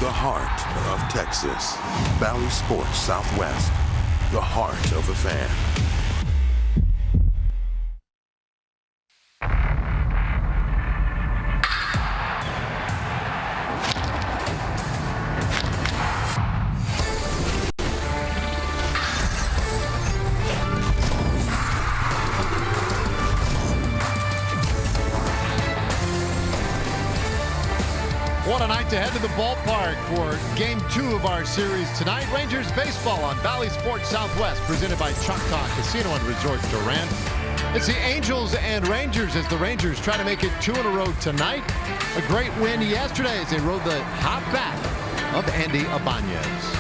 The heart of Texas. Valley Sports Southwest. The heart of the fan. What a night to head to the ballpark for Game 2 of our series tonight. Rangers baseball on Valley Sports Southwest, presented by Choctaw Casino and Resort Durant. It's the Angels and Rangers as the Rangers try to make it 2 in a row tonight. A great win yesterday as they rode the hot bat of Andy Ibanez.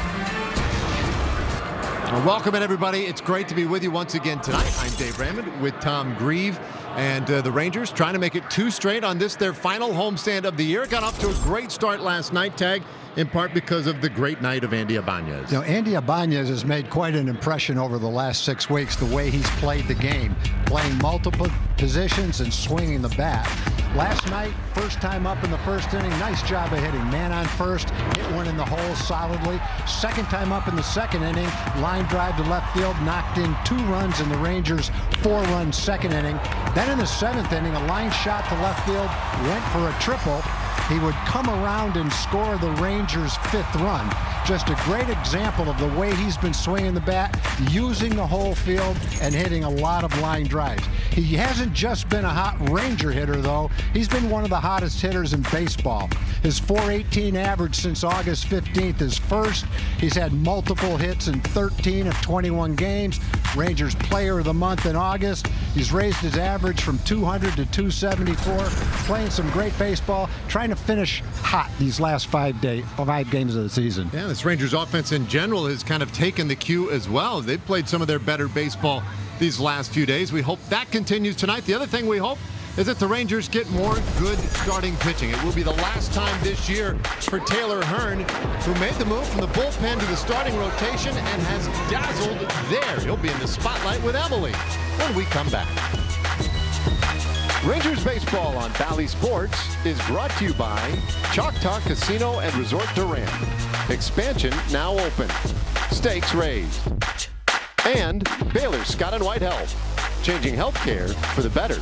Welcome in, everybody. It's great to be with you once again tonight. I'm Dave Raymond with Tom Grieve. And the Rangers trying to make it 2 straight on this, their final homestand of the year. Got off to a great start last night, Tag, in part because of the great night of Andy Ibanez. You know, Andy Ibanez has made quite an impression over the last 6 weeks, the way he's played the game, playing multiple positions and swinging the bat. Last night, first time up in the first inning, nice job of hitting. Man on first, hit one in the hole solidly. Second time up in the second inning, line drive to left field, knocked in 2 runs in the Rangers' 4-run second inning. Then in the 7th inning, a line shot to left field, went for a triple. He would come around and score the Rangers' 5th run. Just a great example of the way he's been swinging the bat, using the whole field and hitting a lot of line drives. He hasn't just been a hot Ranger hitter, though. He's been one of the hottest hitters in baseball. His .418 average since August 15th is first. He's had multiple hits in 13 of 21 games. Rangers Player of the Month in August. He's raised his average from 200 to 274. Playing some great baseball, trying to finish hot these last 5 games of the season. Yeah, this Rangers offense in general has kind of taken the cue as well. They've played some of their better baseball these last few days. We hope that continues tonight. The other thing we hope is that the Rangers get more good starting pitching. It will be the last time this year for Taylor Hearn, who made the move from the bullpen to the starting rotation and has dazzled there. He'll be in the spotlight with Emily when we come back. Rangers baseball on Valley Sports is brought to you by Choctaw Casino and Resort Durant. Expansion now open. Stakes raised. And Baylor Scott & White Health, changing healthcare for the better.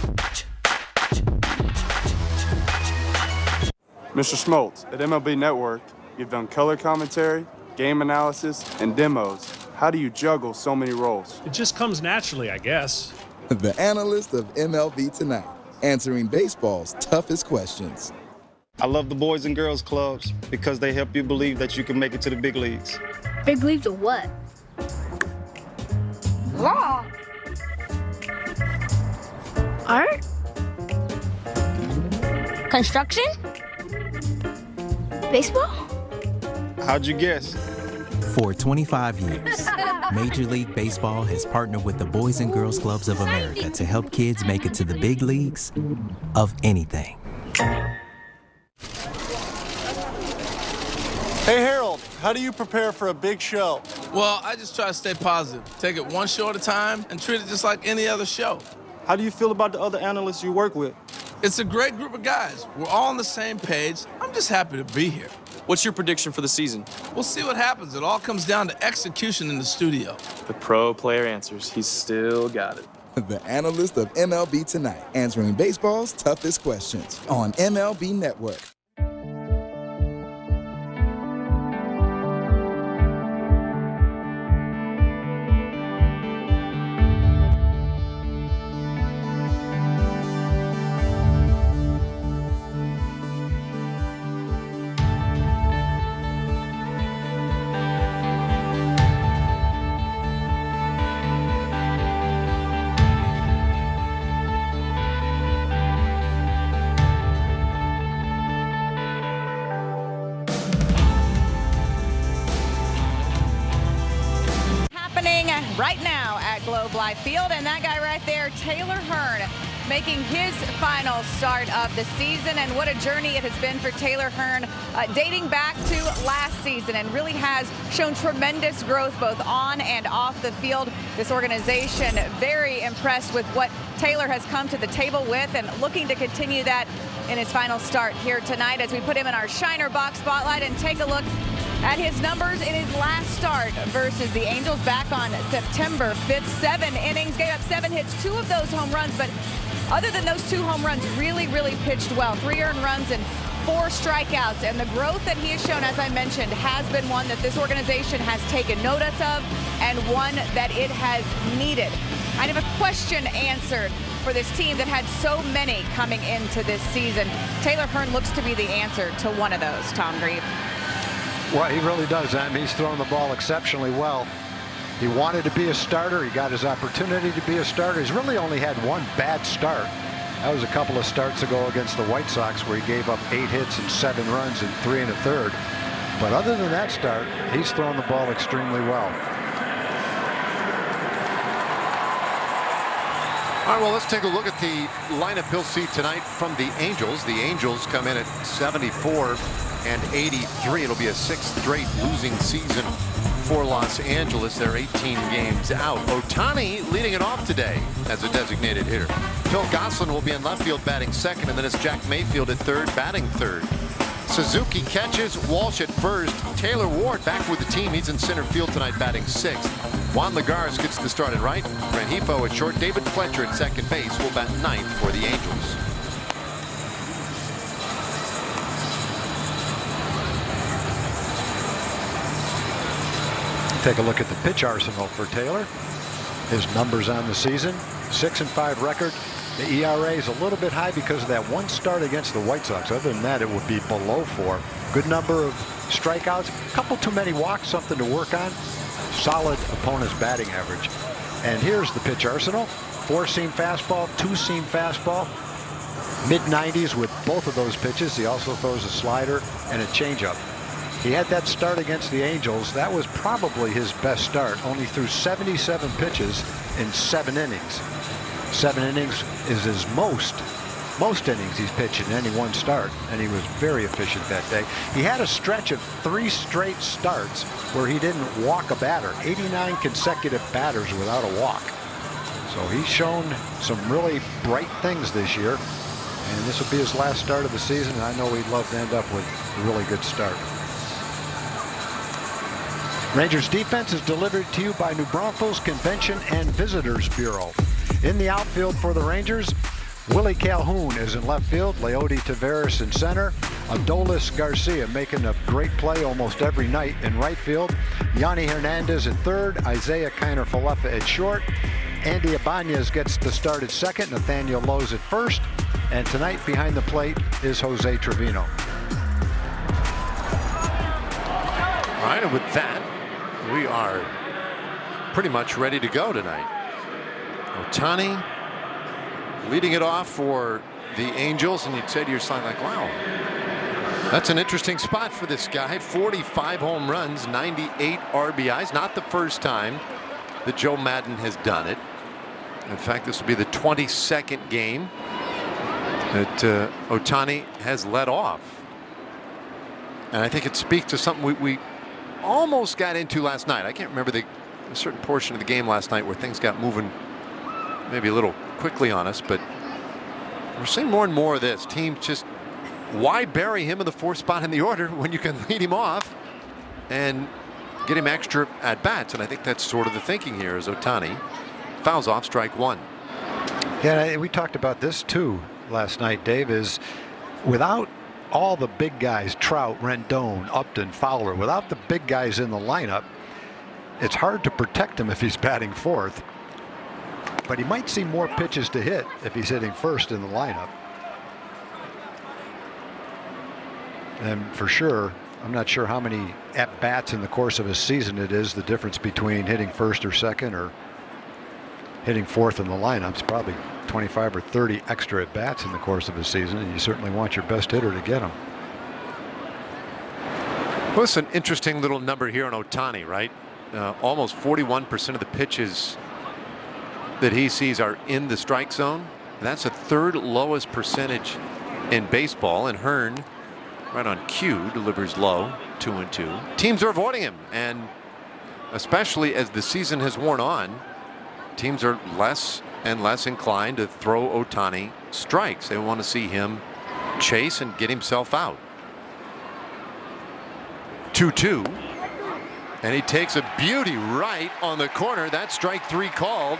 Mr. Schmaltz, at MLB Network, you've done color commentary, game analysis, and demos. How do you juggle so many roles? It just comes naturally, I guess. The analyst of MLB Tonight, answering baseball's toughest questions. I love the Boys and Girls Clubs because they help you believe that you can make it to the big leagues. Big leagues of what? Law. Art. Construction. Baseball. How'd you guess? For 25 years, Major League Baseball has partnered with the Boys and Girls Clubs of America to help kids make it to the big leagues of anything. Hey, Harold, how do you prepare for a big show? Well, I just try to stay positive. Take it one show at a time and treat it just like any other show. How do you feel about the other analysts you work with? It's a great group of guys. We're all on the same page. I'm just happy to be here. What's your prediction for the season? We'll see what happens. It all comes down to execution in the studio. The pro player answers. He's still got it. The analyst of MLB Tonight, answering baseball's toughest questions on MLB Network. Right now at Globe Life Field, and that guy right there, Taylor Hearn, making his final start of the season. And what a journey it has been for Taylor Hearn, dating back to last season, and really has shown tremendous growth both on and off the field. This organization very impressed with what Taylor has come to the table with and looking to continue that in his final start here tonight as we put him in our Shiner Box Spotlight and take a look at his numbers in his last start versus the Angels back on September 5th. 7 innings, gave up 7 hits, 2 of those home runs, but other than those 2 home runs, really pitched well. 3 earned runs and 4 strikeouts, and the growth that he has shown, as I mentioned, has been one that this organization has taken notice of and one that it has needed. I have a question answered for this team that had so many coming into this season. Taylor Hearn looks to be the answer to one of those, Tom Grieve. Well, he really does. I mean, he's thrown the ball exceptionally well. He wanted to be a starter. He got his opportunity to be a starter. He's really only had 1 bad start. That was a couple of starts ago against the White Sox where he gave up 8 hits and 7 runs in 3 1/3. But other than that start, he's thrown the ball extremely well. All right, well, let's take a look at the lineup he'll see tonight from the Angels. The Angels come in at 74 and 83. It'll be a 6th straight losing season for Los Angeles. They're 18 games out. Ohtani leading it off today as a designated hitter. Phil Gosselin will be in left field batting 2nd, and then it's Jack Mayfield at 3rd batting 3rd. Suzuki catches, Walsh at 1st. Taylor Ward back with the team. He's in center field tonight batting 6th. Juan Lagares gets the start at right. Rengifo at short. David Fletcher at second base will bat 9th for the Angels. Take a look at the pitch arsenal for Taylor. His numbers on the season: 6-5 record. The ERA is a little bit high because of that 1 start against the White Sox. Other than that, it would be below 4. Good number of strikeouts, a couple too many walks, something to work on. Solid opponent's batting average. And here's the pitch arsenal: 4-seam fastball, 2-seam fastball, mid-90s with both of those pitches. He also throws a slider and a changeup. He had that start against the Angels. That was probably his best start. Only threw 77 pitches in 7 innings. 7 innings is his most innings he's pitched in any one start, and he was very efficient that day. He had a stretch of 3 straight starts where he didn't walk a batter. 89 consecutive batters without a walk. So he's shown some really bright things this year, and this will be his last start of the season, and I know he'd love to end up with a really good start. Rangers defense is delivered to you by New Braunfels Convention and Visitors Bureau. In the outfield for the Rangers, Willie Calhoun is in left field, Leody Taveras in center, Adolis Garcia making a great play almost every night in right field, Yanni Hernandez at 3rd, Isaiah Kiner-Falefa at short, Andy Ibanez gets the start at 2nd, Nathaniel Lowe's at 1st, and tonight behind the plate is Jose Trevino. All right, and with that, we are pretty much ready to go tonight. Ohtani leading it off for the Angels, and you'd say to yourself, like, wow, that's an interesting spot for this guy. 45 home runs, 98 RBIs. Not the first time that Joe Maddon has done it. In fact, this will be the 22nd game that Ohtani has led off. And I think it speaks to something we almost got into last night. I can't remember a certain portion of the game last night where things got moving maybe a little quickly on us, but we're seeing more and more of this. Teams just, why bury him in the 4th spot in the order when you can lead him off and get him extra at bats? And I think that's sort of the thinking here as Ohtani fouls off strike 1. Yeah, we talked about this too last night, Dave, is without all the big guys, Trout, Rendon, Upton, Fowler, without the big guys in the lineup, it's hard to protect him if he's batting 4th. But he might see more pitches to hit if he's hitting 1st in the lineup. And for sure, I'm not sure how many at-bats in the course of a season it is, the difference between hitting 1st or 2nd or hitting 4th in the lineup. It's probably 25 or 30 extra at-bats in the course of a season, and you certainly want your best hitter to get them. Well, it's an interesting little number here on Ohtani, right? Almost 41% of the pitches that he sees are in the strike zone. That's a 3rd lowest percentage in baseball, and Hearn, right on cue, delivers low, 2-2. Teams are avoiding him, and especially as the season has worn on, teams are less and less inclined to throw Ohtani strikes. They want to see him chase and get himself out. 2-2. And he takes a beauty right on the corner. That's strike 3 called.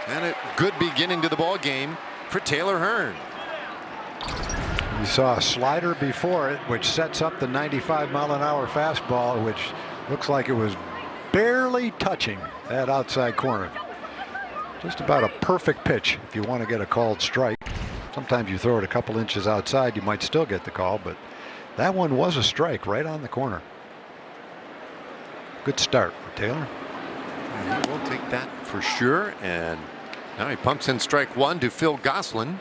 And a good beginning to the ball game for Taylor Hearn. You saw a slider before it, which sets up the 95-mile-an-hour fastball, which looks like it was barely touching that outside corner. Just about a perfect pitch if you want to get a called strike. Sometimes you throw it a couple inches outside, you might still get the call, but that one was a strike right on the corner. Good start for Taylor. And he will take that for sure. And now he pumps in strike 1 to Phil Gosselin.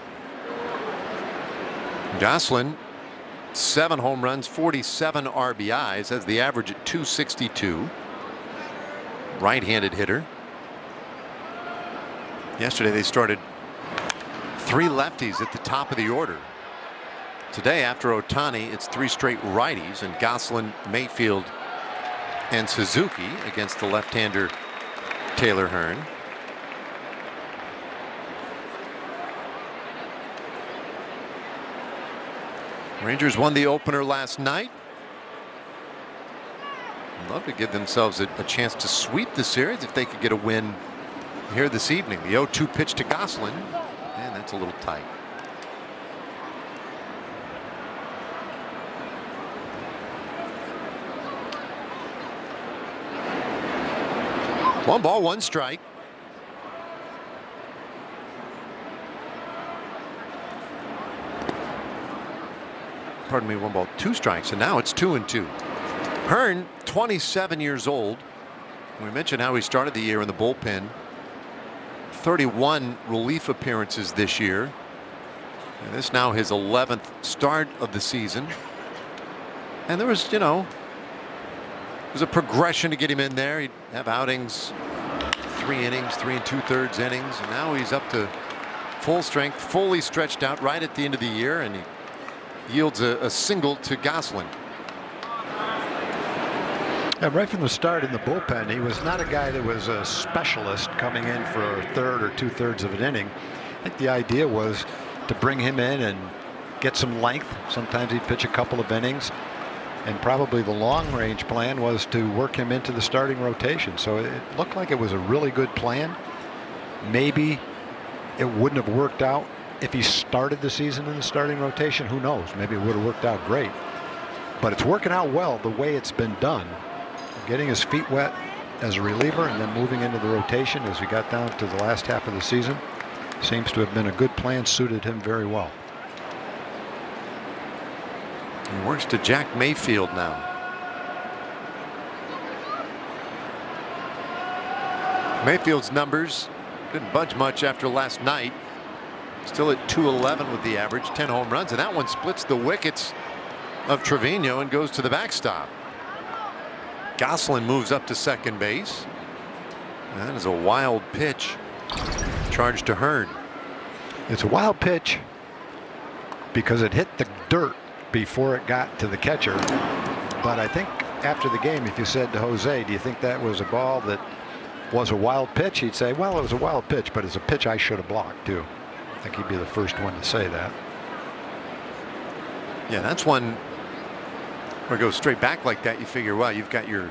Gosselin, 7 home runs, 47 RBIs, has the average at 262. Right-handed hitter. Yesterday they started 3 lefties at the top of the order. Today, after Ohtani, it's 3 straight righties, and Gosselin, Mayfield, and Suzuki against the left-hander Taylor Hearn. Rangers won the opener last night. Love to give themselves a chance to sweep the series if they could get a win here this evening. The 0-2 pitch to Gosselin, and that's a little tight. One ball, 1 strike. Pardon me, 1 ball, 2 strikes, and now it's 2-2. Hearn, 27 years old. We mentioned how he started the year in the bullpen. 31 relief appearances this year. And this now his 11th start of the season. And there was, there's a progression to get him in there. He'd have outings, 3 innings, 3 2/3 innings, and now he's up to full strength, fully stretched out right at the end of the year, and he yields a single to Gosselin. Yeah, right from the start in the bullpen, he was not a guy that was a specialist coming in for a 1/3 or 2/3 of an inning. I think the idea was to bring him in and get some length. Sometimes he'd pitch a couple of innings, and probably the long-range plan was to work him into the starting rotation. So it looked like it was a really good plan. Maybe it wouldn't have worked out if he started the season in the starting rotation. Who knows? Maybe it would have worked out great. But it's working out well the way it's been done. Getting his feet wet as a reliever and then moving into the rotation as we got down to the last half of the season seems to have been a good plan, suited him very well. He works to Jack Mayfield now. Mayfield's numbers didn't budge much after last night. Still at 211 with the average, 10 home runs, and that one splits the wickets of Trevino and goes to the backstop. Gosselin moves up to second base. And that is a wild pitch charged to Hearn. It's a wild pitch because it hit the dirt before it got to the catcher. But I think after the game, if you said to Jose, do you think that was a ball that was a wild pitch? He'd say, well, it was a wild pitch, but it's a pitch I should have blocked too. I think he'd be the first one to say that. Yeah, that's one where it goes straight back like that. You figure, well, you've got your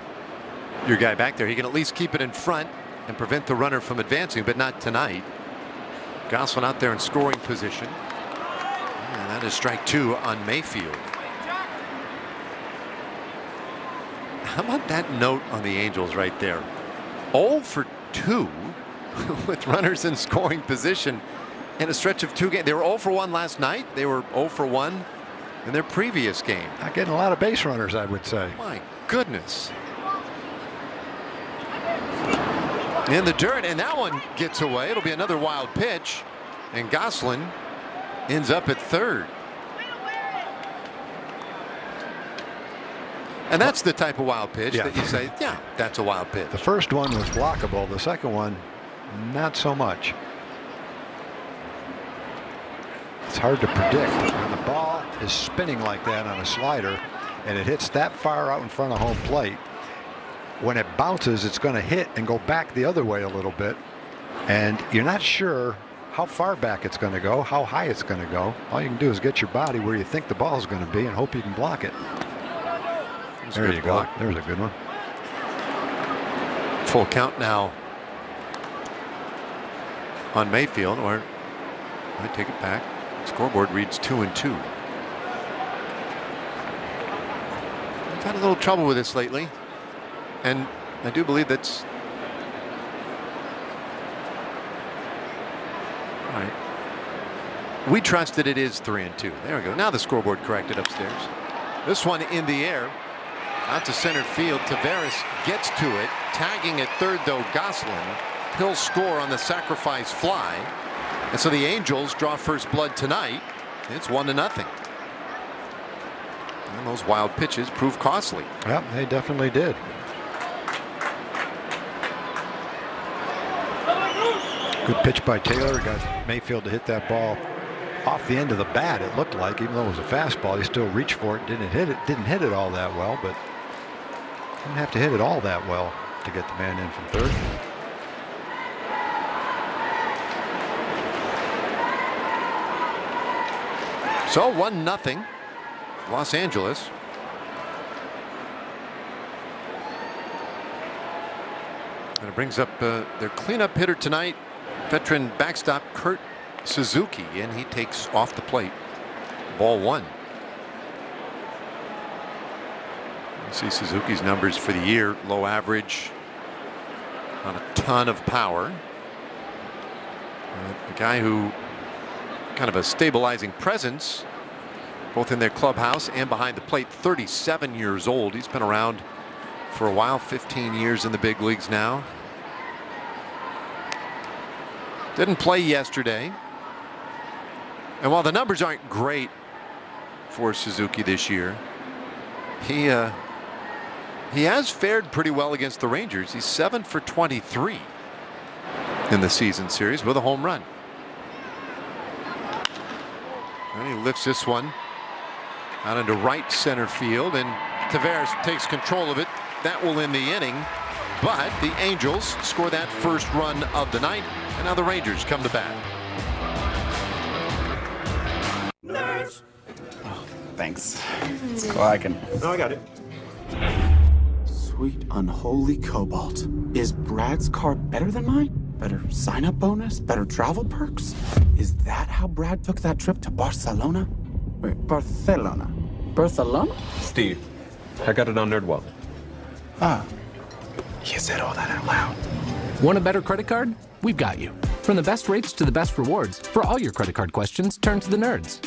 guy back there. He can at least keep it in front and prevent the runner from advancing, but not tonight. Gosselin out there in scoring position. And that is strike 2 on Mayfield. How about that note on the Angels right there? 0 for 2 with runners in scoring position in a stretch of 2 games. They were 0 for 1 last night. They were 0 for 1 in their previous game. Not getting a lot of base runners, I would say. My goodness. In the dirt, and that one gets away. It'll be another wild pitch, and Gosselin ends up at third. And that's the type of wild pitch that you say, yeah, that's a wild pitch. The first one was blockable. The second one, not so much. It's hard to predict when the ball is spinning like that on a slider and it hits that far out in front of home plate. When it bounces, it's going to hit and go back the other way a little bit, and you're not sure how far back it's going to go, how high it's going to go. All you can do is get your body where you think the ball is going to be and hope you can block it. There you go. There's a good one. Full count now on Mayfield, or I take it back. Scoreboard reads 2-2. I've had a little trouble with this lately, and I do believe that's all right. We trust that it is 3-2. There we go. Now the scoreboard corrected upstairs. This one in the air, out to center field. Taveras gets to it, tagging at third though Gosselin. He'll score on the sacrifice fly, and so the Angels draw first blood tonight. It's 1-0. And those wild pitches prove costly. Yep, they definitely did. Good pitch by Taylor. Got Mayfield to hit that ball off the end of the bat. It looked like, even though it was a fastball, he still reached for it. Didn't hit it all that well, but didn't have to hit it all that well to get the man in from third. So 1-0 Los Angeles. And it brings up their cleanup hitter tonight, veteran backstop Kurt Suzuki, and he takes off the plate. Ball one. You see Suzuki's numbers for the year: low average, not a ton of power. A guy who kind of a stabilizing presence both in their clubhouse and behind the plate. 37 years old. He's been around for a while, 15 years in the big leagues now. Didn't play yesterday, and while the numbers aren't great for Suzuki this year, he has fared pretty well against the Rangers. He's 7 for 23 in the season series with a home run. And he lifts this one out into right center field, and Taveras takes control of it. That will end the inning, but the Angels score that first run of the night, and now the Rangers come to bat. Nerds. Oh, thanks. Let's go. I got it. Sweet unholy cobalt. Is Brad's car better than mine? Better sign-up bonus? Better travel perks? Is that how Brad took that trip to Barcelona? Wait, Barcelona? Barcelona? Steve, I got it on NerdWallet. Ah. You said all that out loud. Want a better credit card? We've got you. From the best rates to the best rewards, for all your credit card questions, turn to the nerds.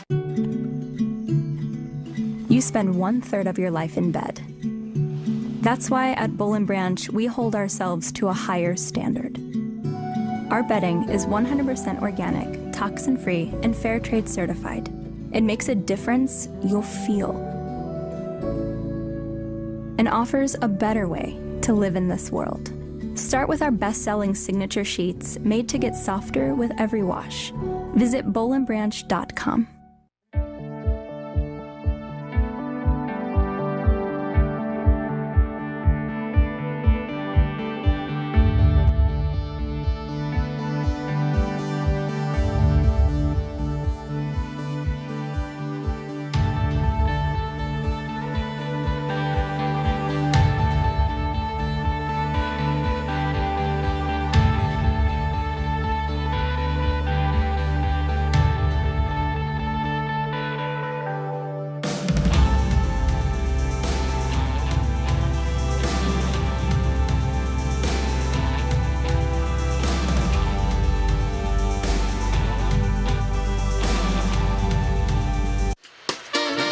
You spend 1/3 of your life in bed. That's why at Bull & Branch, we hold ourselves to a higher standard. Our bedding is 100% organic, toxin-free, and fair trade certified. It makes a difference you'll feel, and offers a better way to live in this world. Start with our best-selling signature sheets, made to get softer with every wash. Visit bullandbranch.com.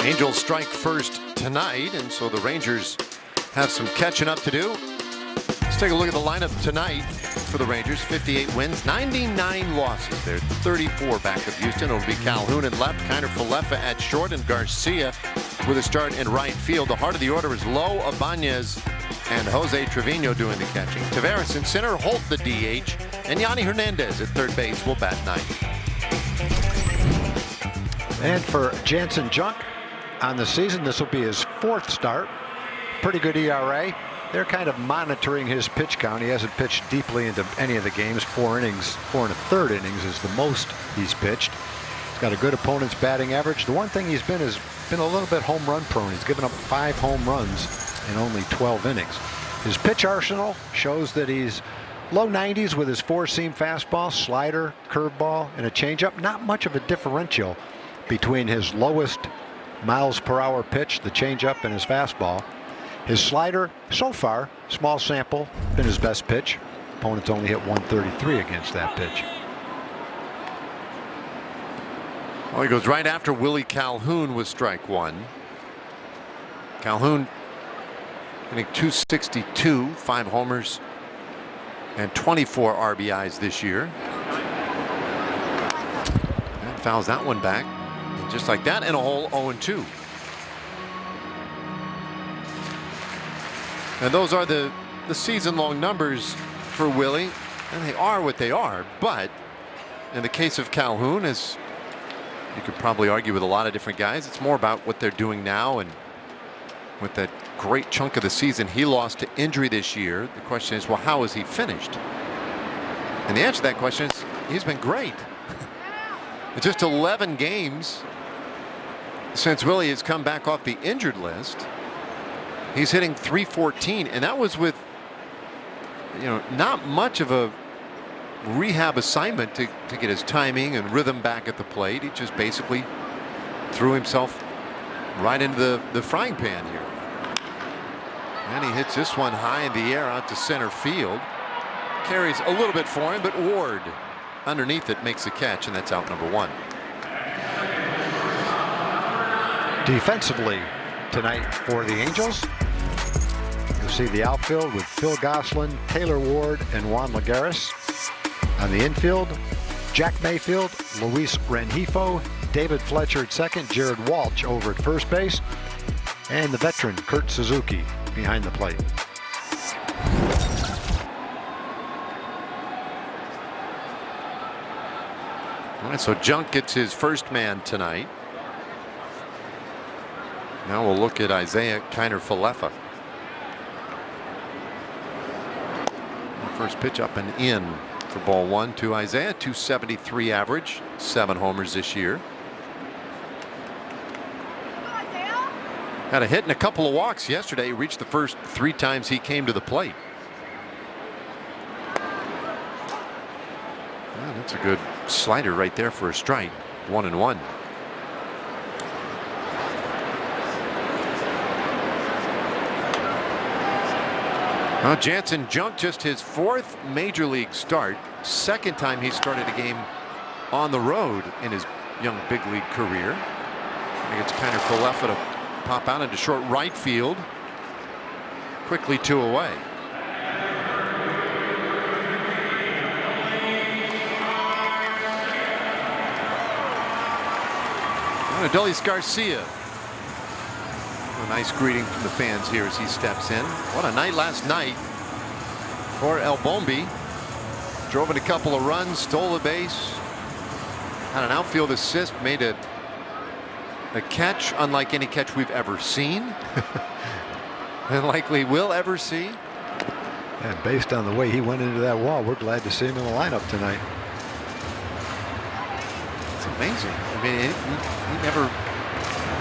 Angels strike first tonight, and so the Rangers have some catching up to do. Let's take a look at the lineup tonight for the Rangers. 58 wins, 99 losses. They're 34 back of Houston. It'll be Calhoun in left, Kiner Falefa at short, and Garcia with a start in right field. The heart of the order is Lowe, Ibanez, and Jose Trevino doing the catching. Taveras in center, Holt the DH, and Yanni Hernandez at third base will bat ninth. And for Janson Junk on the season, this will be his 4th start. Pretty good ERA. they're kind of monitoring his pitch count. He hasn't pitched deeply into any of the games. 4 innings, 4 1/3 innings is the most he's pitched. He's got a good opponent's batting average. The one thing he's been has been a little bit home run prone. He's given up 5 home runs in only 12 innings. His pitch arsenal shows that he's low 90s with his 4-seam fastball, slider, curveball, and a changeup. Not much of a differential between his lowest miles per hour pitch, the changeup, and his fastball. His slider, so far, small sample, been his best pitch. Opponents only hit 133 against that pitch. Well, he goes right after Willie Calhoun with strike 1. Calhoun hitting .262, 5 homers, and 24 RBIs this year. And fouls that one back. And just like that, in a hole, 0-2. And those are the season-long numbers for Willie, and they are what they are. But in the case of Calhoun, as you could probably argue with a lot of different guys, it's more about what they're doing now. And with that great chunk of the season he lost to injury this year, the question is, well, how has he finished? And the answer to that question is he's been great. It's just 11 games since Willie has come back off the injured list. He's hitting .314, and that was with, you know, not much of a rehab assignment to get his timing and rhythm back at the plate. He just basically threw himself right into the frying pan here. And he hits this one high in the air out to center field. Carries a little bit for him, but Ward underneath it makes the catch, and that's out number 1. Defensively tonight for the Angels, you'll see the outfield with Phil Gosselin, Taylor Ward, and Juan Lagares. On the infield, Jack Mayfield, Luis Rengifo, David Fletcher at second, Jared Walsh over at first base, and the veteran Kurt Suzuki behind the plate. All right, so Junk gets his first man tonight. Now we'll look at Isaiah Kiner-Falefa. First pitch up and in for ball 1 to Isaiah. .273 average, 7 homers this year. Had a hit and a couple of walks yesterday. He reached the first 3 times he came to the plate. Yeah, that's a good slider right there for a strike. 1-1. Well, Janson Junk, just his 4th major league start. 2nd time he started a game on the road in his young big league career. I think it's Kiner-Falefa to pop out into short right field. Quickly 2 away. And Adolis Garcia. A nice greeting from the fans here as he steps in. What a night last night for El Bombi. Drove in a couple of runs, stole a base, had an outfield assist, made a catch unlike any catch we've ever seen and likely will ever see. And based on the way he went into that wall, we're glad to see him in the lineup tonight. It's amazing. I mean, he never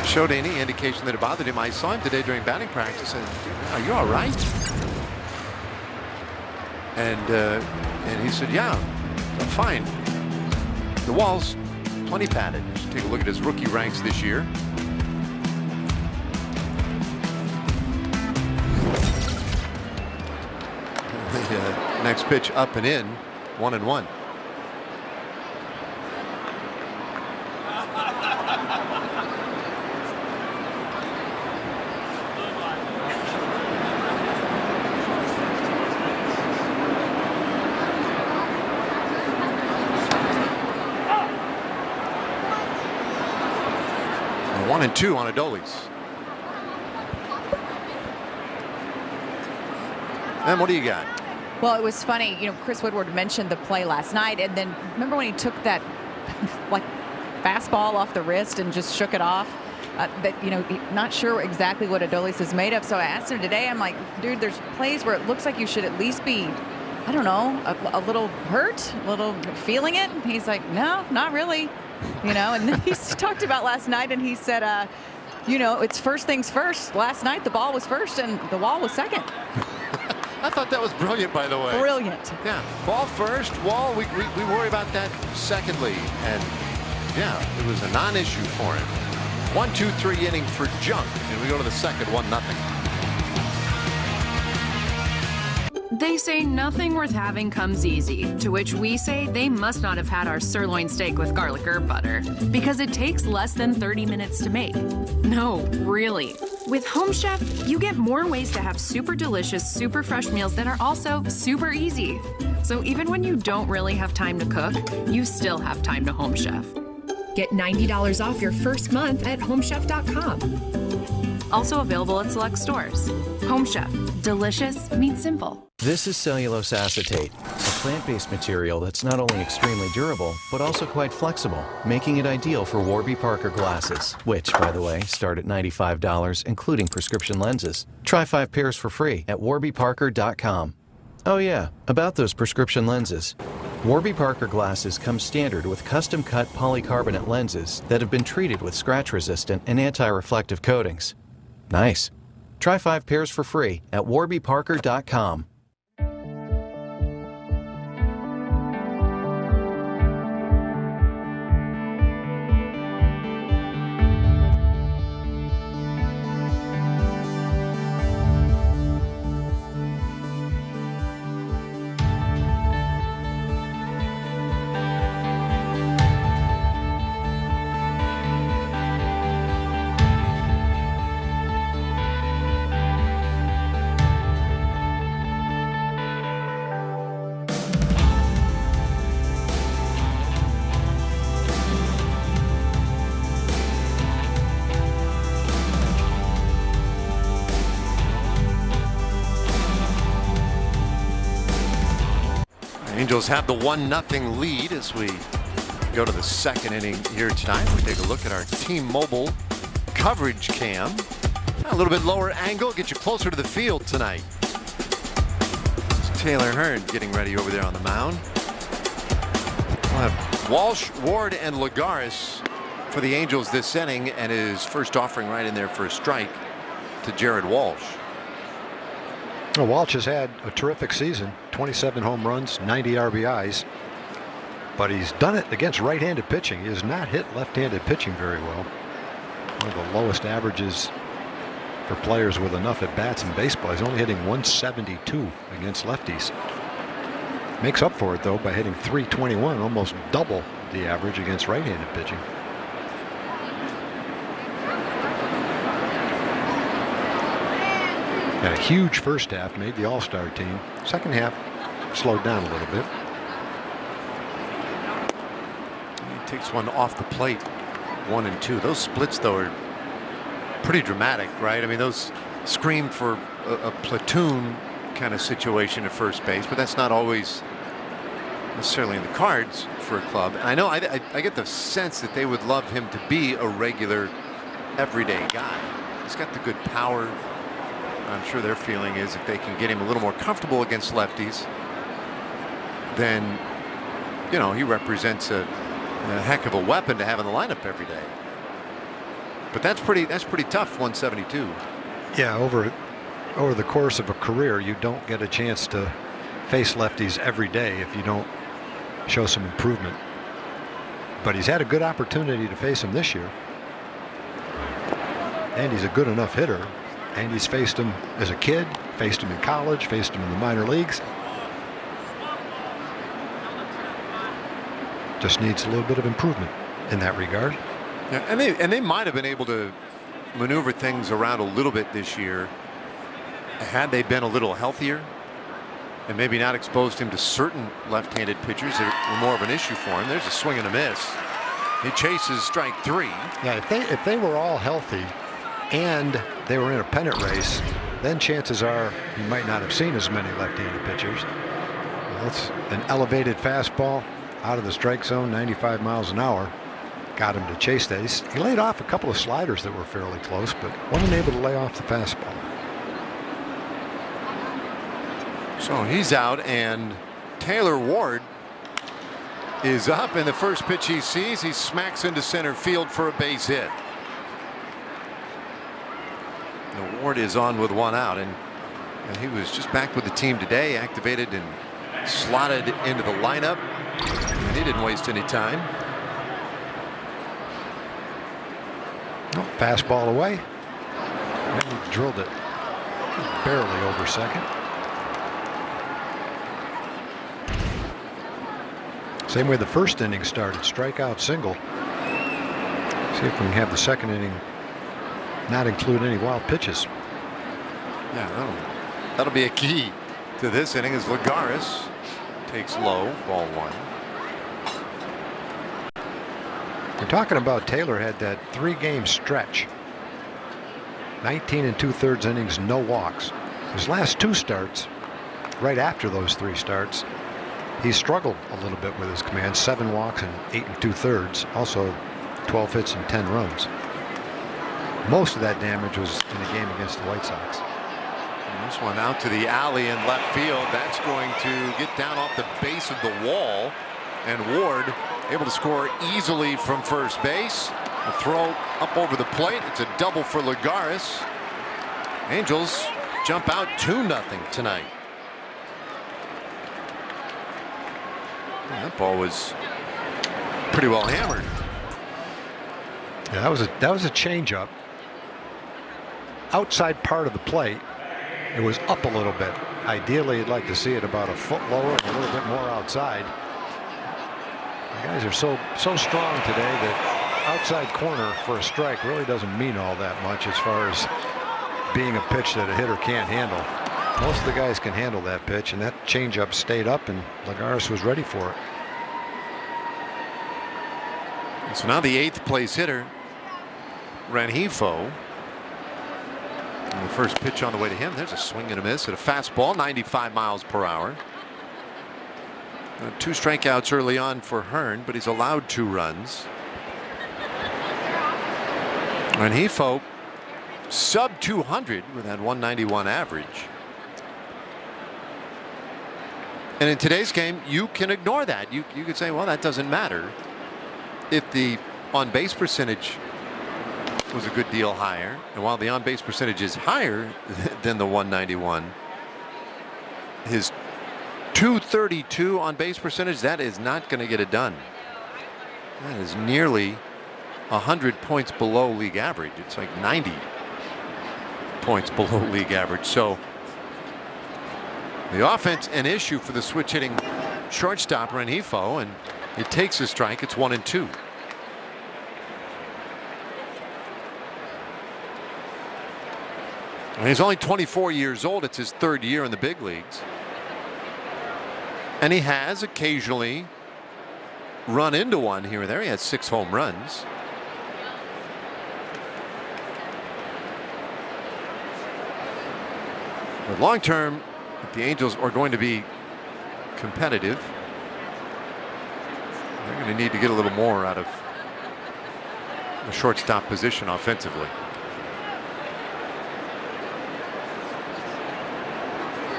showed any indication that it bothered him. I saw him today during batting practice, and are you all right? And he said, yeah, I'm fine. The wall's plenty padded. Just take a look at his rookie ranks this year. The next pitch up and in, 1-1. And 1-2 on Adolis. And what do you got? Well, it was funny, you know, Chris Woodward mentioned the play last night, and then remember when he took that like fastball off the wrist and just shook it off? that, not sure exactly what Adolis is made of. So I asked him today, I'm like, dude, there's plays where it looks like you should at least be, I don't know, a little hurt, a little feeling it. And he's like, no, not really. And then he talked about last night, and he said, it's first things first. Last night, the ball was first and the wall was second. I thought that was brilliant, by the way. Brilliant. Yeah, ball first, wall, we worry about that secondly. And yeah, it was a non-issue for him. 1-2-3 inning for Junk, and we go to the second, 1-0. They say nothing worth having comes easy, to which we say they must not have had our sirloin steak with garlic herb butter, because it takes less than 30 minutes to make. No, really. With Home Chef, you get more ways to have super delicious, super fresh meals that are also super easy. So even when you don't really have time to cook, you still have time to Home Chef. Get $90 off your first month at homechef.com. Also available at select stores. Home Chef. Delicious meets simple. This is cellulose acetate, a plant-based material that's not only extremely durable, but also quite flexible, making it ideal for Warby Parker glasses, which, by the way, start at $95, including prescription lenses. Try 5 pairs for free at warbyparker.com. Oh yeah, about those prescription lenses. Warby Parker glasses come standard with custom-cut polycarbonate lenses that have been treated with scratch-resistant and anti-reflective coatings. Nice. Try 5 pairs for free at warbyparker.com. Angels have the 1-0 lead as we go to the second inning here tonight. We take a look at our T-Mobile coverage cam. A little bit lower angle, get you closer to the field tonight. It's Taylor Hearn getting ready over there on the mound. We'll have Walsh, Ward, and Lagares for the Angels this inning, and his first offering right in there for a strike to Jared Walsh. Well, Walsh has had a terrific season, 27 home runs, 90 RBIs, but he's done it against right-handed pitching. He has not hit left-handed pitching very well. One of the lowest averages for players with enough at-bats in baseball. He's only hitting 172 against lefties. Makes up for it, though, by hitting 321, almost double the average against right-handed pitching. Had a huge first half, made the All-Star team. Second half slowed down a little bit. He takes one off the plate, 1 and 2. Those splits, though, are pretty dramatic, right? I mean, those scream for a platoon kind of situation at first base, but that's not always necessarily in the cards for a club. And I know I get the sense that they would love him to be a regular, everyday guy. He's got the good power. I'm sure their feeling is if they can get him a little more comfortable against lefties, then, you know, he represents a heck of a weapon to have in the lineup every day. But that's pretty tough, 172. Yeah, over the course of a career, you don't get a chance to face lefties every day if you don't show some improvement. But he's had a good opportunity to face him this year. And he's a good enough hitter. And he's faced him as a kid, faced him in college, faced him in the minor leagues. Just needs a little bit of improvement in that regard. Yeah, and they might have been able to maneuver things around a little bit this year had they been a little healthier and maybe not exposed him to certain left-handed pitchers that were more of an issue for him. There's a swing and a miss. He chases strike 3. Yeah, if they were all healthy and they were in a pennant race, then chances are you might not have seen as many left-handed pitchers. Well, that's an elevated fastball out of the strike zone, 95 miles an hour. got him to chase that. He laid off a couple of sliders that were fairly close, but wasn't able to lay off the fastball. So he's out, and Taylor Ward is up, and the first pitch he sees, he smacks into center field for a base hit. Now Ward is on with one out, and he was just back with the team today, activated and slotted into the lineup, and he didn't waste any time. Oh, fastball away, and he drilled it barely over second. Same way the first inning started, strikeout single. See if we can have the second inning not include any wild pitches. Yeah, that'll be a key to this inning as Lagares takes low, ball one. We're talking about Taylor had that 3-game stretch. 19 2/3 innings, no walks. His last 2 starts, right after those 3 starts, he struggled a little bit with his command. 7 walks and 8 2/3. Also 12 hits and 10 runs. Most of that damage was in the game against the White Sox. And this one out to the alley in left field. That's going to get down off the base of the wall. And Ward able to score easily from first base. A throw up over the plate. It's a double for Lagares. Angels jump out 2-0 tonight. That ball was pretty well hammered. Yeah, that was a changeup. Outside part of the plate, it was up a little bit. Ideally, you'd like to see it about a foot lower and a little bit more outside. The guys are so strong today that outside corner for a strike really doesn't mean all that much as far as being a pitch that a hitter can't handle. Most of the guys can handle that pitch, and that changeup stayed up, and Lagares was ready for it. So now the 8th place hitter, Rengifo. And the first pitch on the way to him. There's a swing and a miss at a fastball, 95 miles per hour. 2 strikeouts early on for Hearn, but he's allowed 2 runs. Rengifo sub 200 with that 191 average. And in today's game, you can ignore that. You could say, well, that doesn't matter. If the on-base percentage was a good deal higher, and while the on-base percentage is higher than the 191, his 232 on-base percentage, that is not going to get it done. That is nearly 100 points below league average. It's like 90 points below league average. So the offense an issue for the switch hitting shortstop Rengifo, and it takes a strike. It's 1-2. And he's only 24 years old. It's his 3rd year in the big leagues. And he has occasionally run into one here or there. He had 6 home runs. But long term, if the Angels are going to be competitive, they're going to need to get a little more out of the shortstop position offensively.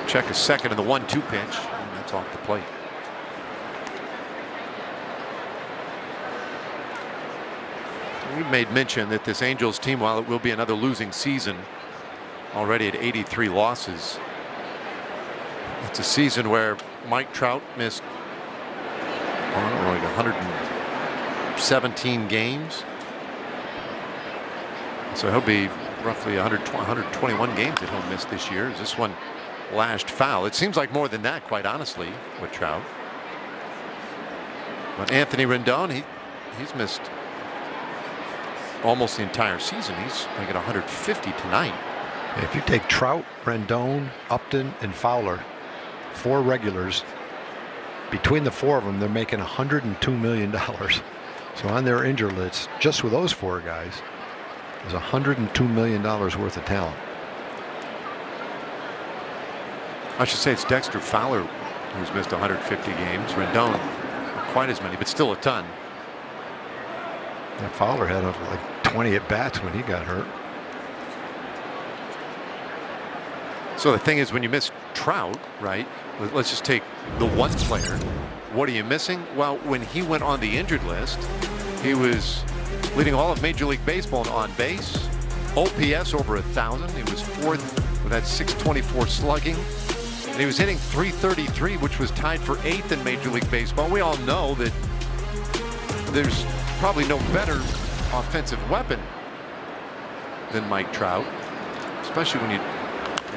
Check a second in the 1-2 pitch, and that's off the plate. We've made mention that this Angels team, while it will be another losing season, already at 83 losses, it's a season where Mike Trout missed like 117 games. So he'll be roughly 121 games that he'll miss this year. Is this one lashed foul? It seems like more than that, quite honestly, with Trout. But Anthony Rendon, he's missed almost the entire season. He's like at 150 tonight. If you take Trout, Rendon, Upton, and Fowler, 4 regulars, between the 4 of them, they're making $102 million. So on their injury list, just with those 4 guys, there's $102 million worth of talent. I should say it's Dexter Fowler who's missed 150 games. Rendon, not quite as many, but still a ton. Yeah, Fowler had like 20 at-bats when he got hurt. So the thing is, when you miss Trout, right? Let's just take the one player. What are you missing? Well, when he went on the injured list, he was leading all of Major League Baseball in on base, OPS over 1,000. He was fourth with that .624 slugging. And he was hitting .333, which was tied for 8th in Major League Baseball. We all know that there's probably no better offensive weapon than Mike Trout, especially when you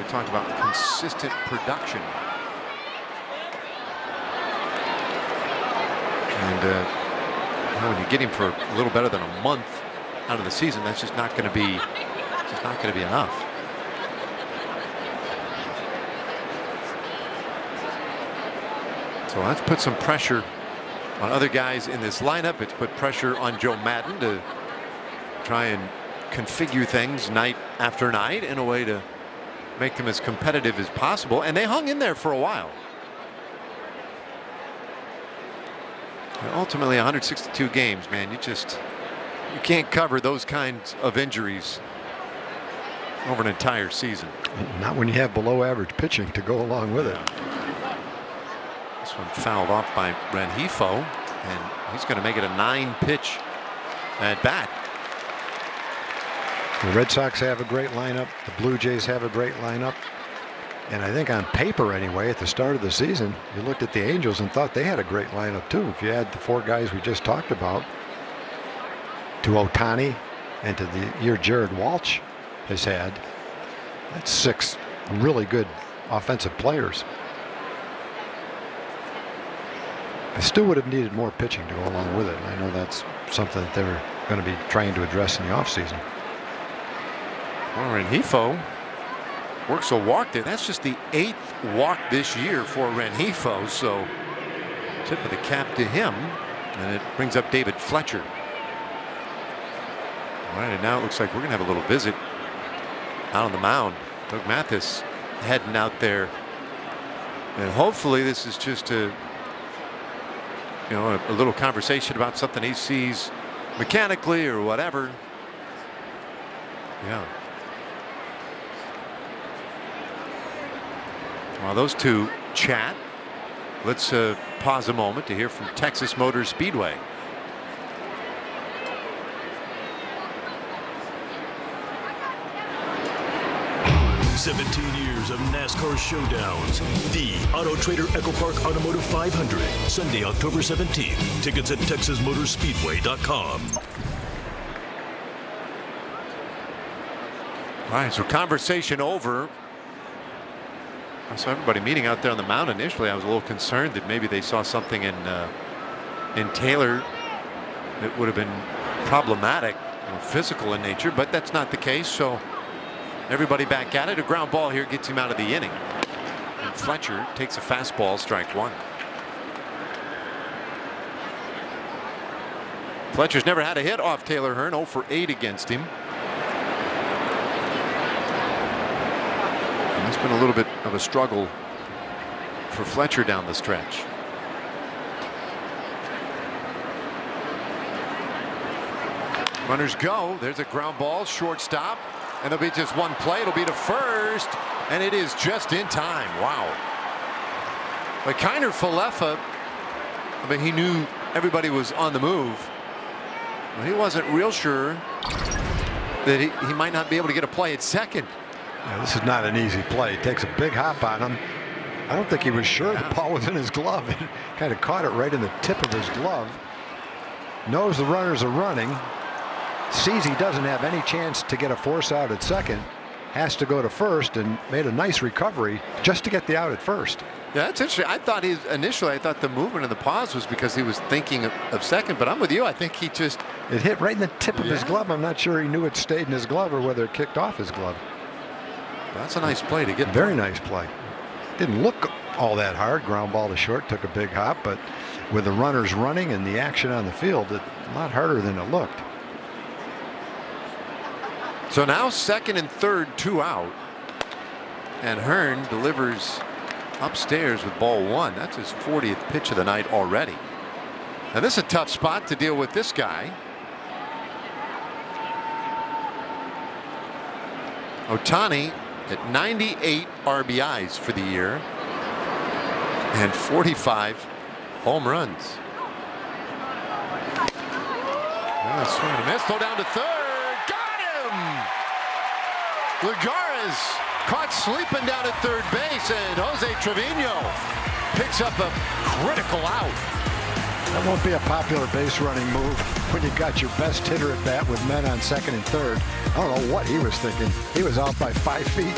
talk about consistent production. And when you get him for a little better than a month out of the season, that's just not going to be enough. So that's put some pressure on other guys in this lineup. It's put pressure on Joe Maddon to try and configure things night after night in a way to make them as competitive as possible. And they hung in there for a while. And ultimately, 162 games, man, you can't cover those kinds of injuries over an entire season. Not when you have below average pitching to go along with it. This one fouled off by Rengifo, and he's going to make it a 9-pitch at bat. The Red Sox have a great lineup. The Blue Jays have a great lineup. And I think on paper anyway, at the start of the season, you looked at the Angels and thought they had a great lineup too. If you add the 4 guys we just talked about to Ohtani and to the year Jared Walsh has had, that's 6 really good offensive players. I still would have needed more pitching to go along with it. And I know that's something that they're going to be trying to address in the offseason. Well, Rengifo works a walk there. That's just the 8th walk this year for Rengifo. So tip of the cap to him. And it brings up David Fletcher. All right, and now it looks like we're going to have a little visit out on the mound. Doug Mathis heading out there. And hopefully this is just a little conversation about something he sees mechanically or whatever. Yeah. While those two chat, let's pause a moment to hear from Texas Motor Speedway. Years of NASCAR showdowns. The Auto Trader Echo Park Automotive 500, Sunday, October 17th. Tickets at TexasMotorspeedway.com. All right, so conversation over. I saw everybody meeting out there on the mound. Initially, I was a little concerned that maybe they saw something in Taylor that would have been problematic, physical in nature, but that's not the case. So everybody back at it. A ground ball here gets him out of the inning. And Fletcher takes a fastball, strike 1. Fletcher's never had a hit off Taylor Hearn, 0 for 8 against him. And it's been a little bit of a struggle for Fletcher down the stretch. Runners go. There's a ground ball, shortstop. And there'll be just one play. It'll be to first, and it is just in time. Wow. But Kiner Falefa, he knew everybody was on the move. Well, he wasn't real sure that he might not be able to get a play at second. Yeah, this is not an easy play. He takes a big hop on him. I don't think he was sure the ball was in his glove. He kind of caught it right in the tip of his glove. Knows the runners are running. Sees he doesn't have any chance to get a force out at second, has to go to first, and made a nice recovery just to get the out at first. Yeah, that's interesting. I thought initially I thought the movement in the pause was because he was thinking of second, but I'm with you. I think he just it hit right in the tip of his glove. I'm not sure he knew it stayed in his glove or whether it kicked off his glove. That's a nice play to get. Very nice play. Didn't look all that hard. Ground ball to short, took a big hop, but with the runners running and the action on the field, a lot harder than it looked. So now second and third, 2 out. And Hearn delivers upstairs with ball 1. That's his 40th pitch of the night already. Now this is a tough spot to deal with this guy. Ohtani at 98 RBIs for the year and 45 home runs. Swing and a miss. Throw down to third. Got him! Lagares caught sleeping down at third base, and Jose Trevino picks up a critical out. That won't be a popular base running move when you got your best hitter at bat with men on second and third. I don't know what he was thinking. He was out by 5 feet.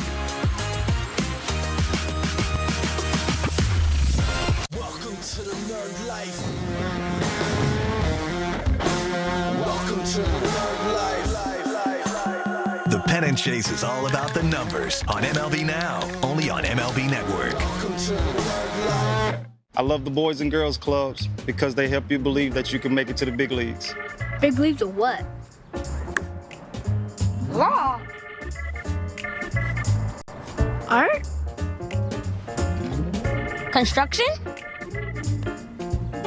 Welcome to the nerd life. Welcome to the nerd life. The Pennant Chase is all about the numbers on MLB Now, only on MLB Network. Welcome to the nerd life. I love the Boys and Girls Clubs because they help you believe that you can make it to the big leagues. Big leagues of what? Law. Art. Construction.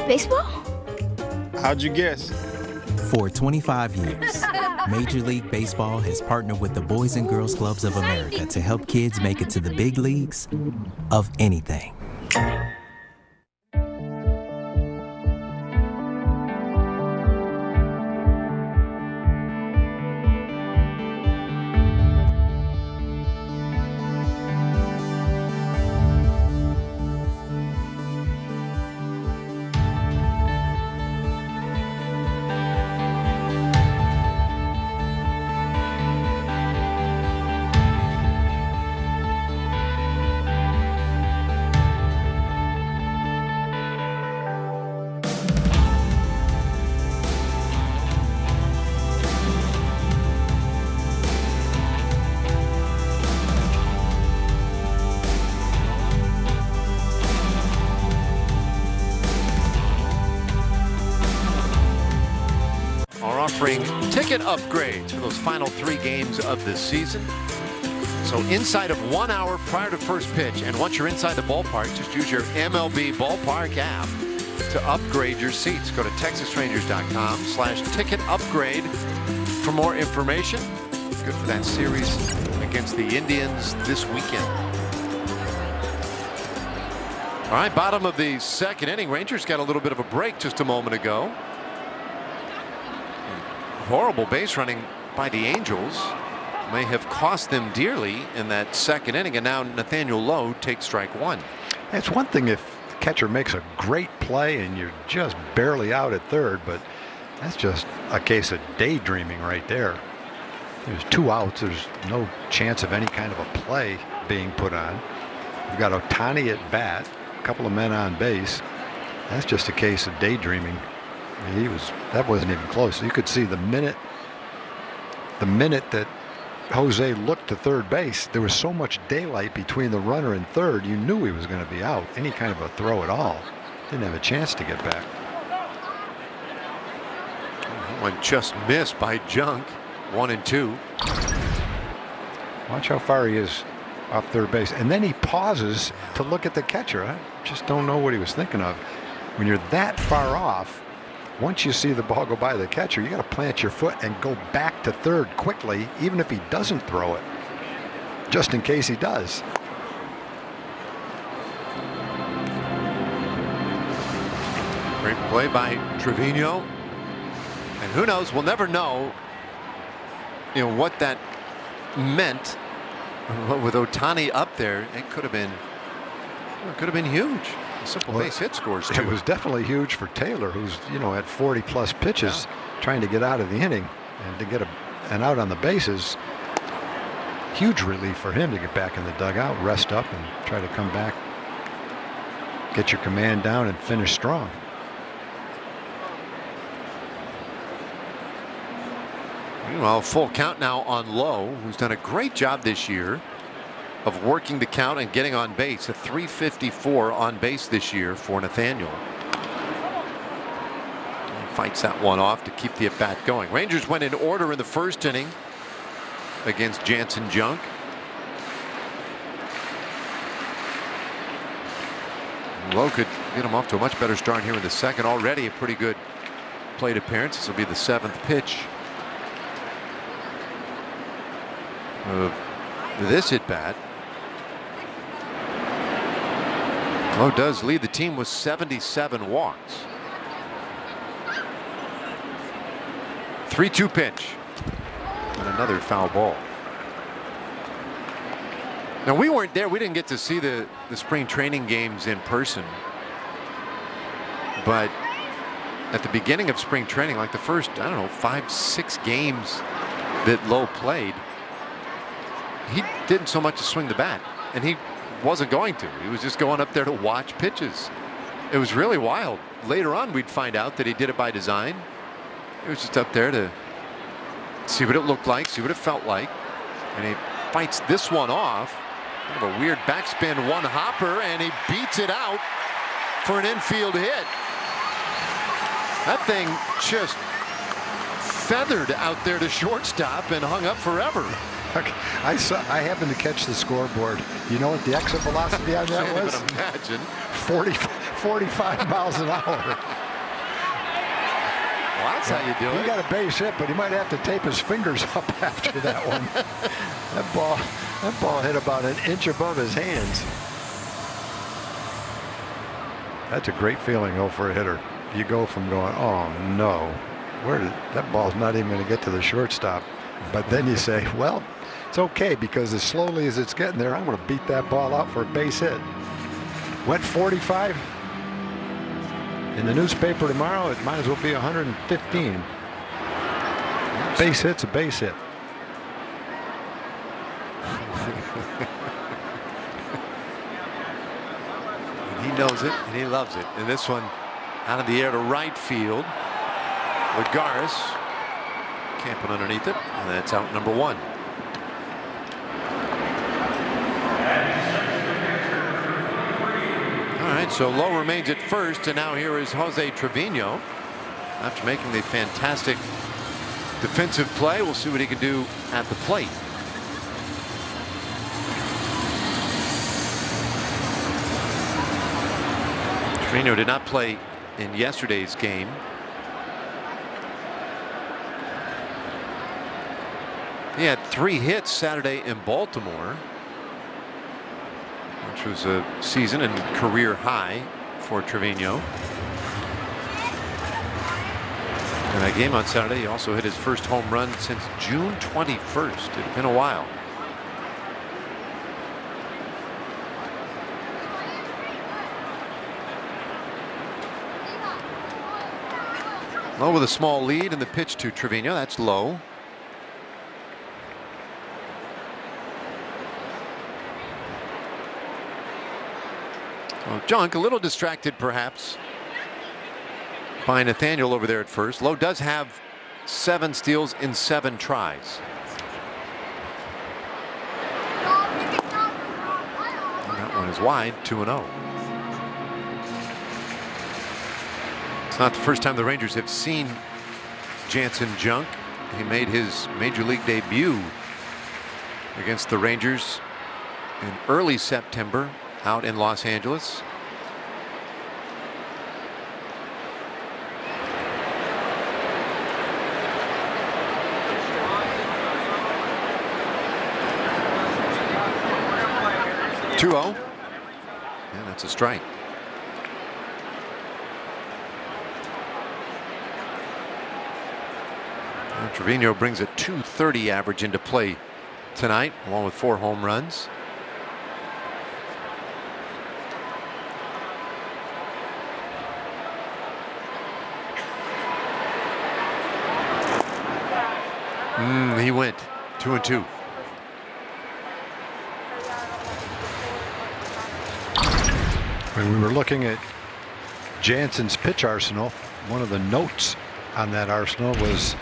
Baseball. How'd you guess? For 25 years, Major League Baseball has partnered with the Boys and Girls Clubs of America to help kids make it to the big leagues of anything. Offering ticket upgrades for those final 3 games of the season. So inside of 1 hour prior to first pitch, and once you're inside the ballpark, just use your MLB Ballpark app to upgrade your seats. Go to TexasRangers.com/ticket upgrade for more information. Good for that series against the Indians this weekend. All right, bottom of the second inning. Rangers got a little bit of a break just a moment ago. Horrible base running by the Angels may have cost them dearly in that second inning, and now Nathaniel Lowe takes strike 1. It's one thing if the catcher makes a great play and you're just barely out at third, but that's just a case of daydreaming right there. There's 2 outs. There's no chance of any kind of a play being put on. You've got Ohtani at bat, a couple of men on base. That's just a case of daydreaming. That wasn't even close. You could see the minute that Jose looked to third base, there was so much daylight between the runner and third, you knew he was going to be out. Any kind of a throw at all. Didn't have a chance to get back. One just missed by Junk. 1 and 2. Watch how far he is off third base. And then he pauses to look at the catcher. I just don't know what he was thinking of. When you're that far off, once you see the ball go by the catcher, you got to plant your foot and go back to third quickly, even if he doesn't throw it, just in case he does. Great play by Trevino. And who knows, we'll never know, what that meant with Ohtani up there. It could have been huge. Simple base hit scores too. It was definitely huge for Taylor, who's had 40+ pitches trying to get out of the inning, and to get an out on the bases. Huge relief for him to get back in the dugout, rest up, and try to come back, get your command down, and finish strong. Meanwhile, full count now on Lowe, who's done a great job this year of working the count and getting on base. A .354 on base this year for Nathaniel. He fights that one off to keep the at-bat going. Rangers went in order in the first inning against Janson Junk. Lowe could get him off to a much better start here in the second. Already a pretty good plate appearance. This will be the 7th pitch of this at bat. Lowe does lead the team with 77 walks. 3-2 pitch. And another foul ball. Now, we weren't there. We didn't get to see the spring training games in person. But at the beginning of spring training, like the first, I don't know, 5-6 games that Lowe played, he didn't so much as swing the bat. And he wasn't going to. He was just going up there to watch pitches. It was really wild. Later on, we'd find out that he did it by design. He was just up there to see what it looked like, see what it felt like. And he fights this one off. Kind of a weird backspin one-hopper, and he beats it out for an infield hit. That thing just feathered out there to shortstop and hung up forever. I happened to catch the scoreboard. You know what the exit velocity on that was? Can't even imagine. 45 miles an hour. Well, that's how you do it. He got a base hit, but he might have to tape his fingers up after that one. That ball hit about an inch above his hands. That's a great feeling, though, for a hitter. You go from going, oh no, that ball's not even going to get to the shortstop. But then you say, well, it's okay, because as slowly as it's getting there, I'm going to beat that ball out for a base hit. Went 45. In the newspaper tomorrow, it might as well be 115. Base hit's a base hit. He knows it and he loves it. And this one out of the air to right field. Lagares camping underneath it, and that's out number 1. All right, so Lowe remains at first, and now here is Jose Trevino. After making the fantastic defensive play, we'll see what he can do at the plate. Trevino did not play in yesterday's game. He had 3 hits Saturday in Baltimore, which was a season and career high for Trevino. In that game on Saturday, he also hit his first home run since June 21st. It had been a while. Lowe with a small lead in the pitch to Trevino. That's low. Well, Junk a little distracted perhaps by Nathaniel over there at first. Lowe does have 7 steals in 7 tries. And that one is wide, 2-0. It's not the first time the Rangers have seen Janson Junk. He made his major league debut against the Rangers in early September out in Los Angeles. And that's a strike. And Trevino brings a .230 average into play tonight, along with 4 home runs. He went 2-2. When we were looking at Janson's pitch arsenal, one of the notes on that arsenal was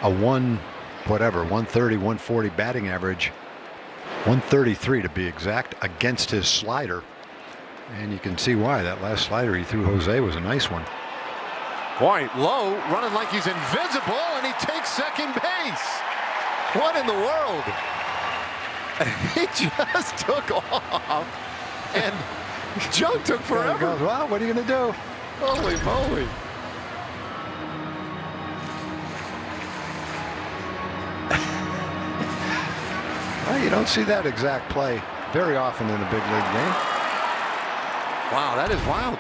a 130, 140 batting average, 133 to be exact, against his slider. And you can see why. That last slider he threw Jose was a nice one. Boy, Lowe running like he's invisible, and he takes second base. What in the world? He just took off, and Junk took forever. Goes, well, what are you going to do? Holy moly. You don't see that exact play very often in a big league game. Wow, that is wild.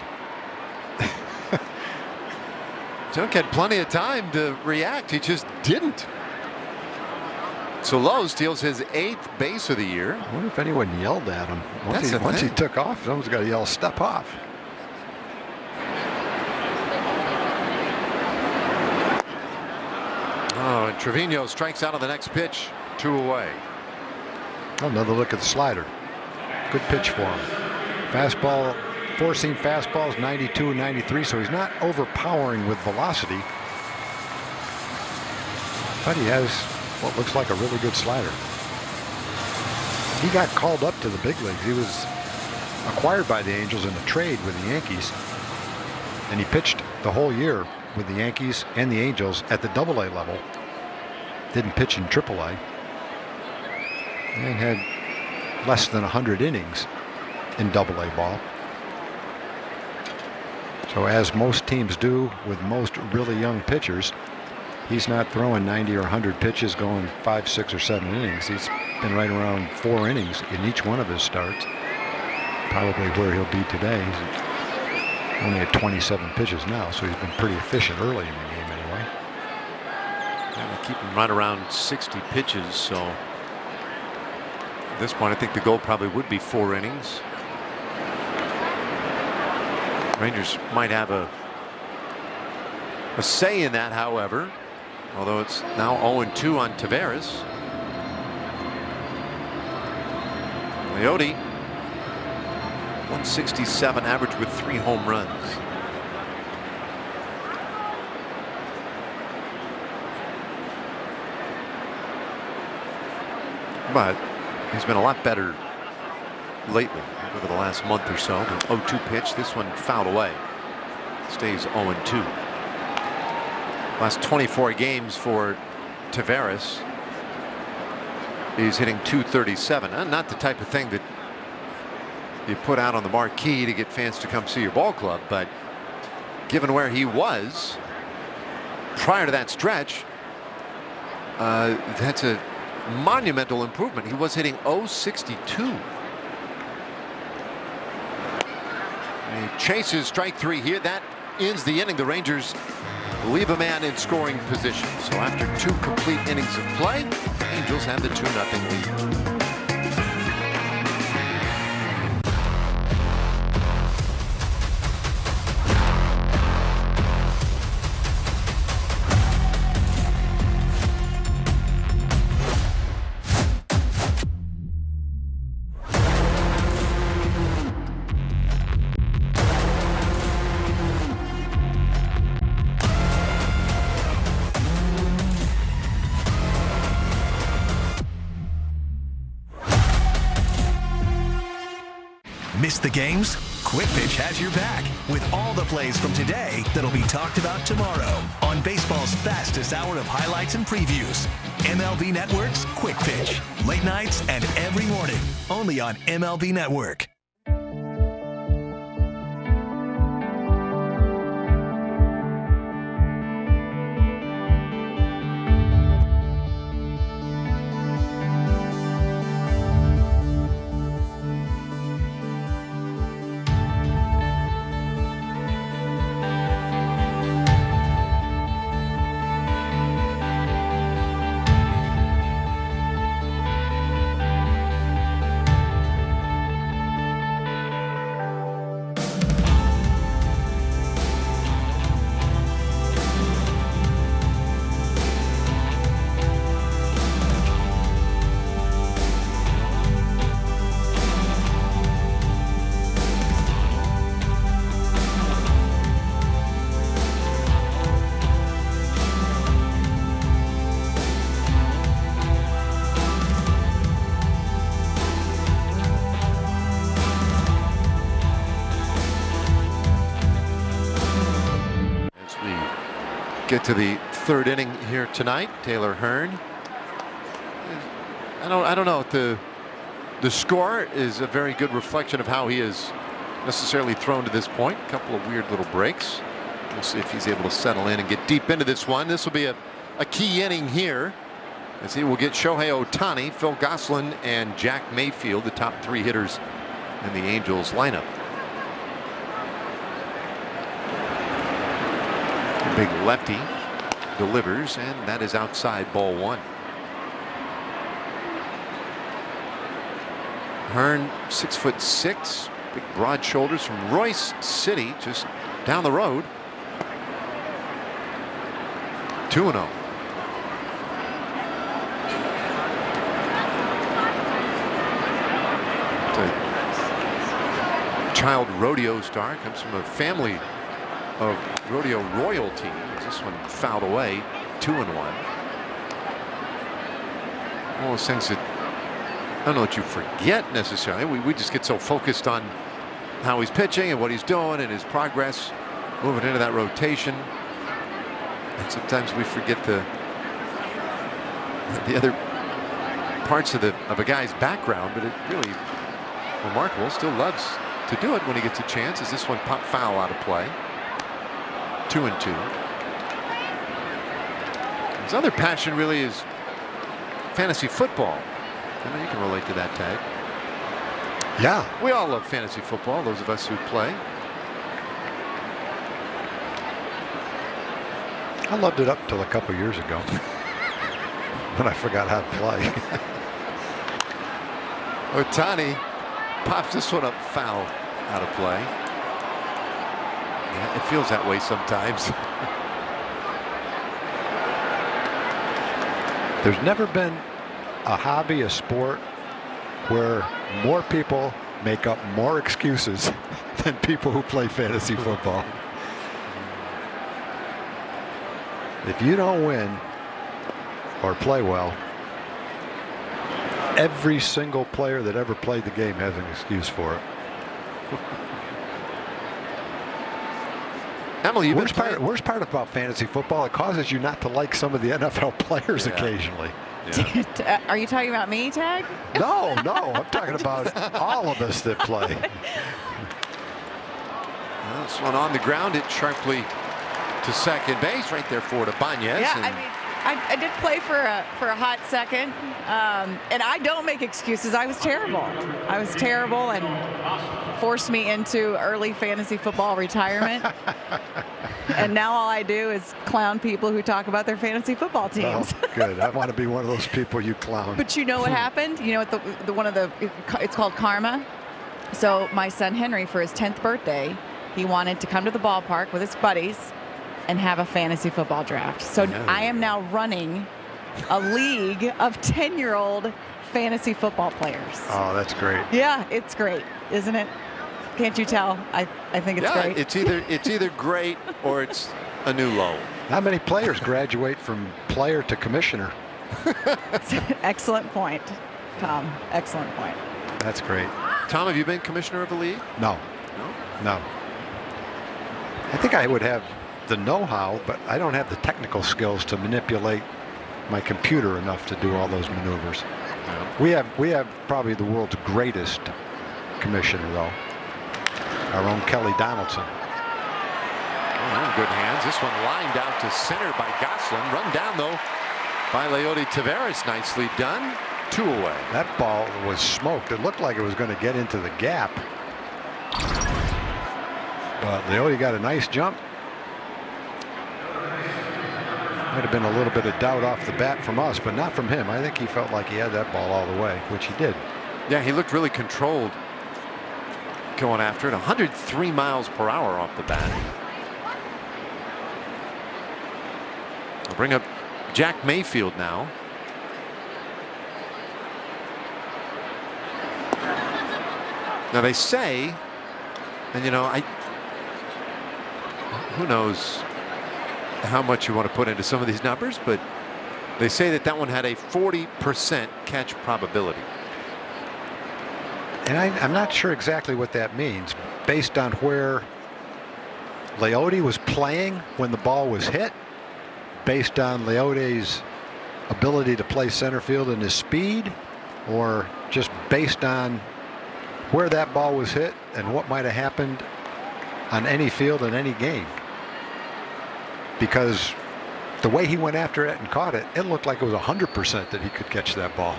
Tuck had plenty of time to react. He just didn't. So Lowe steals his 8th base of the year. I wonder if anyone yelled at him. Once he took off, someone's got to yell, "Step off." Oh, and Trevino strikes out on the next pitch. 2 away. Another look at the slider. Good pitch for him. Fastball, 4-seam fastballs, 92 and 93, so he's not overpowering with velocity. But he has what looks like a really good slider. He got called up to the big leagues. He was acquired by the Angels in a trade with the Yankees, and he pitched the whole year with the Yankees and the Angels at the AA level. Didn't pitch in AAA, and had less than 100 innings in AA ball. So as most teams do with most really young pitchers, he's not throwing 90 or 100 pitches going 5, 6, or 7 innings. He's been right around 4 innings in each one of his starts. Probably where he'll be today. He's only at 27 pitches now, so he's been pretty efficient early in the game anyway. Yeah, they keep him right around 60 pitches, so at this point I think the goal probably would be 4 innings. Rangers might have a say in that, however, although it's now 0-2 on Taveras. Leote, 167 average with 3 home runs. But he's been a lot better lately over the last month or so. The 0-2 pitch, this one fouled away. Stays 0-2. Last 24 games for Taveras. He's hitting .237. Not the type of thing that you put out on the marquee to get fans to come see your ball club, but given where he was prior to that stretch, that's a monumental improvement. He was hitting .062. He chases strike 3 here. That ends the inning. The Rangers leave a man in scoring position. So after 2 complete innings of play, Angels have the 2-0 lead. Miss the games? Quick Pitch has your back with all the plays from today that'll be talked about tomorrow on baseball's fastest hour of highlights and previews. MLB Network's Quick Pitch. Late nights and every morning. Only on MLB Network. Get to the 3rd inning here tonight. Taylor Hearn. I don't know if the score is a very good reflection of how he is necessarily thrown to this point. A couple of weird little breaks. We'll see if he's able to settle in and get deep into this one. This will be a key inning here As he will get Shohei Ohtani, Phil Gosselin, and Jack Mayfield, the top 3 hitters in the Angels lineup. Big lefty delivers, and that is outside, ball 1. Hearn, 6'6", big broad shoulders from Royce City, just down the road. 2-0. Child rodeo star, comes from a family of rodeo royalty. This one fouled away, 2-1. All those things that I don't know what you forget necessarily. We just get so focused on how he's pitching and what he's doing and his progress moving into that rotation, and sometimes we forget the other parts of a guy's background. But it really remarkable. Still loves to do it when he gets a chance. As this one popped foul out of play. 2-2. His other passion really is fantasy football. I know you can relate to that, Tag. Yeah. We all love fantasy football, those of us who play. I loved it up till a couple years ago when I forgot how to play. Ohtani pops this one up foul out of play. Yeah, it feels that way sometimes. There's never been a hobby, a sport, where more people make up more excuses than people who play fantasy football. If you don't win or play well, every single player that ever played the game has an excuse for it. Emily, worst part about fantasy football, it causes you not to like some of the NFL players occasionally. Yeah. Are you talking about me, Tag? No, I'm talking about all of us that play. Well, this one on the ground, hit sharply to second base, right there for Ibanez. Yeah, I mean, I did play for a hot second, and I don't make excuses. I was terrible. And forced me into early fantasy football retirement. And now all I do is clown people who talk about their fantasy football teams. Oh, good. I want to be one of those people you clown. But you know what happened? You know, it's called karma. So my son Henry, for his 10th birthday, he wanted to come to the ballpark with his buddies and have a fantasy football draft. So I am now running a league of 10-year-old fantasy football players. Oh, that's great. Yeah, it's great, isn't it? Can't you tell? I think it's great. It's either great or it's a new low. Not many players graduate from player to commissioner. Excellent point, Tom. Excellent point. That's great. Tom, have you been commissioner of a league? No. I think I would have the know-how, but I don't have the technical skills to manipulate my computer enough to do all those maneuvers. Yeah. We have probably the world's greatest commissioner, though. Our own Kelly Donaldson. Oh, good hands. This one lined out to center by Gosselin. Run down, though, by Leody Taveras. Nicely done. 2 away. That ball was smoked. It looked like it was going to get into the gap. But Leody got a nice jump. Might have been a little bit of doubt off the bat from us, but not from him. I think he felt like he had that ball all the way, which he did. Yeah, he looked really controlled going after it. 103 miles per hour off the bat. I'll bring up Jack Mayfield now. Now they say, and you know, who knows how much you want to put into some of these numbers, but they say that one had a 40% catch probability. And I'm not sure exactly what that means, based on where Leody was playing when the ball was hit, based on Leody's ability to play center field and his speed, or just based on where that ball was hit and what might have happened on any field in any game. Because the way he went after it and caught it, it looked like it was 100% that he could catch that ball.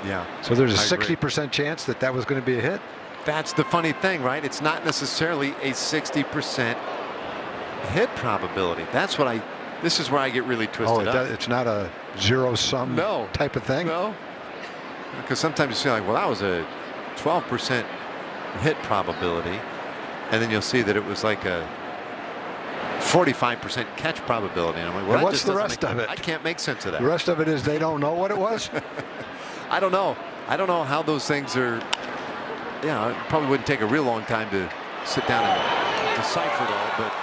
Yeah. So there's a 60% chance that that was going to be a hit. That's the funny thing, right? It's not necessarily a 60% hit probability. That's what this is where I get really twisted up. It's not a zero-sum type of thing? No. Because sometimes you see like, well, that was a 12% hit probability. And then you'll see that it was like a 45% catch probability. And I'm like, well, and what's the rest of it? I can't make sense of that. The rest of it is they don't know what it was? I don't know. I don't know how those things are. Yeah, it probably wouldn't take a real long time to sit down and decipher it all, but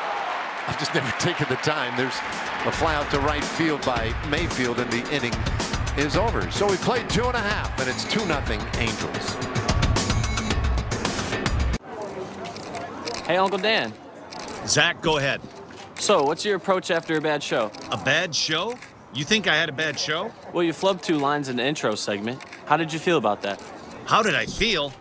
I've just never taken the time. There's a fly out to right field by Mayfield, and the inning is over. So we played 2.5, and it's 2-0 Angels. Hey, Uncle Dan. Zach, go ahead. So, what's your approach after a bad show? A bad show? You think I had a bad show? Well, you flubbed 2 lines in the intro segment. How did you feel about that? How did I feel?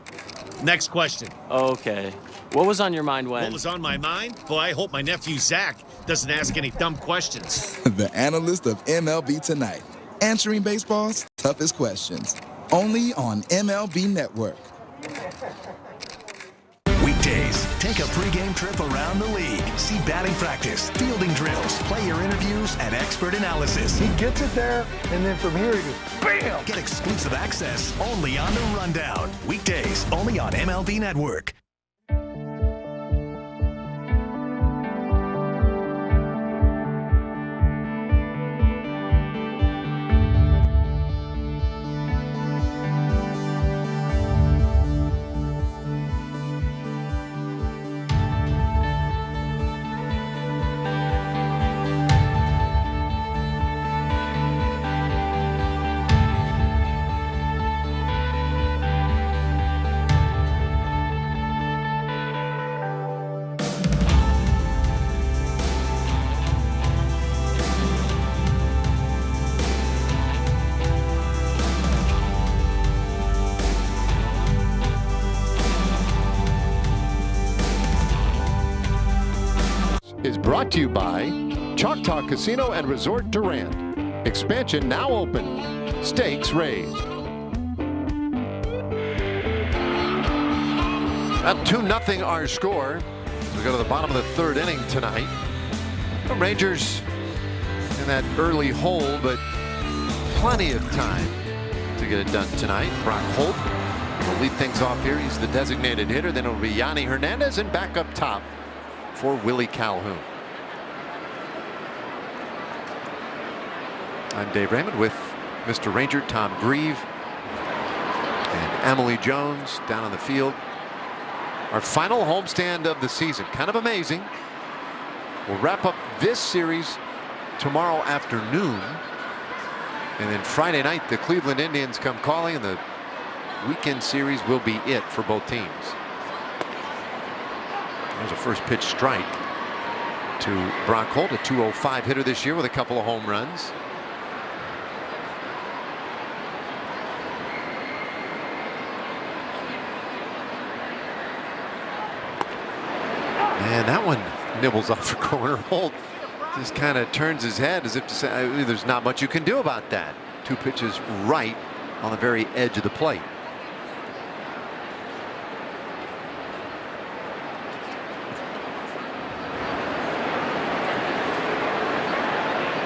Next question. Okay. What was on your mind when? What was on my mind? Boy, I hope my nephew Zach doesn't ask any dumb questions. The analyst of MLB Tonight, answering baseball's toughest questions. Only on MLB Network. Weekdays, take a pregame trip around the league. See batting practice, fielding drills, player interviews, and expert analysis. He gets it there, and then from here he goes, BAM! Get exclusive access only on The Rundown. Weekdays, only on MLB Network. Is brought to you by Choctaw Casino and Resort Durant. Expansion now open. Stakes raised. At 2-0 our score. As we go to the bottom of the 3rd inning tonight. The Rangers in that early hole, but plenty of time to get it done tonight. Brock Holt will lead things off here. He's the designated hitter. Then it'll be Yanni Hernandez, and back up top for Willie Calhoun. I'm Dave Raymond with Mr. Ranger Tom Grieve and Emily Jones down on the field. Our final homestand of the season. Kind of amazing. We'll wrap up this series tomorrow afternoon. And then Friday night, the Cleveland Indians come calling, and the weekend series will be it for both teams. There's a first pitch strike to Brock Holt, a .205 hitter this year with a couple of home runs. And that one nibbles off the corner. Holt just kind of turns his head as if to say, there's not much you can do about that. 2 pitches right on the very edge of the plate.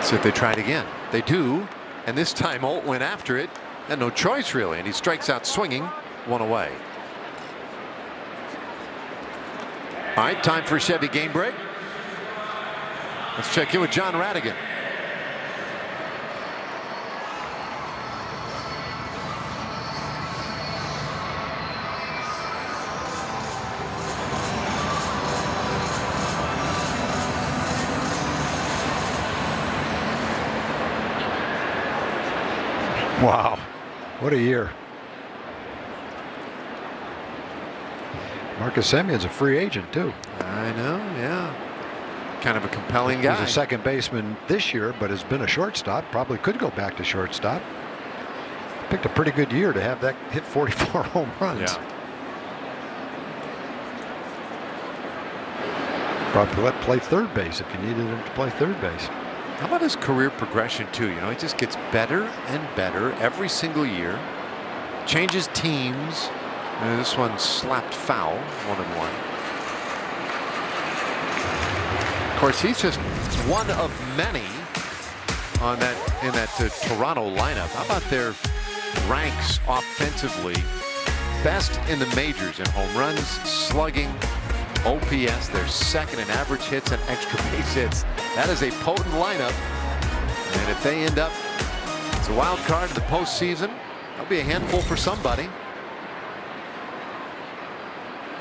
See if they try it again. They do, and this time Holt went after it, and no choice really, and he strikes out swinging, 1 away. All right, time for Chevy game break. Let's check in with John Radigan. Wow, what a year. Marcus Semion's a free agent too. I know, yeah. Kind of a compelling guy. He's a second baseman this year, but has been a shortstop. Probably could go back to shortstop. Picked a pretty good year to have that hit 44 home runs. Yeah. Probably play third base if you needed him to play third base. How about his career progression too? You know, he just gets better and better every single year. Changes teams. And this one slapped foul, 1-1. Of course, he's just one of many on that in that Toronto lineup. How about their ranks offensively? Best in the majors in home runs, slugging, OPS. They're second in average hits and extra base hits. That is a potent lineup. And if they end up as a wild card in the postseason, that'll be a handful for somebody.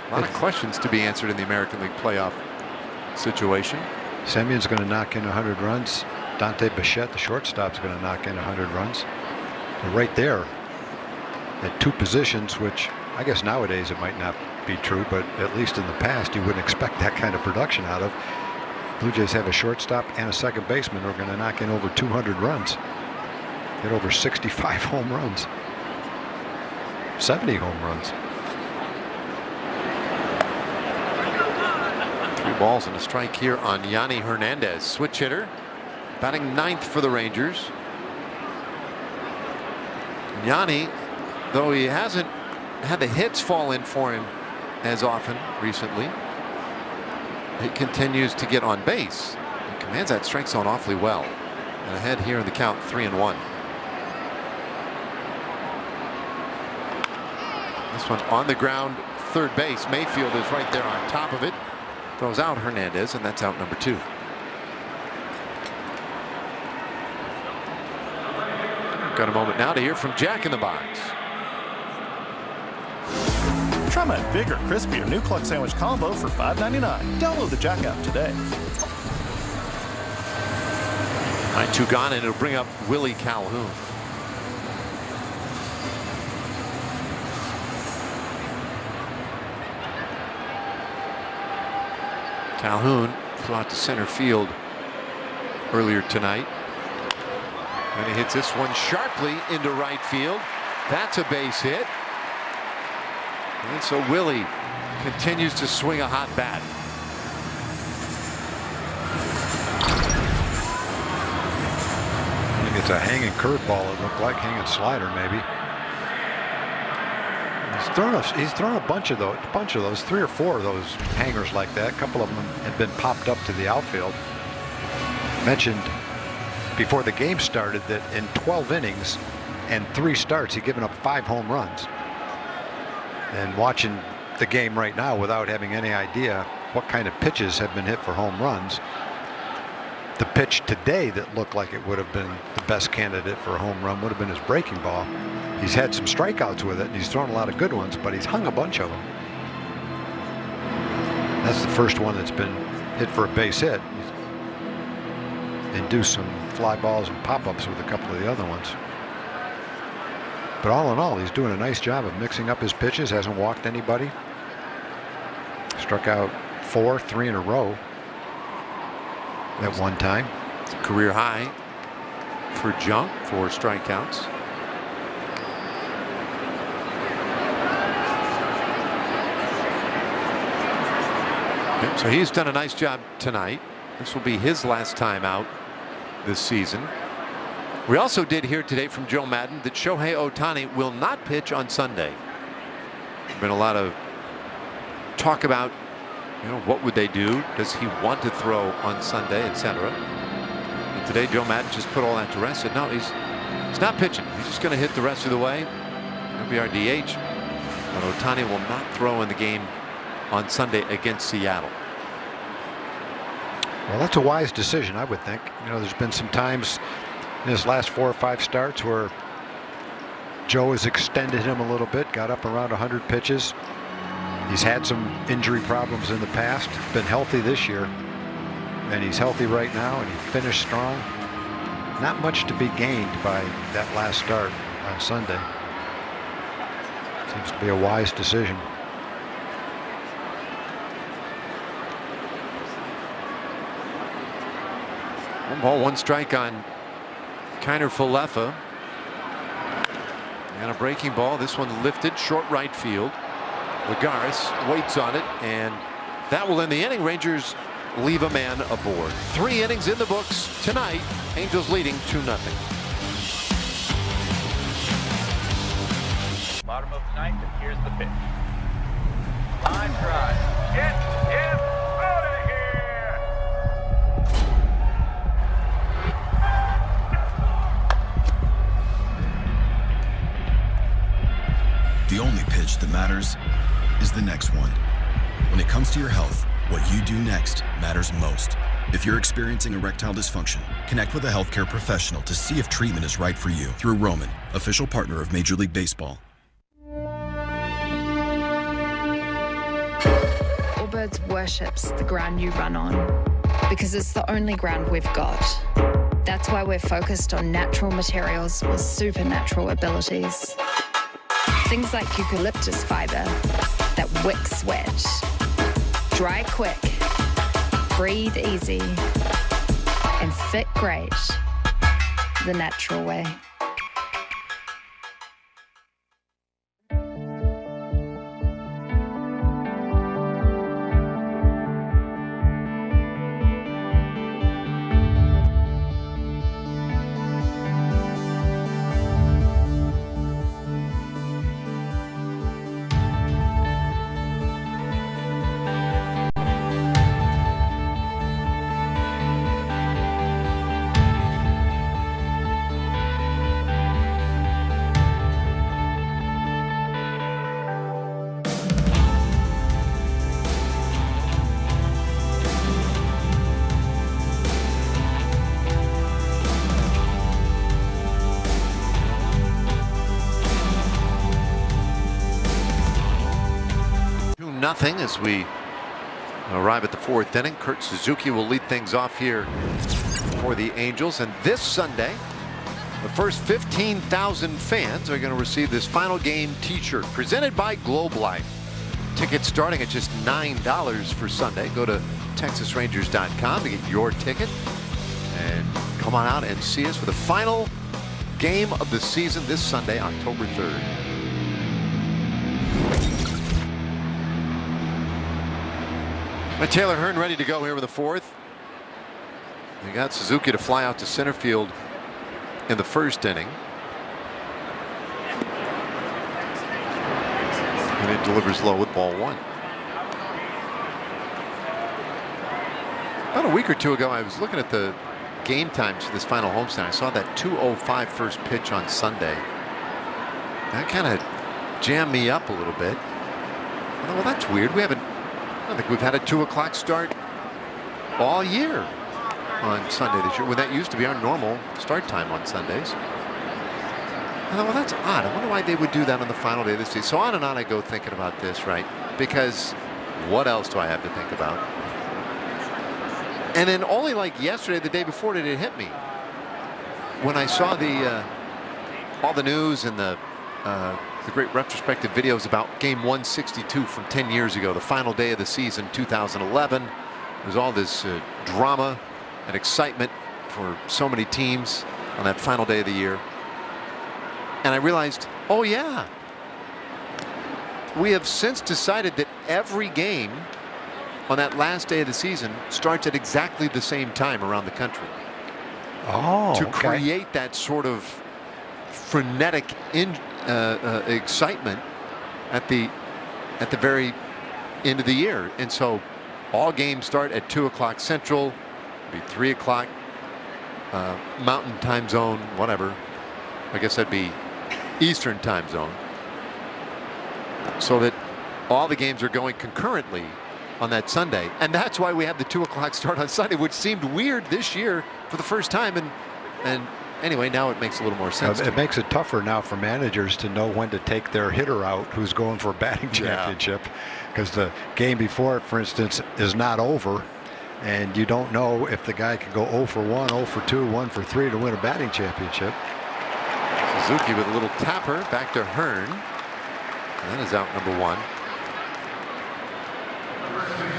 A lot of questions to be answered in the American League playoff situation. Semyon's going to knock in 100 runs. Dante Bichette, the shortstop, is going to knock in 100 runs. They're right there at two positions, which I guess nowadays it might not be true, but at least in the past you wouldn't expect that kind of production out of. Blue Jays have a shortstop and a second baseman who are going to knock in over 200 runs. Get over 65 home runs. 70 home runs. 3 balls and a strike here on Yanni Hernandez, switch hitter, batting ninth for the Rangers. Yanni, though he hasn't had the hits fall in for him as often recently, he continues to get on base. He commands that strike zone awfully well. And ahead here in the count, 3-1. This one on the ground, third base. Mayfield is right there on top of it. Throws out Hernandez, and that's out number 2. Got a moment now to hear from Jack in the box. Try my bigger, crispier new cluck sandwich combo for $5.99. Download the Jack app today. 9-2 gone, and it'll bring up Willie Calhoun. Calhoun flew out to center field earlier tonight. And he hits this one sharply into right field. That's a base hit. And so Willie continues to swing a hot bat. I think it's a hanging curveball. It looked like hanging slider, maybe. He's thrown a bunch of those, 3 or 4 of those hangers like that. A couple of them have been popped up to the outfield. Mentioned before the game started that in 12 innings and 3 starts, he'd given up 5 home runs. And watching the game right now without having any idea what kind of pitches have been hit for home runs, the pitch today that looked like it would have been the best candidate for a home run would have been his breaking ball. He's had some strikeouts with it, and he's thrown a lot of good ones, but he's hung a bunch of them. That's the first one that's been hit for a base hit. He's induced some fly balls and pop-ups with a couple of the other ones. But all in all, he's doing a nice job of mixing up his pitches. Hasn't walked anybody. Struck out 3 in a row at one time. It's a career high for Junk for strikeouts. Okay, so he's done a nice job tonight. This will be his last time out this season. We also did hear today from Joe Madden that Shohei Ohtani will not pitch on Sunday. There's been a lot of talk about, what would they do? Does he want to throw on Sunday, etc. And today Joe Madden just put all that to rest. Said no, he's not pitching. He's just going to hit the rest of the way. He'll be our DH. But Ohtani will not throw in the game on Sunday against Seattle. Well, that's a wise decision, I would think. There's been some times in his last 4 or 5 starts where Joe has extended him a little bit, got up around 100 pitches. He's had some injury problems in the past, been healthy this year, and he's healthy right now, and he finished strong. Not much to be gained by that last start on Sunday. Seems to be a wise decision. One ball, 1 strike on Kiner Falefa. And a breaking ball. This one lifted short right field. Lagares waits on it, and that will end the inning. Rangers leave a man aboard. 3 innings in the books tonight. Angels leading 2-0. Bottom of the ninth, and here's the pitch. Line drive. It is out of here. The only pitch that matters is the next one. When it comes to your health, what you do next matters most. If you're experiencing erectile dysfunction, connect with a healthcare professional to see if treatment is right for you through Roman, official partner of Major League Baseball. Allbirds worships the ground you run on because it's the only ground we've got. That's why we're focused on natural materials with supernatural abilities. Things like eucalyptus fiber that wick sweat, dry quick, breathe easy, and fit great the natural way. Nothing as we arrive at the 4th inning. Kurt Suzuki will lead things off here for the Angels. And this Sunday, the first 15,000 fans are going to receive this final game t-shirt presented by Globe Life. Tickets starting at just $9 for Sunday. Go to TexasRangers.com to get your ticket and come on out and see us for the final game of the season this Sunday, October 3rd. Taylor Hearn ready to go here with the 4th. They got Suzuki to fly out to center field in the 1st inning. And it delivers low with ball 1. About a week or two ago, I was looking at the game times for this final homestand. I saw that 2:05 first pitch on Sunday. That kind of jammed me up a little bit. I thought, well, that's weird. I don't think we've had a 2 o'clock start all year on Sunday this year, when that used to be our normal start time on Sundays. I thought, well, that's odd. I wonder why they would do that on the final day of the season. So on and on I go thinking about this, right? Because what else do I have to think about? And then only like yesterday, the day before, did it hit me. When I saw all the news and the great retrospective videos about game 162 from 10 years ago, the final day of the season, 2011. There's all this drama and excitement for so many teams on that final day of the year. And I realized, oh yeah, we have since decided that every game on that last day of the season starts at exactly the same time around the country. Oh, to create that sort of frenetic excitement at the very end of the year. And so all games start at 2 o'clock Central, be 3 o'clock Mountain Time Zone, whatever. I guess that'd be Eastern Time Zone. So that all the games are going concurrently on that Sunday. And that's why we have the 2 o'clock start on Sunday, which seemed weird this year for the first time. And anyway, now it makes a little more sense. It makes it tougher now for managers to know when to take their hitter out who's going for a batting championship, because the game before it, for instance, is not over, and you don't know if the guy can go 0 for 1, 0 for 2, 1 for 3 to win a batting championship. Suzuki with a little tapper back to Hearn. And that is out number 1.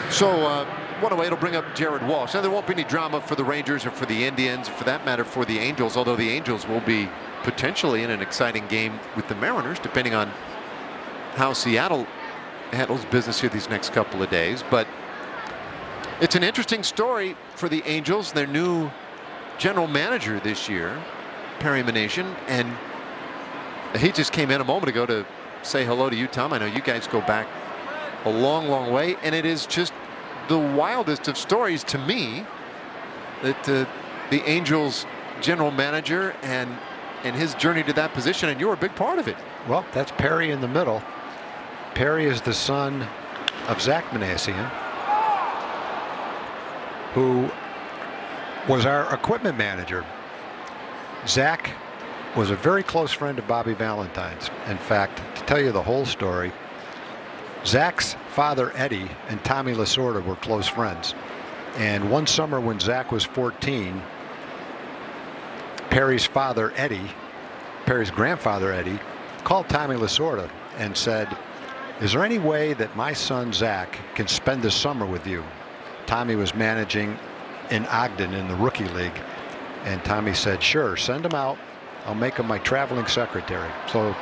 So one away, it'll bring up Jared Walsh. Now there won't be any drama for the Rangers or for the Indians, or for that matter for the Angels, although the Angels will be potentially in an exciting game with the Mariners, depending on how Seattle handles business here these next couple of days. But It's an interesting story for the Angels, their new general manager this year, Perry Minasian, and he just came in a moment ago to say hello to you, Tom. I know you guys go back a long, long way, and it is just the wildest of stories to me that the Angels general manager and his journey to that position, and you're a big part of it. Well, that's Perry in the middle. Perry is the son of Zach Minasian, who was our equipment manager. Zach was a very close friend of Bobby Valentine's. In fact, to tell you the whole story, Zach's father Eddie and Tommy Lasorda were close friends. And one summer when Zach was 14, Perry's father Eddie, Perry's grandfather Eddie, called Tommy Lasorda and said, "Is there any way that my son Zach can spend the summer with you?" Tommy was managing in Ogden in the rookie league, and Tommy said, "Sure, send him out. I'll make him my traveling secretary." So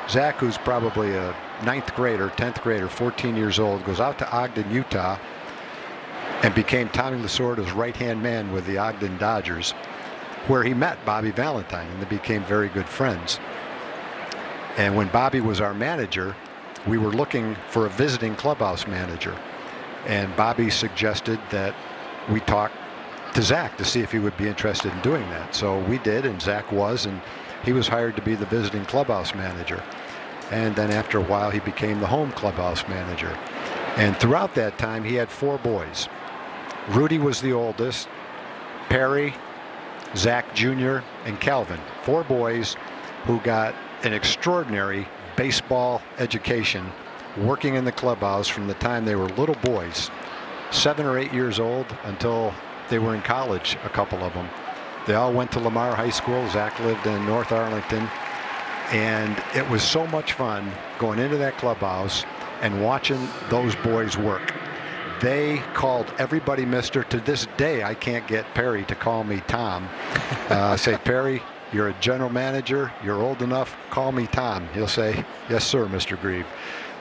Zach, who's probably a 9th grader, 10th grader, 14 years old, goes out to Ogden, Utah, and became Tommy Lasorda's right-hand man with the Ogden Dodgers, where he met Bobby Valentine, and they became very good friends. And when Bobby was our manager, we were looking for a visiting clubhouse manager, and Bobby suggested that we talk to Zach to see if he would be interested in doing that. So we did, and Zach was, and he was hired to be the visiting clubhouse manager. And then after a while, he became the home clubhouse manager. And throughout that time, he had 4 boys. Rudy was the oldest, Perry, Zach Jr., and Calvin. 4 boys who got an extraordinary baseball education working in the clubhouse from the time they were little boys, 7 or 8 years old, until they were in college, a couple of them. They all went to Lamar High School. Zach lived in North Arlington. And it was so much fun going into that clubhouse and watching those boys work. They called everybody Mister. To this day, I can't get Perry to call me Tom. Say, "Perry, you're a general manager. You're old enough. Call me Tom." He'll say, "Yes, sir, Mr. Grieve."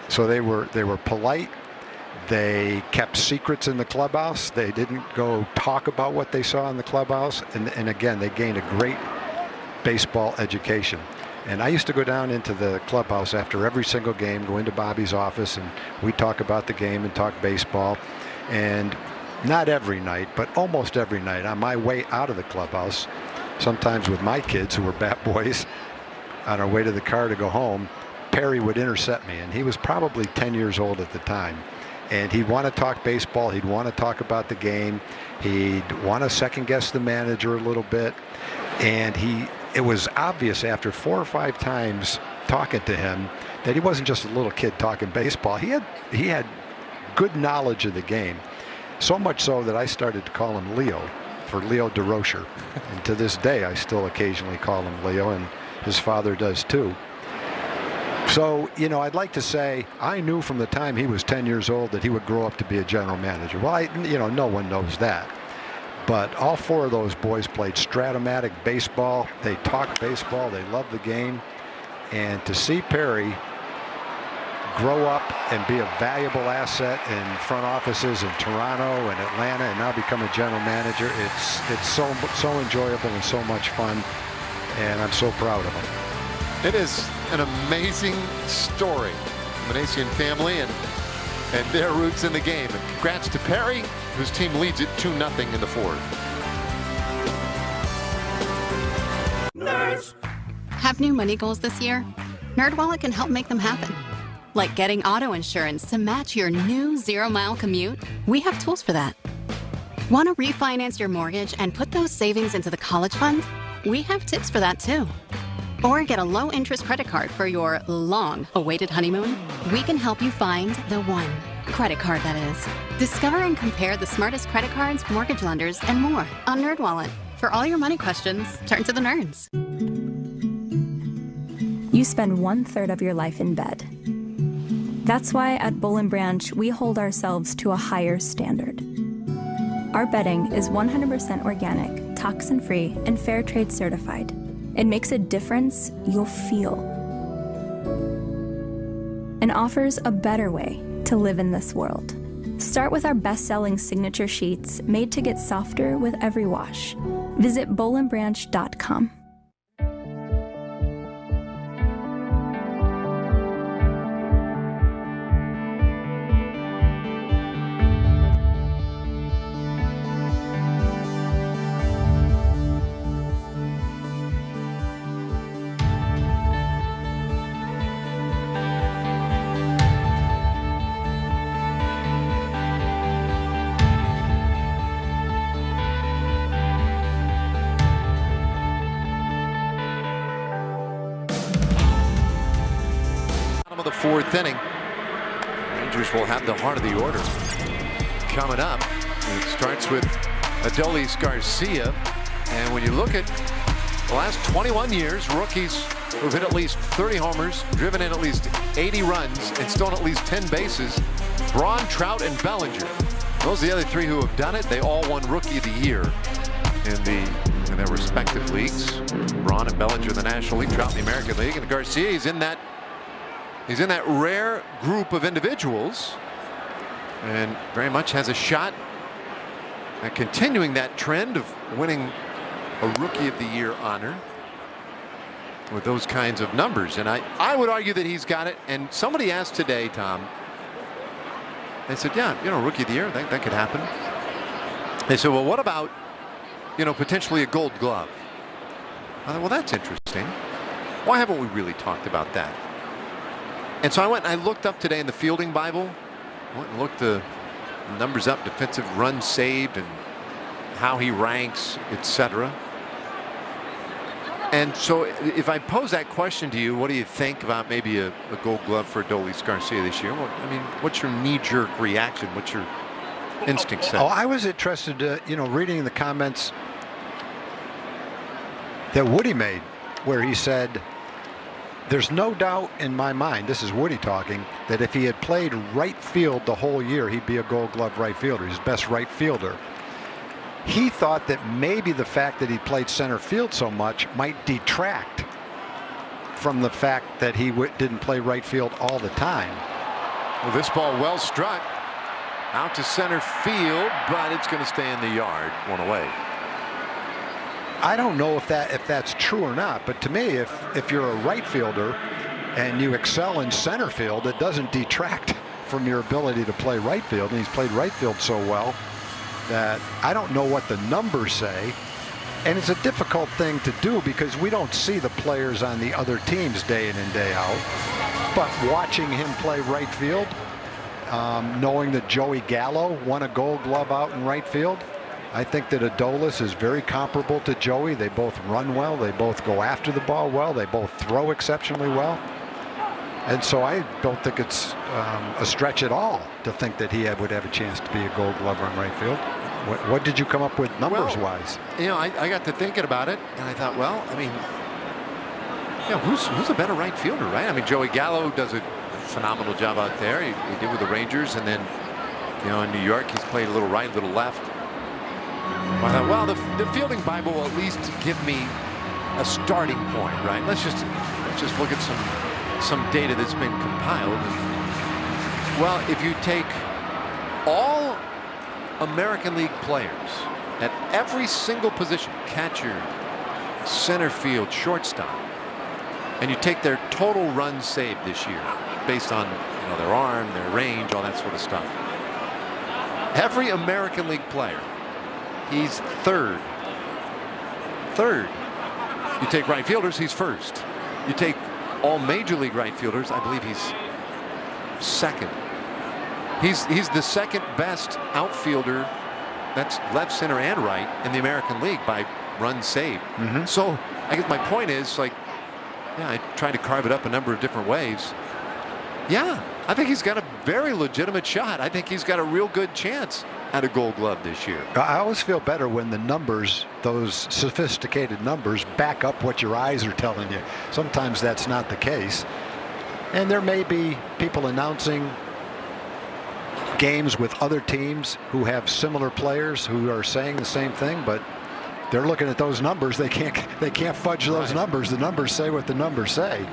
So they were polite. They kept secrets in the clubhouse. They didn't go talk about what they saw in the clubhouse. And again, they gained a great baseball education. And I used to go down into the clubhouse after every single game, go into Bobby's office, and we talk about the game and talk baseball. And not every night, but almost every night, on my way out of the clubhouse, sometimes with my kids who were bat boys, on our way to the car to go home, Perry would intercept me. And he was probably 10 years old at the time. And he'd want to talk baseball. He'd want to talk about the game. He'd want to second guess the manager a little bit. And it was obvious after 4 or 5 times talking to him that he wasn't just a little kid talking baseball. He had good knowledge of the game, so much so that I started to call him Leo, for Leo DeRocher. And to this day, I still occasionally call him Leo, and his father does too. So, I'd like to say I knew from the time he was 10 years old that he would grow up to be a general manager. Well, no one knows that. But all 4 of those boys played Stratomatic baseball. They talked baseball. They loved the game. And to see Perry grow up and be a valuable asset in front offices in Toronto and Atlanta, and now become a general manager, it's so enjoyable and so much fun. And I'm so proud of him. It is an amazing story. Minasian family and their roots in the game. And congrats to Perry, whose team leads it 2-0 in the 4th. Nerds. Have new money goals this year? NerdWallet can help make them happen. Like getting auto insurance to match your new 0-mile commute? We have tools for that. Want to refinance your mortgage and put those savings into the college fund? We have tips for that too. Or get a low-interest credit card for your long-awaited honeymoon? We can help you find the one. Credit card, that is. Discover and compare the smartest credit cards, mortgage lenders, and more on NerdWallet. For all your money questions, turn to the nerds. You spend 1/3 of your life in bed. That's why at Bull & Branch, we hold ourselves to a higher standard. Our bedding is 100% organic, toxin-free, and fair trade certified. It makes a difference you'll feel and offers a better way to live in this world. Start with our best-selling signature sheets made to get softer with every wash. Visit bowlandbranch.com. Of the fourth inning. Rangers will have the heart of the order coming up. It starts with Adolis Garcia, and when you look at the last 21 years, rookies who've hit at least 30 homers, driven in at least 80 runs, and stolen at least 10 bases, Braun, Trout, and Bellinger. Those are the other three who have done it. They all won Rookie of the Year in their respective leagues. Braun and Bellinger in the National League, Trout in the American League, and Garcia is in that. He's in that rare group of individuals and very much has a shot at continuing that trend of winning a Rookie of the Year honor with those kinds of numbers. And I would argue that he's got it. And somebody asked today, Tom, they said, yeah, Rookie of the Year, that could happen. They said, well, what about, potentially a Gold Glove? I thought, well, that's interesting. Why haven't we really talked about that? And so I went and I looked up today in the Fielding Bible. I went and looked the numbers up, defensive runs saved, and how he ranks, etc. And so if I pose that question to you, what do you think about maybe a Gold Glove for Adolis Garcia this year? Well, I mean, what's your knee-jerk reaction? What's your instinct say? Oh, I was interested, reading the comments that Woody made, where he said, there's no doubt in my mind, this is Woody talking, that if he had played right field the whole year, he'd be a Gold Glove right fielder. He's best right fielder. He thought that maybe the fact that he played center field so much might detract from the fact that he didn't play right field all the time. Well, this ball well struck out to center field, but it's going to stay in the yard, one away. I don't know if that's true or not, but to me, if you're a right fielder and you excel in center field, it doesn't detract from your ability to play right field. And he's played right field so well that I don't know what the numbers say. And it's a difficult thing to do because we don't see the players on the other teams day in and day out. But watching him play right field, knowing that Joey Gallo won a Gold Glove out in right field, I think that Adolis is very comparable to Joey. They both run well. They both go after the ball well. They both throw exceptionally well. And so I don't think it's a stretch at all to think that he would have a chance to be a Gold Glover in right field. What did you come up with numbers-wise? I got to thinking about it, and I thought, well, I mean, who's a better right fielder, right? I mean, Joey Gallo does a phenomenal job out there. He did with the Rangers, and then, in New York, he's played a little right, a little left. I thought, well, the Fielding Bible will at least give me a starting point, right? Let's just look at some data that's been compiled. And, well, if you take all American League players at every single position, catcher, center field, shortstop, and you take their total runs saved this year based on their arm, their range, all that sort of stuff. Every American League player, he's third. You take right fielders, he's first. You take all major league right fielders, I believe he's second. He's the second best outfielder, that's left, center, and right in the American League by runs saved. So I guess my point is, I tried to carve it up a number of different ways. Yeah, I think he's got a very legitimate shot. I think he's got a real good chance at a Gold Glove this year. I always feel better when the numbers, those sophisticated numbers, back up what your eyes are telling you. Sometimes that's not the case. And there may be people announcing games with other teams who have similar players who are saying the same thing, but they're looking at those numbers. They can't fudge those numbers. The numbers say what the numbers say.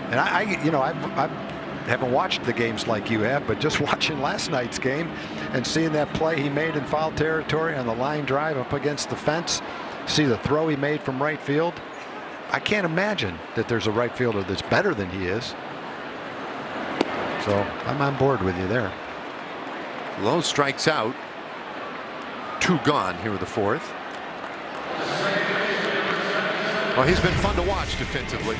And I've haven't watched the games like you have, but just watching last night's game and seeing that play he made in foul territory on the line drive up against the fence, see the throw he made from right field. I can't imagine that there's a right fielder that's better than he is. So I'm on board with you there. Lowe strikes out. 2 gone here with the 4th. Well, he's been fun to watch defensively.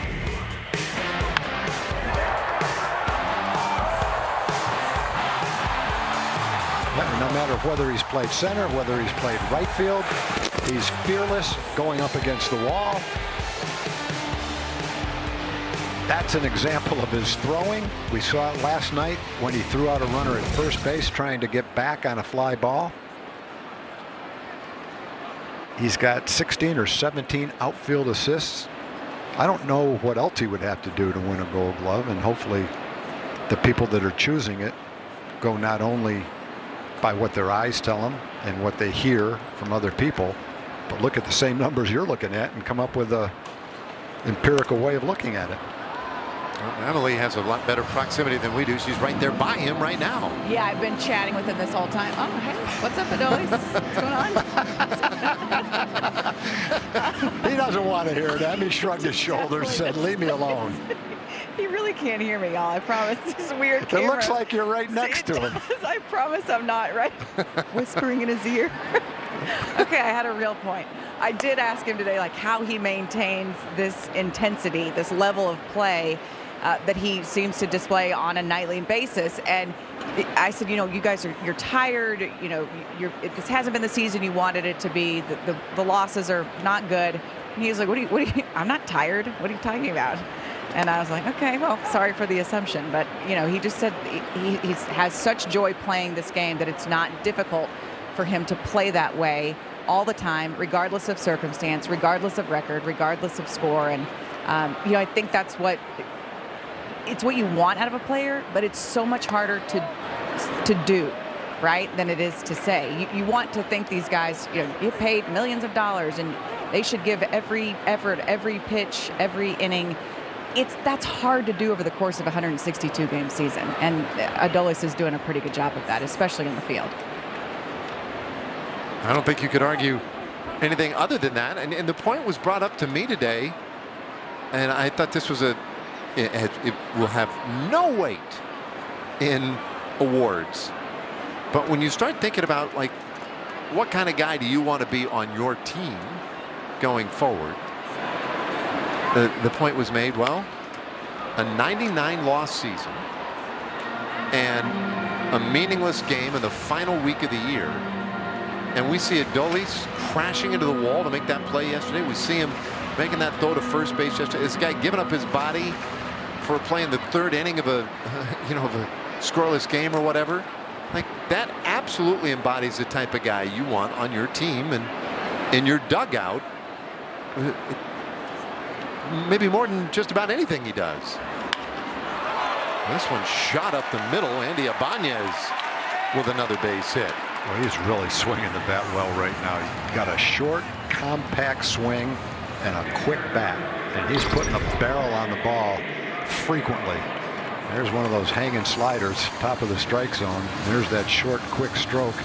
No matter whether he's played center, whether he's played right field, he's fearless going up against the wall. That's an example of his throwing. We saw it last night when he threw out a runner at first base trying to get back on a fly ball. He's got 16 or 17 outfield assists. I don't know what else he would have to do to win a Gold Glove, and hopefully the people that are choosing it go not only by what their eyes tell them and what they hear from other people, but look at the same numbers you're looking at and come up with a empirical way of looking at it. Well, Emily has a lot better proximity than we do. She's right there by him right now. Yeah, I've been chatting with him this whole time. Oh, hey, what's up, Adolis? What's going on? He doesn't want to hear that. He shrugged his shoulders, said, "Leave me alone." He really can't hear me, y'all. I promise. This is weird. It looks like you're right next to him. I promise I'm not, right? Whispering in his ear. Okay, I had a real point. I did ask him today, like, how he maintains this intensity, this level of play that he seems to display on a nightly basis. And I said, you know, you guys you're tired. You know, this hasn't been the season you wanted it to be. The losses are not good. And he was like, what are you? I'm not tired. What are you talking about? And I was like, okay, well, sorry for the assumption. But, you know, he just said he has such joy playing this game that it's not difficult for him to play that way all the time, regardless of circumstance, regardless of record, regardless of score. And, you know, I think that's what you want out of a player, but it's so much harder to do, right, than it is to say. You want to think these guys, you know, get paid millions of dollars and they should give every effort, every pitch, every inning. That's hard to do over the course of a 162-game season, and Adolis is doing a pretty good job of that, especially in the field. I don't think you could argue anything other than that. And the point was brought up to me today, and I thought this was it will have no weight in awards. But when you start thinking about, like, what kind of guy do you want to be on your team going forward, the point was made, well, a 99-loss season and a meaningless game in the final week of the year. And we see Adolis crashing into the wall to make that play yesterday. We see him making that throw to first base yesterday. This guy giving up his body for playing the 3rd inning of a, you know, of a scoreless game or whatever. Like, that absolutely embodies the type of guy you want on your team and in your dugout. Maybe more than just about anything he does. This one shot up the middle. Andy Ibanez with another base hit. Well, he's really swinging the bat well right now. He's got a short, compact swing and a quick bat. And he's putting a barrel on the ball frequently. There's one of those hanging sliders, top of the strike zone. There's that short, quick stroke.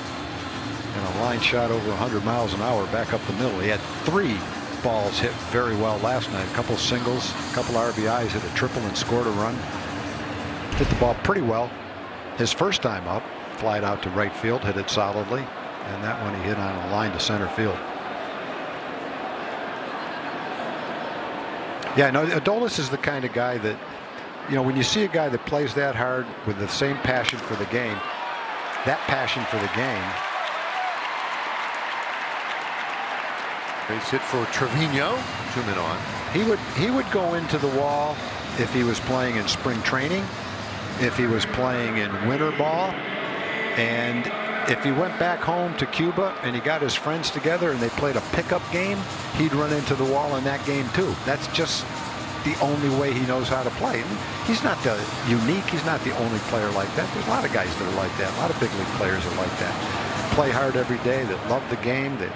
And a line shot over 100 miles an hour back up the middle. He had 3 balls hit very well last night. A couple singles, a couple RBIs, hit a triple and scored a run. Hit the ball pretty well. His first time up, flied out to right field, hit it solidly, and that one he hit on a line to center field. Yeah, no, Adolis is the kind of guy that, you know, when you see a guy that plays that hard with the same passion for the game, that passion for the game. Base hit for Trevino, 2 men on. He would go into the wall if he was playing in spring training, if he was playing in winter ball, and if he went back home to Cuba and he got his friends together and they played a pickup game, he'd run into the wall in that game too. That's just the only way he knows how to play. He's not unique. He's not the only player like that. There's a lot of guys that are like that. A lot of big league players are like that. Play hard every day, that love the game, that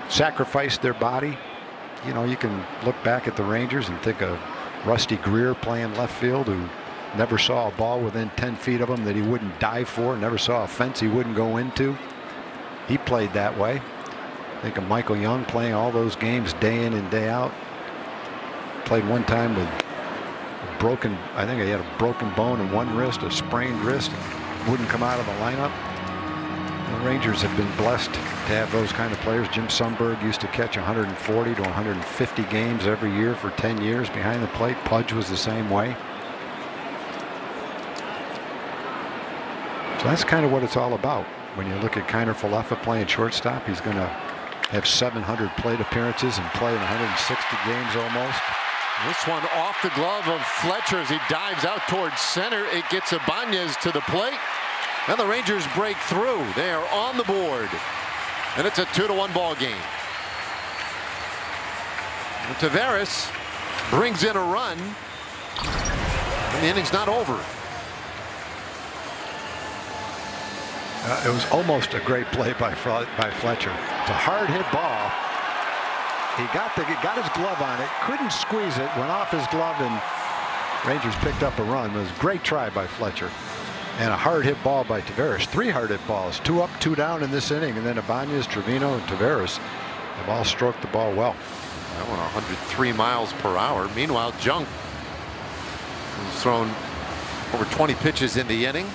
sacrifice their body. You know, you can look back at the Rangers and think of Rusty Greer playing left field, who Never saw a ball within 10 feet of him that he wouldn't dive for. Never saw a fence he wouldn't go into. He played that way. Think of Michael Young playing all those games day in and day out. Played one time with broken, I think he had a broken bone in one wrist, a sprained wrist. Wouldn't come out of the lineup. The Rangers have been blessed to have those kind of players. Jim Sundberg used to catch 140 to 150 games every year for 10 years behind the plate. Pudge was the same way. So that's kind of what it's all about. When you look at Kiner Falefa playing shortstop, he's going to have 700 plate appearances and play in 160 games almost. This one off the glove of Fletcher as he dives out towards center. It gets Ibanez to the plate. And the Rangers break through. They are on the board. And it's a 2-1 ball game. And Taveras brings in a run. And the inning's not over. It was almost a great play by Fletcher. It's a hard hit ball. He got his glove on it, couldn't squeeze it, went off his glove, and Rangers picked up a run. It was a great try by Fletcher. And a hard hit ball by Taveras. 3 hard hit balls, 2 up, 2 down in this inning. And then Ibanez, Trevino, and Taveras have all stroked the ball well. That one 103 miles per hour. Meanwhile, Junk has thrown over 20 pitches in the inning.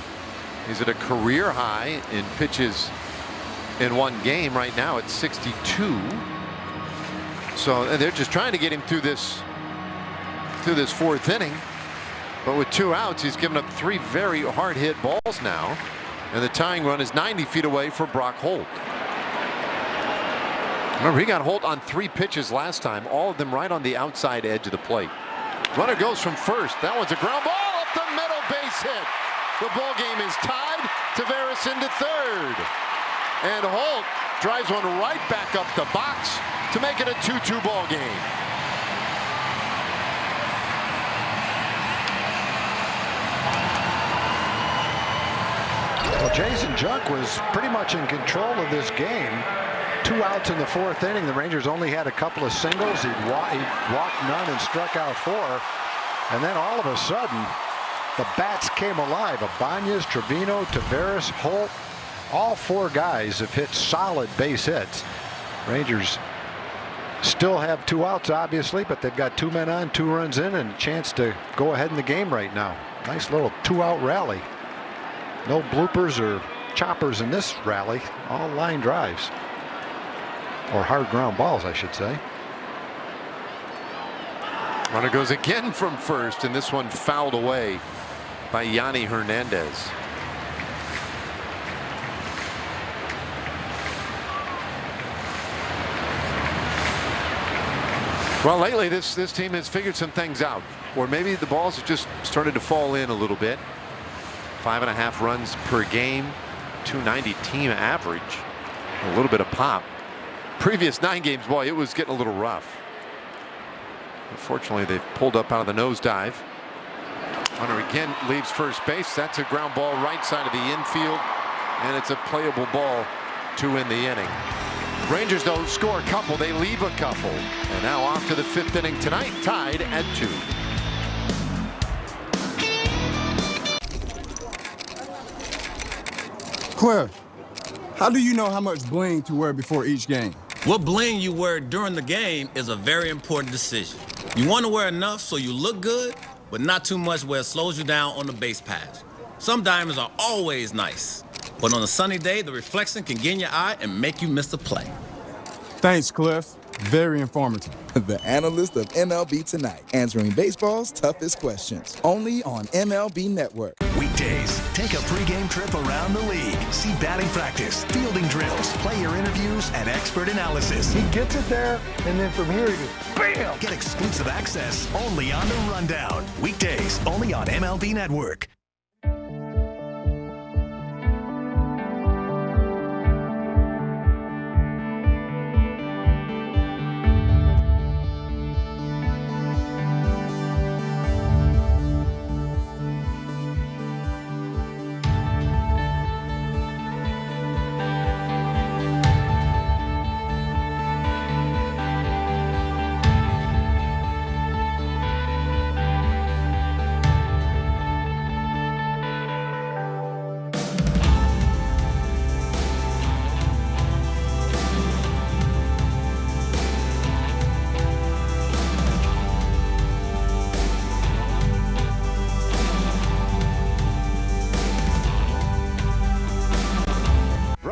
He's at a career high in pitches in one game right now at 62. So they're just trying to get him through this 4th inning. But with 2 outs, he's given up 3 very hard hit balls now. And the tying run is 90 feet away for Brock Holt. Remember, he got Holt on 3 pitches last time, all of them right on the outside edge of the plate. Runner goes from first. That one's a ground ball up the middle, base hit. The ball game is tied. Taveras into third. And Holt drives one right back up the box to make it a 2-2 ball game. Well, Jason Junk was pretty much in control of this game. 2 outs in the 4th inning. The Rangers only had a couple of singles. He walked none and struck out 4. And then all of a sudden, the bats came alive. Ibanez, Trevino, Taveras, Holt, all 4 guys have hit solid base hits. Rangers still have 2 outs, obviously, but they've got 2 men on, 2 runs in, and a chance to go ahead in the game right now. Nice little 2-out rally. No bloopers or choppers in this rally. All line drives. Or hard ground balls, I should say. Runner goes again from first, and this one fouled away by Yanni Hernandez. Well, lately this team has figured some things out, or maybe the balls have just started to fall in a little bit. 5.5 runs per game, 290 team average, a little bit of pop. Previous 9 games, boy, it was getting a little rough. Unfortunately, they've pulled up out of the nosedive. Runner again leaves first base. That's a ground ball right side of the infield, and it's a playable ball to end the inning. Rangers don't score a couple, they leave a couple. And now off to the 5th inning tonight, tied at 2. Cliff, how do you know how much bling to wear before each game? What bling you wear during the game is a very important decision. You want to wear enough so you look good, but not too much where it slows you down on the base pass. Some diamonds are always nice, but on a sunny day, the reflection can get in your eye and make you miss a play. Thanks, Cliff. Very informative. The analyst of MLB Tonight, answering baseball's toughest questions. Only on MLB Network. Weekdays, take a pregame trip around the league. See batting practice, fielding drills, player interviews, and expert analysis. He gets it there, and then from here he goes, BAM! Get exclusive access only on The Rundown. Weekdays, only on MLB Network.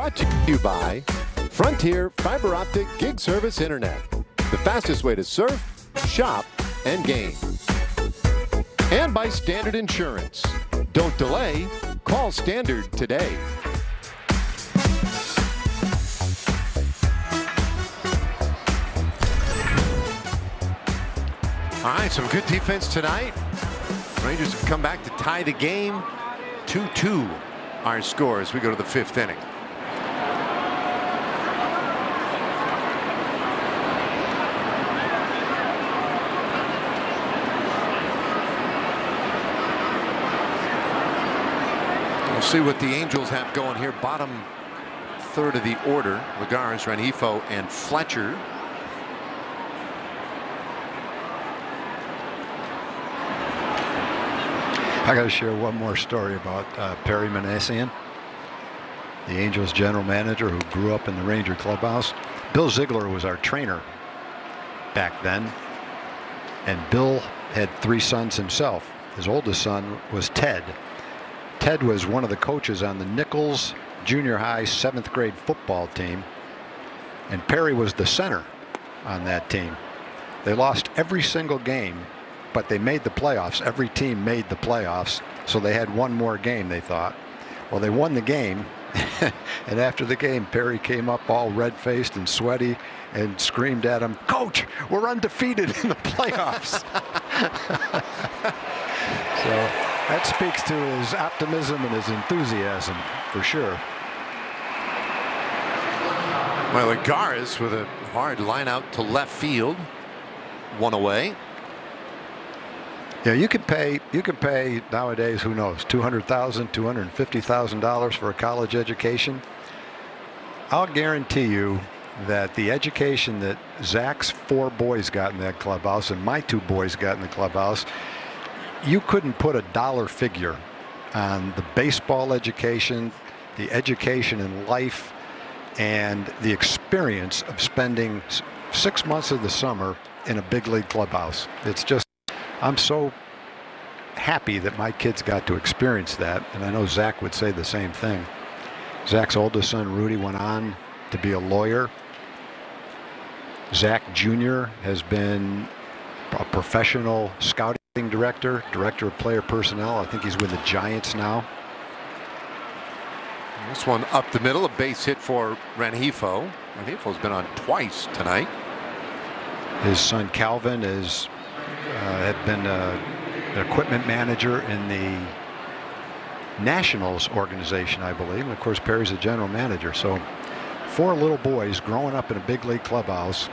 brought to you by Frontier Fiber Optic Gig Service Internet. The fastest way to surf, shop, and game. And by Standard Insurance. Don't delay. Call Standard today. All right, some good defense tonight. Rangers have come back to tie the game. 2-2 our score as we go to the 5th inning. We'll see what the Angels have going here. Bottom third of the order. Lagares, Rengifo, and Fletcher. I got to share one more story about Perry Manassian, the Angels general manager who grew up in the Ranger clubhouse. Bill Ziegler was our trainer back then, and Bill had 3 sons himself. His oldest son was Ted. Ted was one of the coaches on the Nichols junior high 7th grade football team, and Perry was the center on that team. They lost every single game, but they made the playoffs. Every team made the playoffs, so they had one more game, they thought. Well, they won the game, and after the game, Perry came up all red-faced and sweaty and screamed at him, "Coach, we're undefeated in the playoffs." So that speaks to his optimism and his enthusiasm, for sure. Well, Lagares with a hard line out to left field. 1 away. Yeah, you can pay nowadays, who knows, $200,000, $250,000 for a college education. I'll guarantee you that the education that Zach's 4 boys got in that clubhouse and my 2 boys got in the clubhouse, you couldn't put a dollar figure on the baseball education, the education in life, and the experience of spending 6 months of the summer in a big league clubhouse. It's just, I'm so happy that my kids got to experience that, and I know Zach would say the same thing. Zach's oldest son, Rudy, went on to be a lawyer. Zach Jr. has been a professional scouting director of player personnel. I think he's with the Giants now. This one up the middle, a base hit for Rengifo. Rengifo's been on twice tonight. His son Calvin had been an equipment manager in the Nationals organization, I believe. And of course, Perry's a general manager. So 4 little boys growing up in a big league clubhouse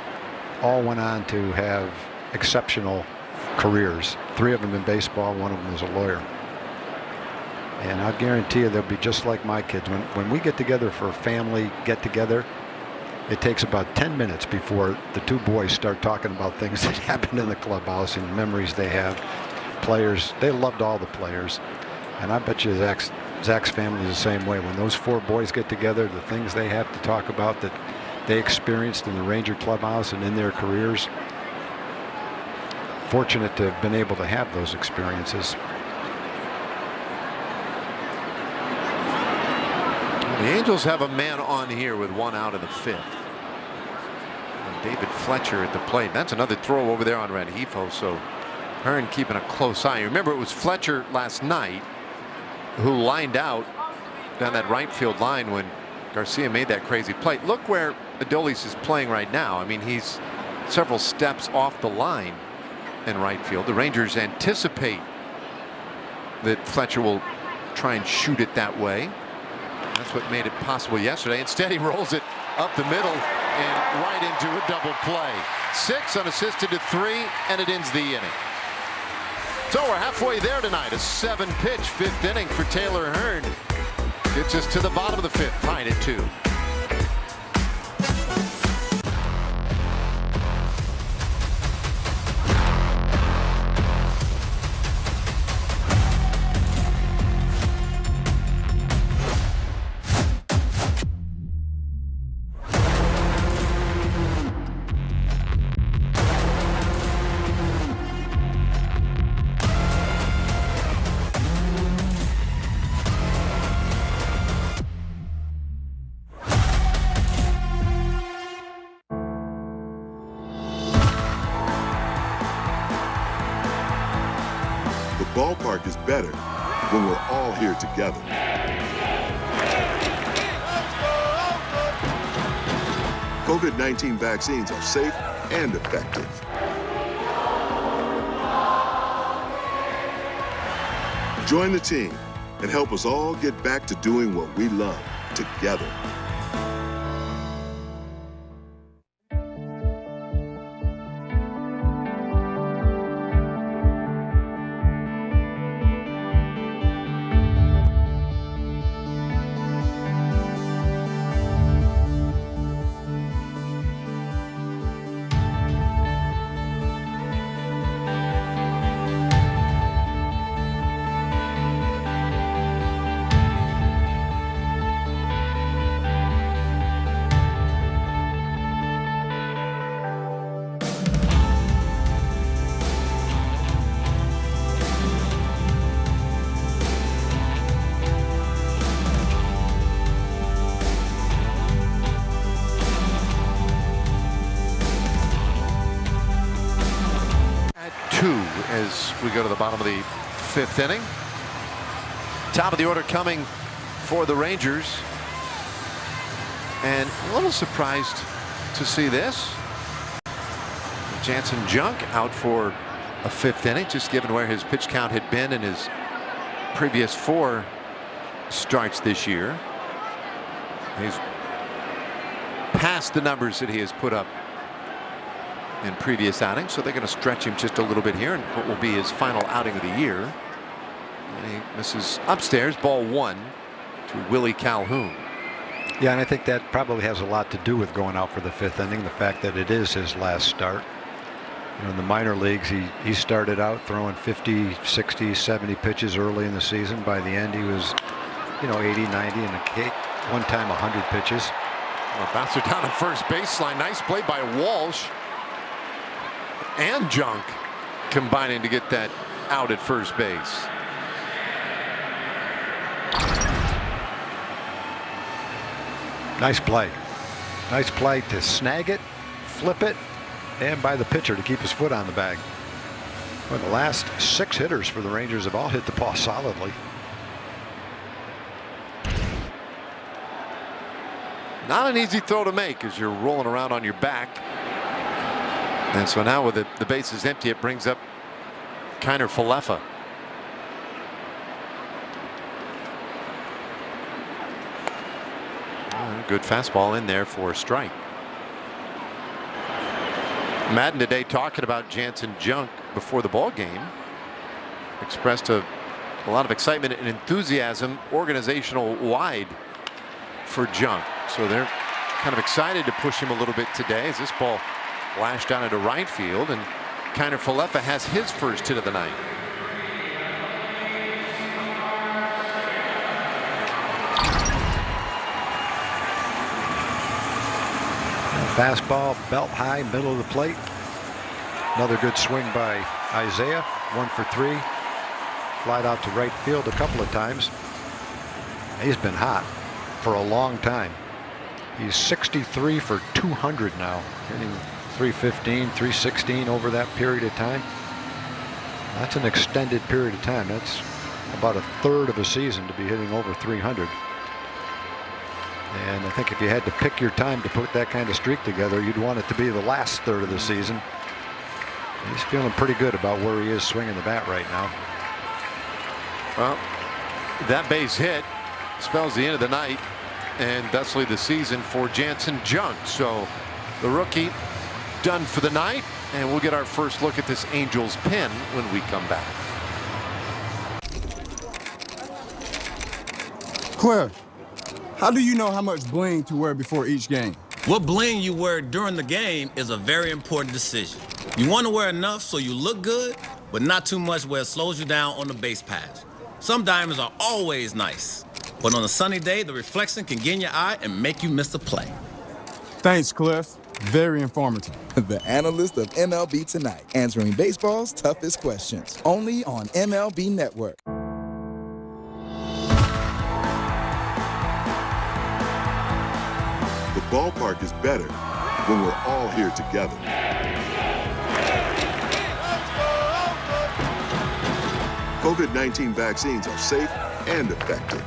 all went on to have exceptional careers. 3 of them in baseball, 1 of them is a lawyer. And I guarantee you they'll be just like my kids. When we get together for a family get-together, it takes about 10 minutes before the 2 boys start talking about things that happened in the clubhouse and memories they have. Players, they loved all the players. And I bet you Zach's family is the same way. When those 4 boys get together, the things they have to talk about that they experienced in the Ranger clubhouse and in their careers. Fortunate to have been able to have those experiences. The Angels have a man on here with 1 out in the 5th. And David Fletcher at the plate. That's another throw over there on Rengifo. So Hearn keeping a close eye. Remember, it was Fletcher last night who lined out down that right field line when Garcia made that crazy play. Look where Adolis is playing right now. I mean, he's several steps off the line in right field. The Rangers anticipate that Fletcher will try and shoot it that way. That's what made it possible yesterday. Instead, he rolls it up the middle and right into a double play. 6 unassisted to 3, and it ends the inning. So we're halfway there tonight. A 7-pitch 5th inning for Taylor Hearn. Gets us to the bottom of the 5th, tied at 2. ballpark is better when we're all here together. COVID-19 vaccines are safe and effective. Join the team and help us all get back to doing what we love together. As we go to the bottom of the fifth inning. Top of the order coming for the Rangers. And a little surprised to see this. Janson Junk out for a fifth inning, just given where his pitch count had been in his previous 4 starts this year. He's past the numbers that he has put up in previous outings, so they're going to stretch him just a little bit here in what will be his final outing of the year. And he misses upstairs, ball 1 to Willie Calhoun. Yeah, and I think that probably has a lot to do with going out for the fifth inning, the fact that it is his last start. You know, in the minor leagues, he started out throwing 50, 60, 70 pitches early in the season. By the end, he was, 80, 90, and one time 100 pitches. Well, bouncer down the first baseline. Nice play by Walsh and Junk combining to get that out at first base. Nice play. Nice play to snag it, flip it, and by the pitcher to keep his foot on the bag. Well, the last 6 hitters for the Rangers have all hit the ball solidly. Not an easy throw to make as you're rolling around on your back. And so now with the bases empty, it brings up Kiner Falefa. Good fastball in there for a strike. Madden today talking about Janson Junk before the ball game. Expressed a lot of excitement and enthusiasm organizational wide for Junk. So they're kind of excited to push him a little bit today as this ball lashed down into right field, and Kiner Falefa has his first hit of the night. Fastball, belt high, middle of the plate. Another good swing by Isaiah. 1 for 3. Flied out to right field a couple of times. He's been hot for a long time. He's 63 for 200 now, hitting 315, 316 over that period of time. That's an extended period of time. That's about a third of a season to be hitting over 300. And I think if you had to pick your time to put that kind of streak together, you'd want it to be the last third of the season. He's feeling pretty good about where he is swinging the bat right now. Well, that base hit spells the end of the night and thusly the season for Janson Junk. So the rookie done for the night, and we'll get our first look at this Angels pin when we come back. Cliff, how do you know how much bling to wear before each game? What bling you wear during the game is a very important decision. You want to wear enough so you look good, but not too much where it slows you down on the base pass. Some diamonds are always nice, but on a sunny day, the reflection can get in your eye and make you miss a play. Thanks, Cliff. Very informative. The analyst of MLB Tonight, answering baseball's toughest questions. Only on MLB Network. The ballpark is better when we're all here together. COVID-19 vaccines are safe and effective.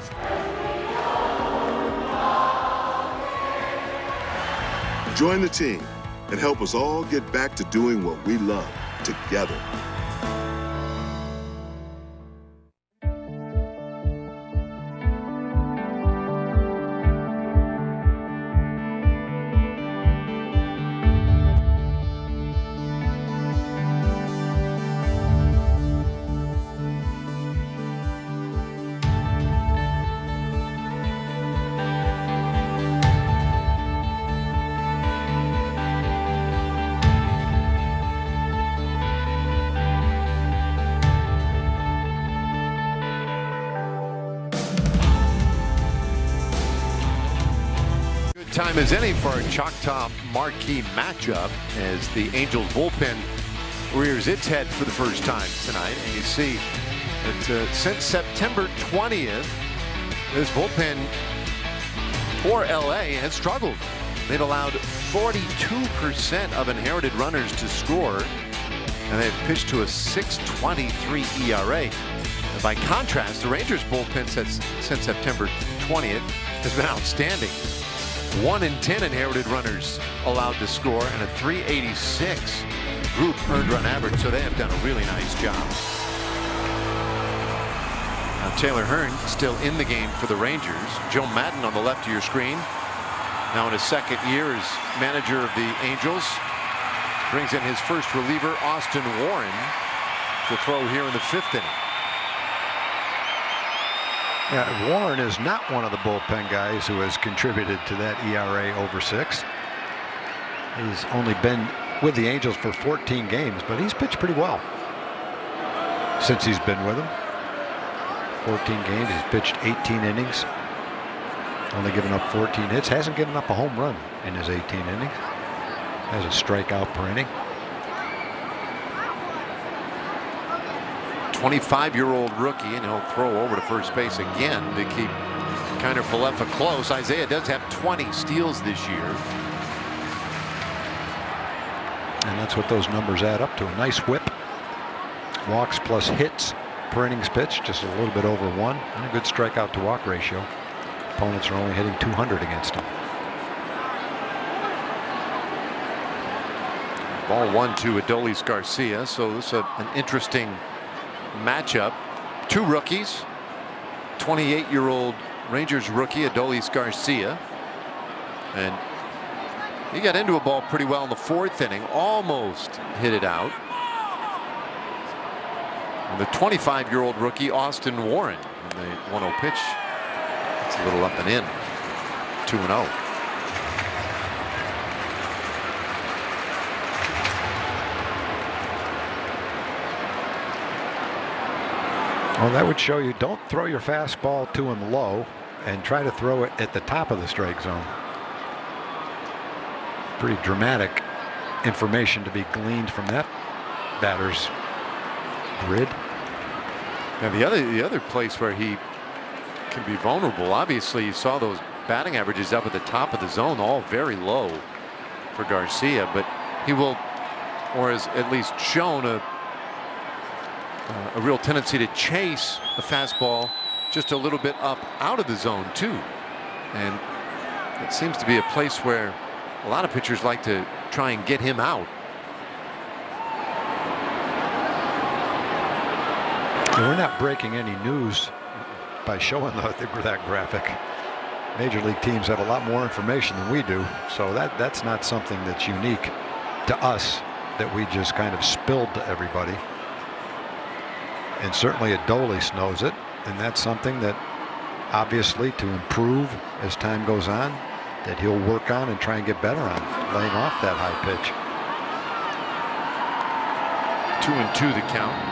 Join the team and help us all get back to doing what we love together. Time as any for our Choctaw marquee matchup as the Angels bullpen rears its head for the first time tonight. And you see that since September 20th, this bullpen for LA has struggled. They've allowed 42% of inherited runners to score, and they've pitched to a 6.23 ERA. By contrast, the Rangers bullpen since September 20th has been outstanding. 1 in 10 inherited runners allowed to score and a 386 group earned run average, so they have done a really nice job. Now Taylor Hearn still in the game for the Rangers. Joe Madden on the left of your screen, now in his second year as manager of the Angels, brings in his first reliever Austin Warren to throw here in the 5th inning. Yeah, Warren is not one of the bullpen guys who has contributed to that ERA over 6. He's only been with the Angels for 14 games, but he's pitched pretty well since he's been with them. 14 games, he's pitched 18 innings, only given up 14 hits, hasn't given up a home run in his 18 innings, has a strikeout per inning. 25-year-old rookie, and he'll throw over to first base again to keep Kiner-Falefa close. Isaiah does have 20 steals this year. And that's what those numbers add up to. A nice whip. Walks plus hits per innings pitched, just a little bit over 1. And a good strikeout to walk ratio. Opponents are only hitting 200 against him. Ball 1 to Adolis Garcia. So this is an interesting matchup. 2 rookies. 28-year-old Rangers rookie Adolis Garcia, and he got into a ball pretty well in the 4th inning, almost hit it out. And the 25-year-old rookie Austin Warren, in the 1-0 pitch, it's a little up and in. 2-0. Well, that would show you don't throw your fastball to him low and try to throw it at the top of the strike zone. Pretty dramatic information to be gleaned from that batter's grid. Now the other place where he can be vulnerable, obviously you saw those batting averages up at the top of the zone, all very low for Garcia, but he will, or has at least shown a real tendency to chase the fastball just a little bit up out of the zone too, and it seems to be a place where a lot of pitchers like to try and get him out. And we're not breaking any news by showing that graphic. Major league teams have a lot more information than we do, so that's not something that's unique to us that we just kind of spilled to everybody. And certainly Adolis knows it, and that's something that obviously to improve as time goes on, that he'll work on and try and get better on, laying off that high pitch. 2-2 the count.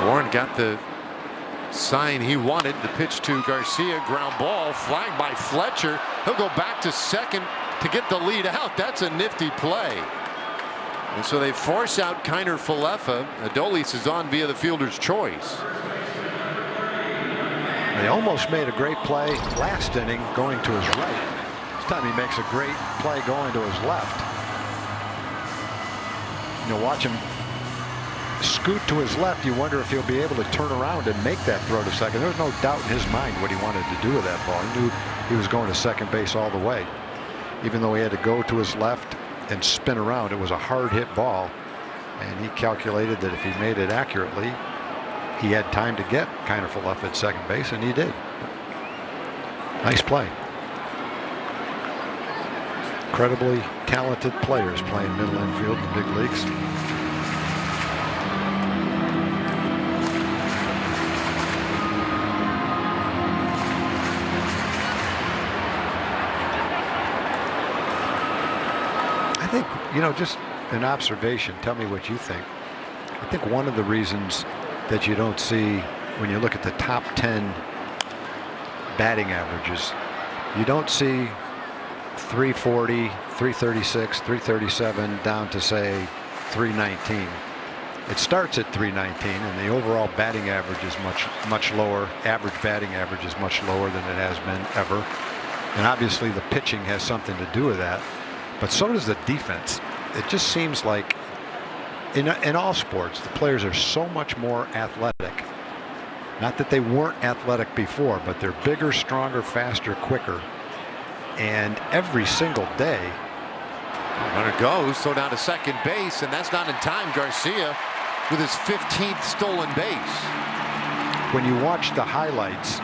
Warren got the sign he wanted. The pitch to Garcia, ground ball, flagged by Fletcher. He'll go back to second to get the lead out. That's a nifty play. And so they force out Kiner Falefa. Adolis is on via the fielder's choice. They almost made a great play last inning going to his right. This time he makes a great play going to his left. You know, watch him scoot to his left. You wonder if he'll be able to turn around and make that throw to second. There was no doubt in his mind what he wanted to do with that ball. He knew he was going to second base all the way. Even though he had to go to his left and spin around, it was a hard hit ball. And he calculated that if he made it accurately, he had time to get Kiner Falefa at second base, and he did. Nice play. Incredibly talented players playing middle infield in the big leagues. I think, you know, just an observation, tell me what you think. I think one of the reasons that you don't see when you look at the top 10 batting averages, you don't see 340, 336, 337 down to say 319. It starts at 319, and the overall batting average is much lower. Average batting average is much lower than it has been ever. And obviously the pitching has something to do with that, but so does the defense. It just seems like in all sports, the players are so much more athletic. Not that they weren't athletic before, but they're bigger, stronger, faster, quicker. And every single day. Runner goes, throw down to second base, and that's not in time. Garcia with his 15th stolen base. When you watch the highlights,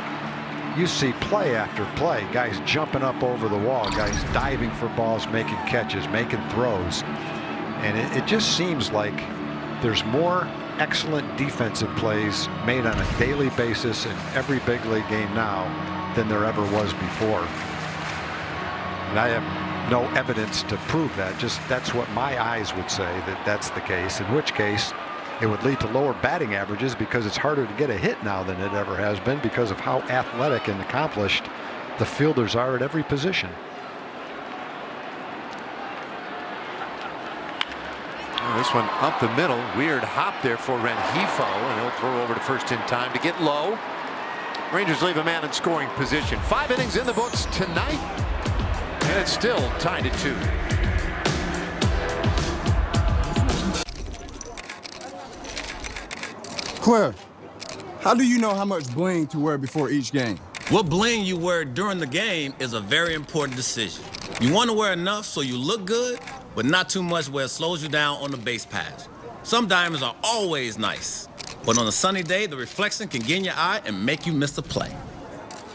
you see play after play. Guys jumping up over the wall, guys diving for balls, making catches, making throws. And it just seems like there's more excellent defensive plays made on a daily basis in every big league game now than there ever was before. And I have no evidence to prove that. Just that's what my eyes would say, that that's the case, in which case it would lead to lower batting averages because it's harder to get a hit now than it ever has been because of how athletic and accomplished the fielders are at every position. This one up the middle. Weird hop there for Rengifo, and he'll throw over to first in time to get low. Rangers leave a man in scoring position. 5 innings in the books tonight, and it's still tied at 2. Cliff, how do you know how much bling to wear before each game? What bling you wear during the game is a very important decision. You want to wear enough so you look good, but not too much where it slows you down on the base pass. Some diamonds are always nice, but on a sunny day, the reflection can get in your eye and make you miss a play.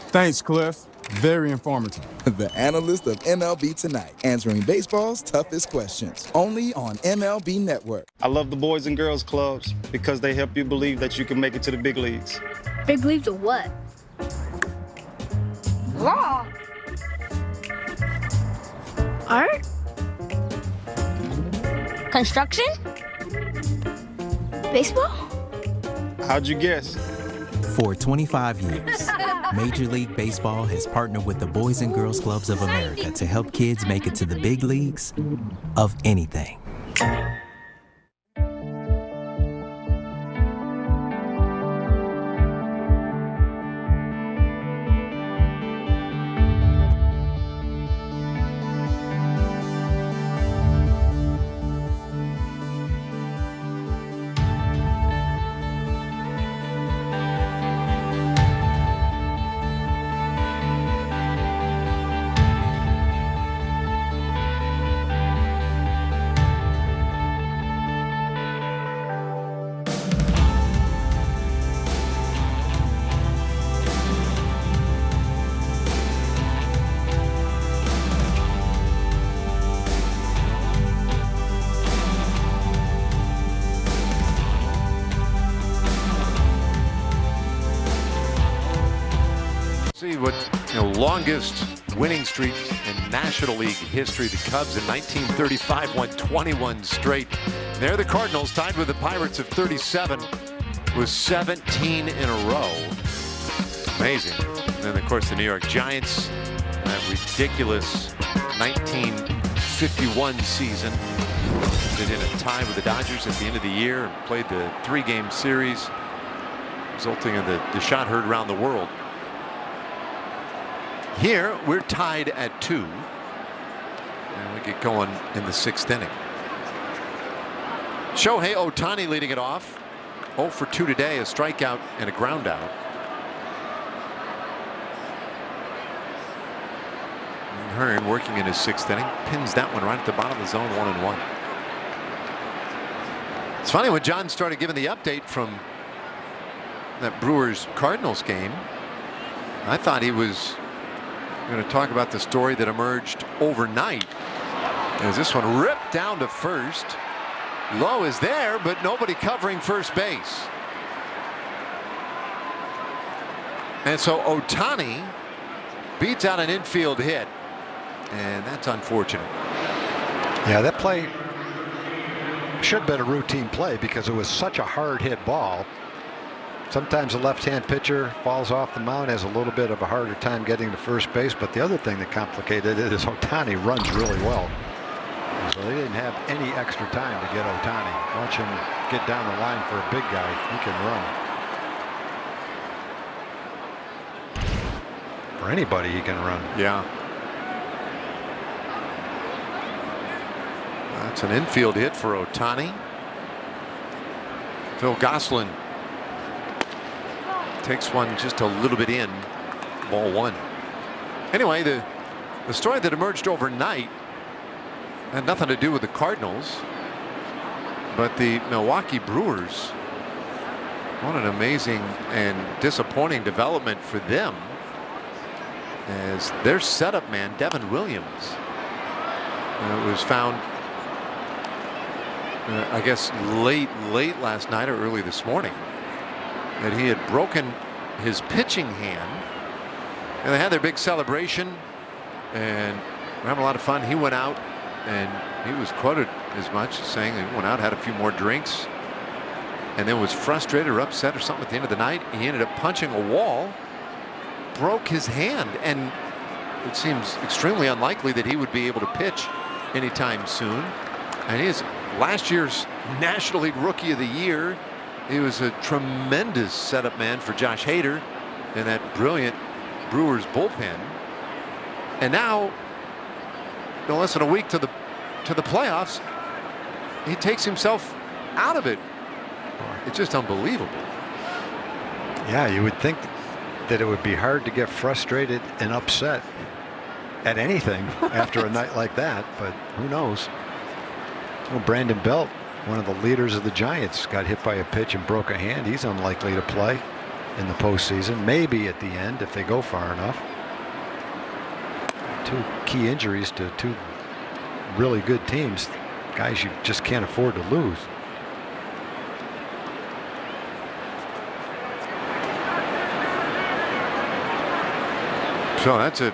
Thanks, Cliff. Very informative. The analyst of MLB Tonight, answering baseball's toughest questions, only on MLB Network. I love the Boys and Girls Clubs because they help you believe that you can make it to the big leagues. Big leagues of what? Law. Art. Construction. Baseball. How'd you guess? For 25 years, Major League Baseball has partnered with the Boys and Girls Clubs of America to help kids make it to the big leagues of anything. See what, longest winning streak in National League history. The Cubs in 1935 won 21 straight. They're the Cardinals, tied with the Pirates of 37 with 17 in a row. Amazing. And then, of course, the New York Giants, that ridiculous 19 51 season. Did in a tie with the Dodgers at the end of the year and played the 3-game series, resulting in the shot heard around the world. Here we're tied at 2, and we get going in the 6th inning. Shohei Ohtani leading it off. 0 for 2 today, a strikeout and a ground out. Hearn working in his 6th inning, pins that one right at the bottom of the zone, 1-1. It's funny, when John started giving the update from that Brewers Cardinals game, I thought he was going to talk about the story that emerged overnight, as this one ripped down to first. Lowe is there, but nobody covering first base. And so Ohtani beats out an infield hit, and that's unfortunate. Yeah, that play should have been a routine play because it was such a hard hit ball. Sometimes a left-hand pitcher falls off the mound, has a little bit of a harder time getting to first base, but the other thing that complicated it is Ohtani runs really well. So they didn't have any extra time to get Ohtani. Watch him get down the line for a big guy. He can run. For anybody, he can run. Yeah. That's an infield hit for Ohtani. Phil Gosselin takes one just a little bit in. Ball 1. Anyway, the story that emerged overnight had nothing to do with the Cardinals, but the Milwaukee Brewers. What an amazing and disappointing development for them, as their setup man Devin Williams was found I guess late last night or early this morning, that he had broken his pitching hand, and they had their big celebration and were having a lot of fun. He went out, and he was quoted as much, saying he went out, had a few more drinks, and then was frustrated or upset or something at the end of the night. He ended up punching a wall, broke his hand, and it seems extremely unlikely that he would be able to pitch anytime soon. And he is last year's National League Rookie of the Year. He was a tremendous setup man for Josh Hader in that brilliant Brewers bullpen. And now, no less than a week to the playoffs, he takes himself out of it. It's just unbelievable. Yeah, you would think that it would be hard to get frustrated and upset at anything after a night like that, but who knows? Well, Brandon Belt, one of the leaders of the Giants, got hit by a pitch and broke a hand. He's unlikely to play in the postseason, maybe at the end if they go far enough. 2 key injuries to 2 really good teams, guys you just can't afford to lose. So that's a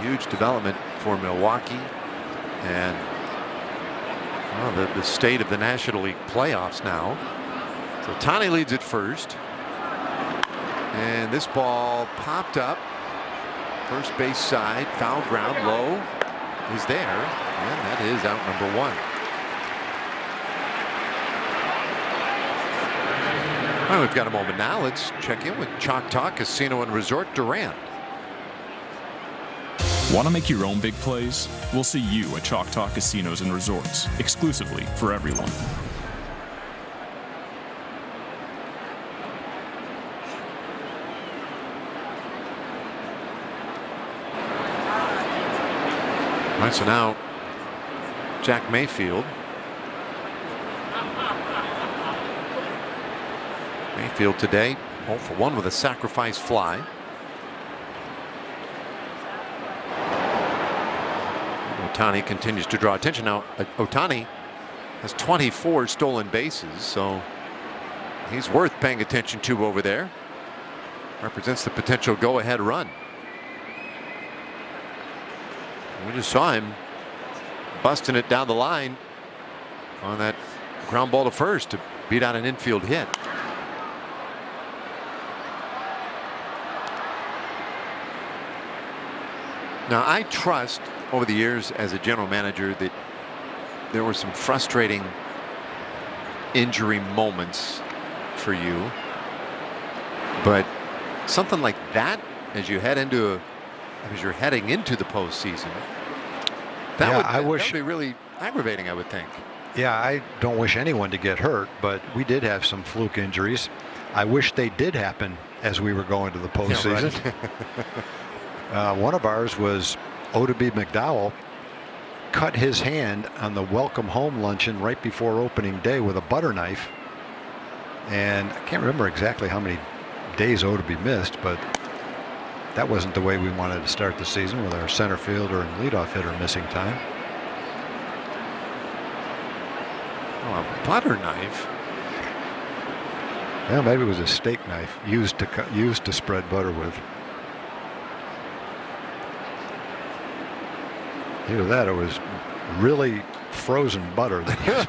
huge development for Milwaukee, and well, the state of the National League playoffs now. So Ohtani leads at first, and this ball popped up first base side, foul ground. Lowe is there, and that is out number 1. Well, we've got a moment now. Let's check in with Choctaw Casino and Resort Durant. Want to make your own big plays? We'll see you at Choctaw Casinos and Resorts, exclusively for everyone. All right, so now Jack Mayfield. Mayfield today 0 for 1 with a sacrifice fly. Ohtani continues to draw attention. Now Ohtani has 24 stolen bases, so he's worth paying attention to over there. Represents the potential go-ahead run. We just saw him busting it down the line on that ground ball to first to beat out an infield hit. Now, I trust over the years as a general manager that there were some frustrating injury moments for you, but something like that as you're heading into the postseason, that would be really aggravating, I would think. Yeah, I don't wish anyone to get hurt, but we did have some fluke injuries. I wish they did happen as we were going to the postseason. Yeah, right. One of ours was Odabe McDowell cut his hand on the welcome home luncheon right before opening day with a butter knife. And I can't remember exactly how many days Odabe missed, but that wasn't the way we wanted to start the season with our center fielder and leadoff hitter missing time. Oh, a butter knife. Well, maybe it was a steak knife used to spread butter with. Either that or it was really frozen butter that he was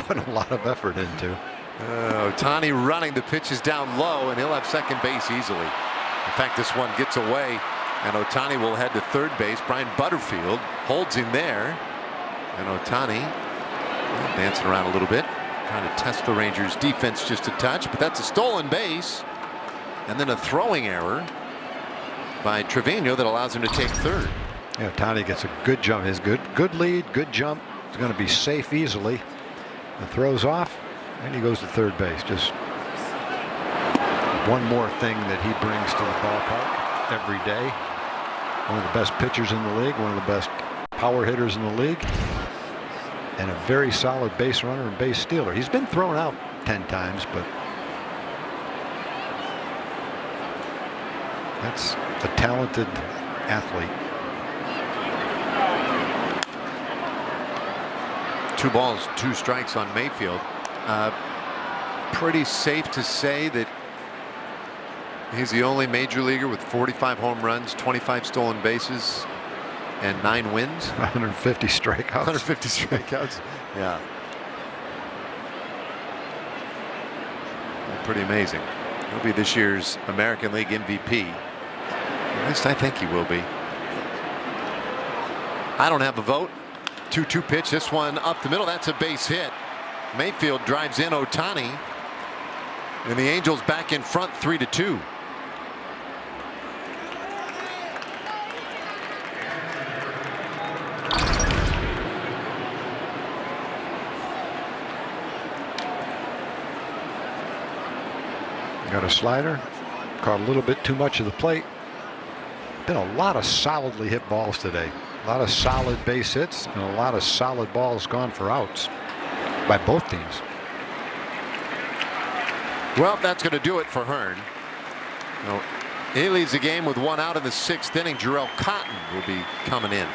putting a lot of effort into. Ohtani running the pitches down low, and he'll have second base easily. In fact, this one gets away, and Ohtani will head to third base. Brian Butterfield holds him there, and Ohtani dancing around a little bit, trying to test the Rangers defense just a touch, but that's a stolen base, and then a throwing error by Trevino that allows him to take third. Yeah, Ohtani gets a good jump. His good lead, good jump. He's going to be safe easily. The throws off, and he goes to third base. Just one more thing that he brings to the ballpark every day. One of the best pitchers in the league, one of the best power hitters in the league, and a very solid base runner and base stealer. He's been thrown out 10 times, but that's a talented athlete. 2 balls, 2 strikes on Mayfield. Pretty safe to say that he's the only major leaguer with 45 home runs, 25 stolen bases, and 9 wins. 150 strikeouts. 150 strikeouts. Yeah. Pretty amazing. He'll be this year's American League MVP. At least I think he will be. I don't have a vote. 2-2 pitch. This one up the middle. That's a base hit. Mayfield drives in Ohtani, and the Angels back in front 3-2. Got a slider, caught a little bit too much of the plate. Been a lot of solidly hit balls today. A lot of solid base hits and a lot of solid balls gone for outs by both teams. Well, that's going to do it for Hearn. He leads the game with 1 out in the 6th inning. Jarrell Cotton will be coming in.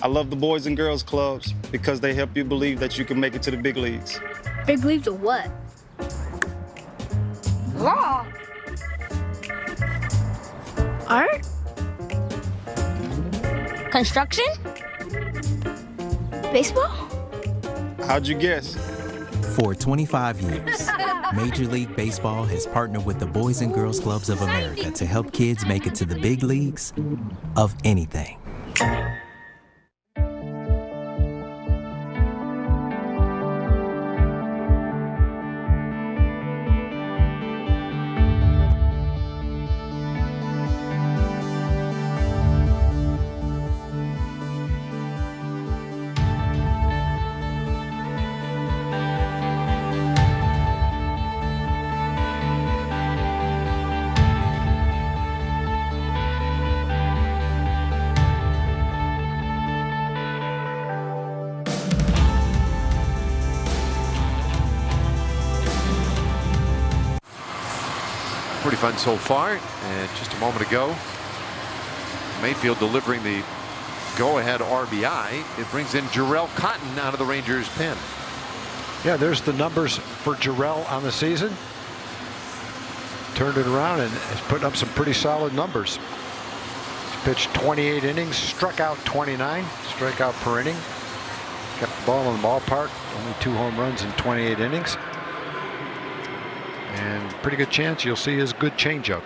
I love the Boys and Girls Clubs because they help you believe that you can make it to the big leagues. Big leagues of what? Law. Art? Construction? Baseball? How'd you guess? For 25 years, Major League Baseball has partnered with the Boys and Girls Clubs of America to help kids make it to the big leagues of anything. pretty fun so far. And just a moment ago, Mayfield delivering the go-ahead RBI. It brings in Jarrell Cotton out of the Rangers pen. Yeah, there's the numbers for Jarrell on the season. Turned it around and is putting up some pretty solid numbers. He's pitched 28 innings, struck out 29, strikeout per inning. Kept the ball in the ballpark, only 2 home runs in 28 innings. And pretty good chance you'll see his good changeup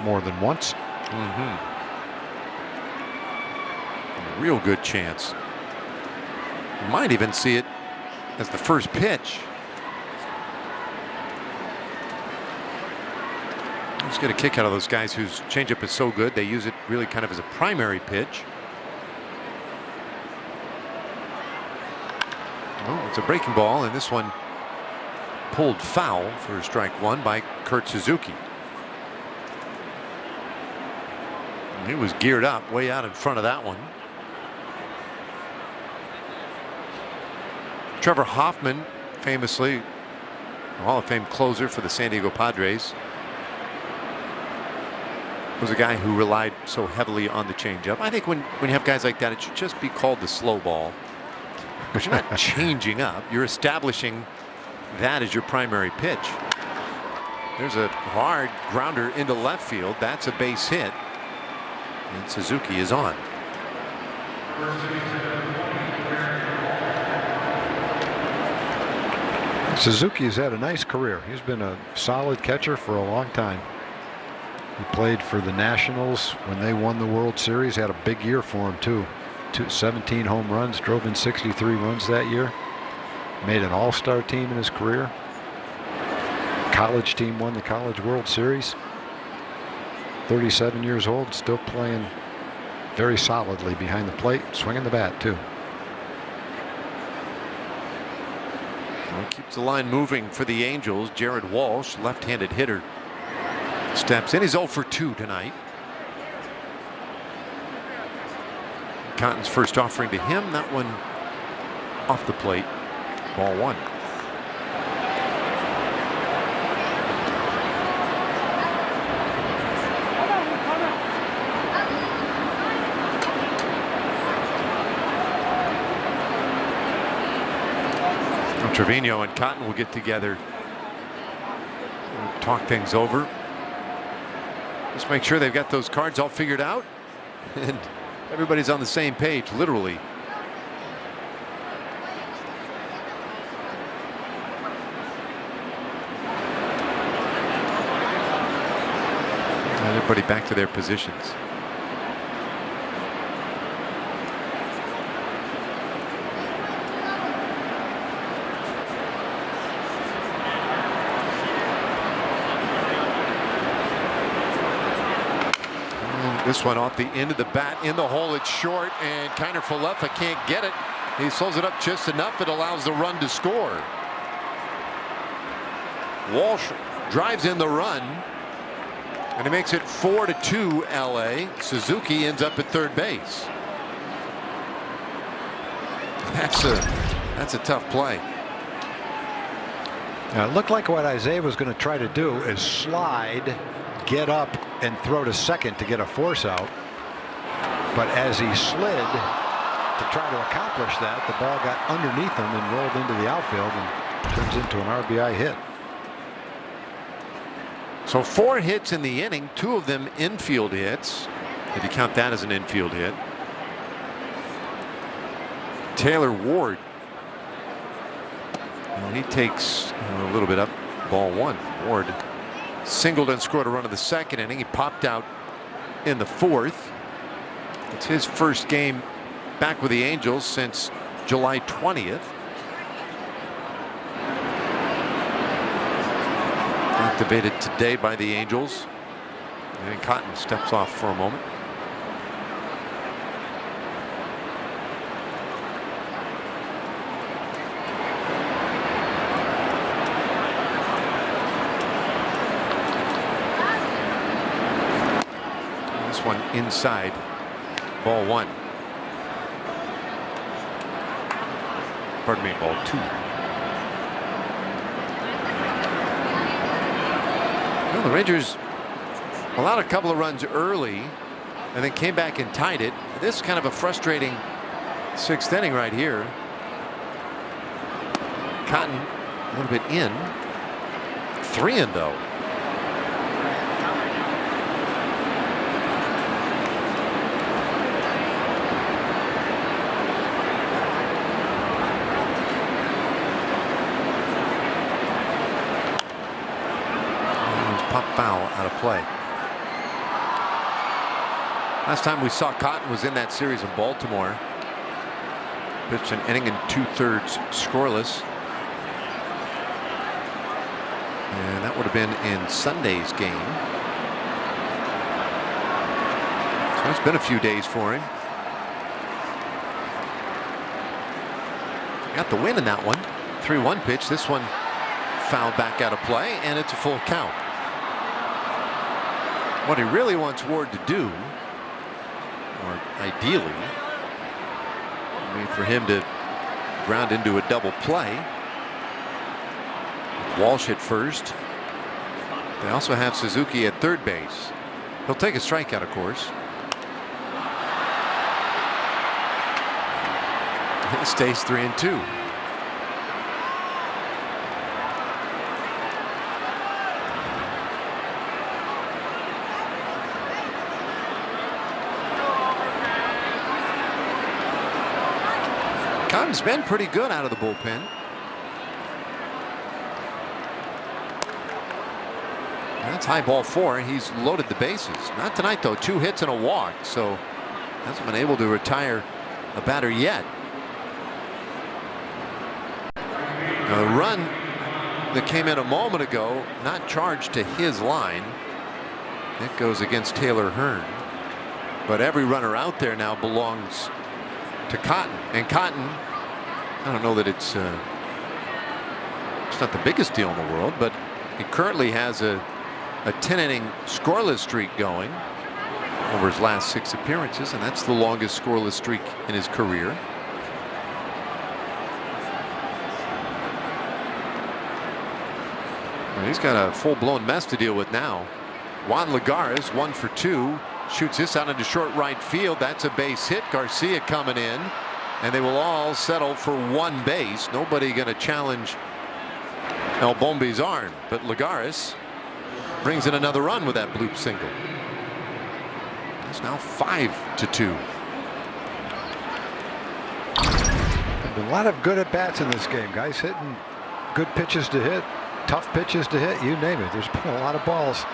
more than once. Real good chance. You might even see it as the first pitch. Just get a kick out of those guys whose changeup is so good they use it really kind of as a primary pitch. Oh, it's a breaking ball, and this one pulled foul for strike 1 by Kurt Suzuki. And he was geared up way out in front of that one. Trevor Hoffman, famously a Hall of Fame closer for the San Diego Padres, was a guy who relied so heavily on the changeup. I think when you have guys like that, it should just be called the slow ball. But you're not changing up. You're establishing that as your primary pitch. There's a hard grounder into left field. That's a base hit. And Suzuki is on. Suzuki's had a nice career. He's been a solid catcher for a long time. He played for the Nationals when they won the World Series. Had a big year for him too. 17 home runs, drove in 63 runs that year. Made an all-star team in his career. College team won the College World Series. 37 years old, still playing very solidly behind the plate, swinging the bat too. Well, keeps the line moving for the Angels. Jared Walsh, left-handed hitter, steps in. He's 0 for 2 tonight. Cotton's first offering to him. That one off the plate. Ball 1. Trevino and Cotton will get together, talk things over, just make sure they've got those cards all figured out and everybody's on the same page, literally. And everybody back to their positions. This one off the end of the bat in the hole. It's short, and Kiner Falefa can't get it. He slows it up just enough. It allows the run to score. Walsh drives in the run, and he makes it 4-2 LA. Suzuki ends up at third base. That's a tough play. Now, it looked like what Isaiah was going to try to do is slide, get up, and throw to second to get a force out. But as he slid to try to accomplish that, the ball got underneath him and rolled into the outfield and turns into an RBI hit. So 4 hits in the inning, 2 of them infield hits, if you count that as an infield hit. Taylor Ward, he takes a little bit up. Ball 1. Ward singled and scored a run in the second inning. He popped out in the 4th. It's his first game back with the Angels since July 20th. Activated today by the Angels. And Cotton steps off for a moment. One inside. Ball 1. Pardon me, ball 2. Well, the Rangers allowed a couple of runs early and then came back and tied it. This is kind of a frustrating 6th inning right here. Cotton a little bit in. 3 in though. Pop foul out of play. Last time we saw Cotton was in that series in Baltimore. Pitched an inning and 2/3 scoreless. And that would have been in Sunday's game. So it's been a few days for him. Got the win in that one. 3-1 pitch. This one fouled back out of play, and it's a full count. What he really wants Ward to do, or ideally, would be for him to ground into a double play. Walsh at first. They also have Suzuki at third base. He'll take a strikeout, of course. It stays 3-2. Cotton's been pretty good out of the bullpen. That's high ball 4. He's loaded the bases. Not tonight though. 2 hits and a walk, so hasn't been able to retire a batter yet. Now the run that came in a moment ago, not charged to his line. It goes against Taylor Hearn. But every runner out there now belongs to Cotton. And Cotton, I don't know that it's not the biggest deal in the world, but he currently has a 10-inning scoreless streak going over his last 6 appearances, and that's the longest scoreless streak in his career. Well, he's got a full-blown mess to deal with now. Juan Lagares 1 for 2, shoots this out into short right field. That's a base hit. Garcia coming in, and they will all settle for 1 base. Nobody going to challenge El Bombi's arm, but Lagares brings in another run with that bloop single. It's now 5-2. A lot of good at bats in this game, guys. Hitting good pitches to hit, tough pitches to hit, you name it. There's been a lot of balls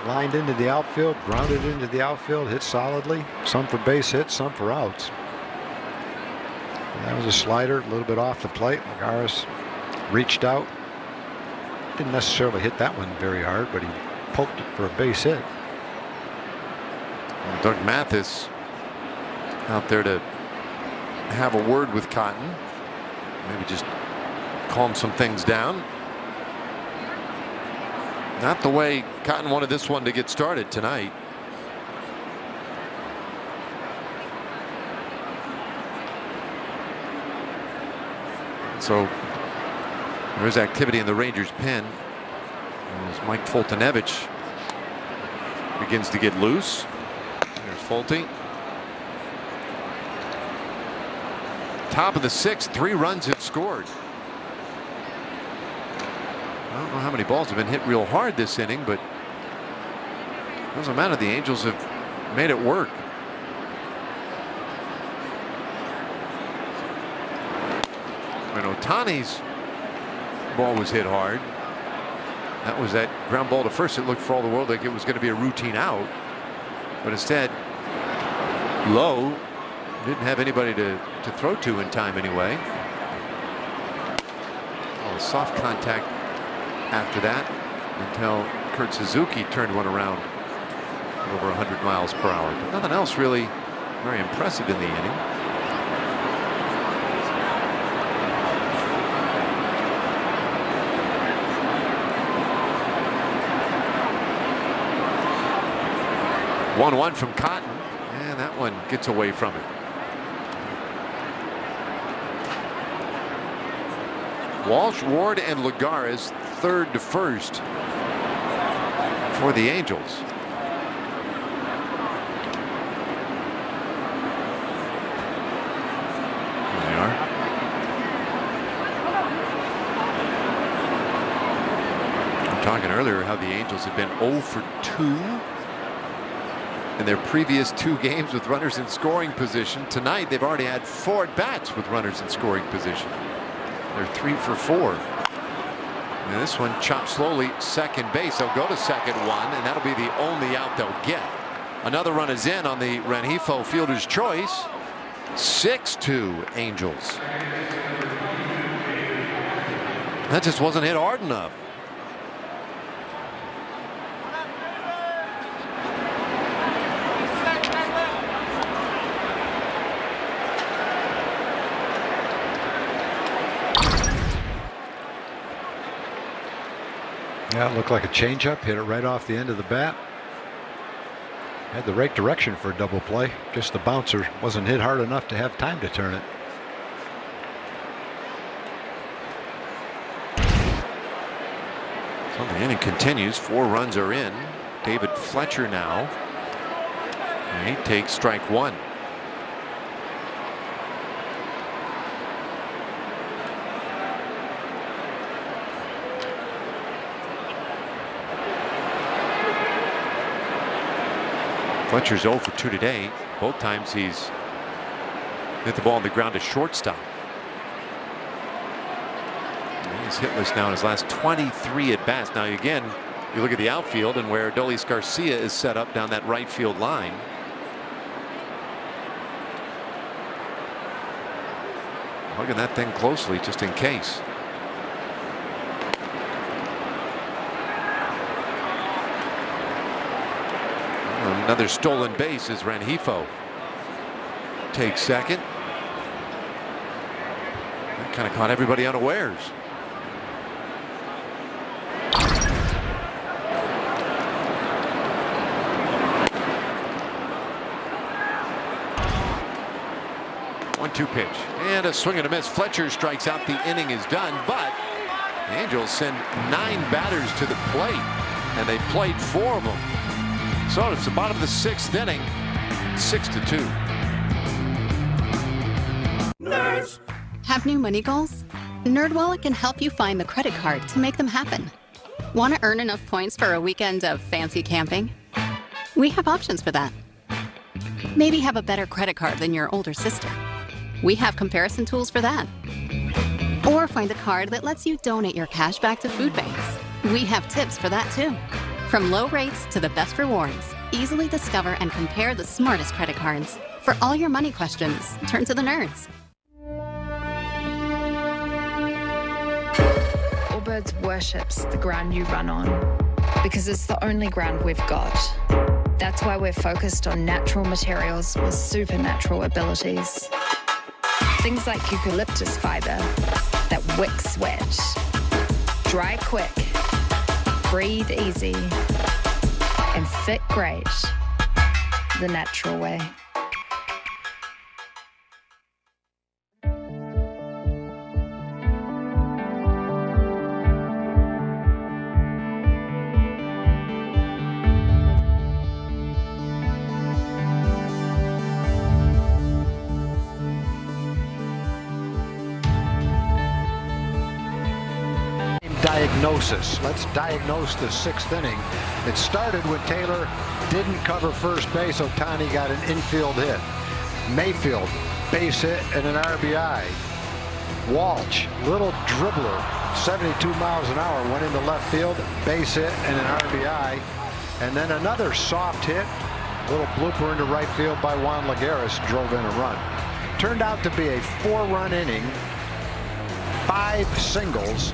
lined into the outfield, grounded into the outfield, hit solidly. Some for base hits, some for outs. And that was a slider, a little bit off the plate. Lagares reached out. Didn't necessarily hit that one very hard, but he poked it for a base hit. Doug Mathis out there to have a word with Cotton. Maybe just calm some things down. Not the way Cotton wanted this one to get started tonight. So there is activity in the Rangers pen as Mike Foltynewicz begins to get loose. There's Folty. Top of the 6th, 3 runs have scored. I don't know how many balls have been hit real hard this inning, but it doesn't matter. The Angels have made it work. When Ohtani's ball was hit hard, that was that ground ball to first. It looked for all the world like it was going to be a routine out, but instead Lowe didn't have anybody to throw to in time anyway. Oh, soft contact after that until Kurt Suzuki turned one around over 100 miles per hour. But nothing else really very impressive in the inning. One from Cotton, and that one gets away from it. Walsh, Ward, and Lagares 3rd to 1st. for the Angels. There they are. I'm talking earlier how the Angels have been 0 for 2 in their previous 2 games with runners in scoring position. Tonight they've already had 4 at-bats with runners in scoring position. They're 3 for 4. And this one chopped slowly, second base. They'll go to second one, and that'll be the only out they'll get. Another run is in on the Rengifo fielder's choice. 6-2 Angels. That just wasn't hit hard enough. Yeah, it looked like a changeup. Hit it right off the end of the bat. Had the right direction for a double play. Just the bouncer wasn't hit hard enough to have time to turn it. So the inning continues. 4 runs are in. David Fletcher now. And he takes strike 1. Fletcher's 0 for 2 today. Both times he's hit the ball on the ground to shortstop. He's hitless now in his last 23 at bats. Now again, you look at the outfield and where Adolis Garcia is set up down that right field line. Hugging that thing closely just in case. Another stolen base as Rengifo takes second. That kind of caught everybody unawares. One-two pitch and a swing and a miss. Fletcher strikes out. The inning is done, but the Angels send 9 batters to the plate, and they played 4 of them. So it's the bottom of the 6th inning, 6-2. Nerds. Have new money goals? NerdWallet can help you find the credit card to make them happen. Want to earn enough points for a weekend of fancy camping? We have options for that. Maybe have a better credit card than your older sister. We have comparison tools for that. Or find a card that lets you donate your cash back to food banks. We have tips for that too. From low rates to the best rewards, easily discover and compare the smartest credit cards. For all your money questions, turn to the nerds. Allbirds worships the ground you run on because it's the only ground we've got. That's why we're focused on natural materials with supernatural abilities. Things like eucalyptus fiber that wick sweat, dry quick, breathe easy, and fit great the natural way. Diagnosis. Let's diagnose the 6th inning. It started when Taylor didn't cover first base. Ohtani got an infield hit. Mayfield, base hit and an RBI. Walsh, little dribbler, 72 miles an hour, went into left field, base hit and an RBI. And then another soft hit, little blooper into right field by Juan Lagares, drove in a run. Turned out to be a 4-run inning, 5 singles.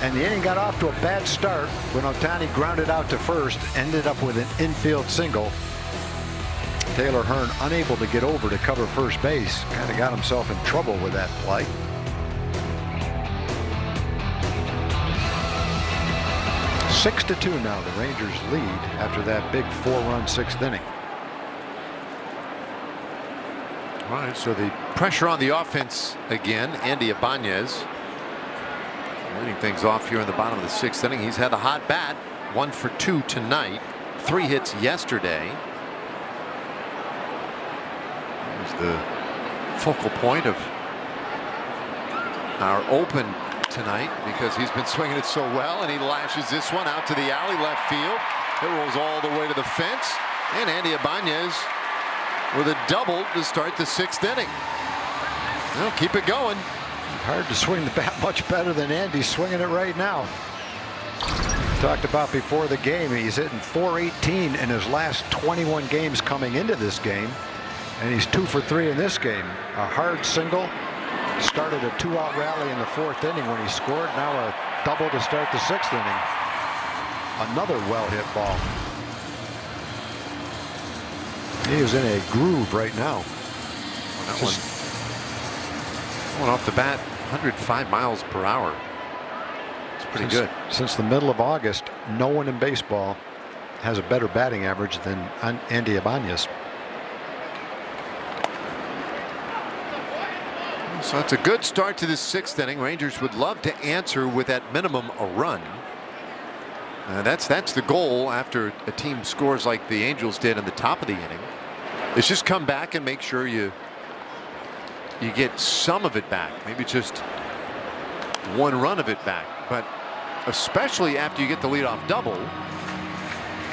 And the inning got off to a bad start when Ohtani grounded out to first, ended up with an infield single. Taylor Hearn unable to get over to cover first base. Kind of got himself in trouble with that play. Six to 2 now. The Rangers lead after that big 4-run 6th inning. All right, so the pressure on the offense again. Andy Ibanez leading things off here in the bottom of the 6th inning. He's had a hot bat. 1 for 2 tonight. 3 hits yesterday. He's the focal point of our open tonight because he's been swinging it so well, and he lashes this one out to the alley left field. It rolls all the way to the fence, and Andy Ibanez with a double to start the 6th inning. Well, keep it going. Hard to swing the bat much better than Andy's swinging it right now. Talked about before the game, he's hitting .418 in his last 21 games coming into this game, and he's 2 for 3 in this game. A hard single, started a 2-out rally in the 4th inning when he scored. Now a double to start the 6th inning. Another well-hit ball. He is in a groove right now. Well, that one going off the bat, 105 miles per hour. It's pretty good. Since the middle of August, no one in baseball has a better batting average than Andy Ibanez. So it's a good start to the 6th inning. Rangers would love to answer with at minimum a run. That's the goal after a team scores like the Angels did in the top of the inning. It's just come back and make sure you get some of it back, maybe just 1 run of it back. But especially after you get the leadoff double,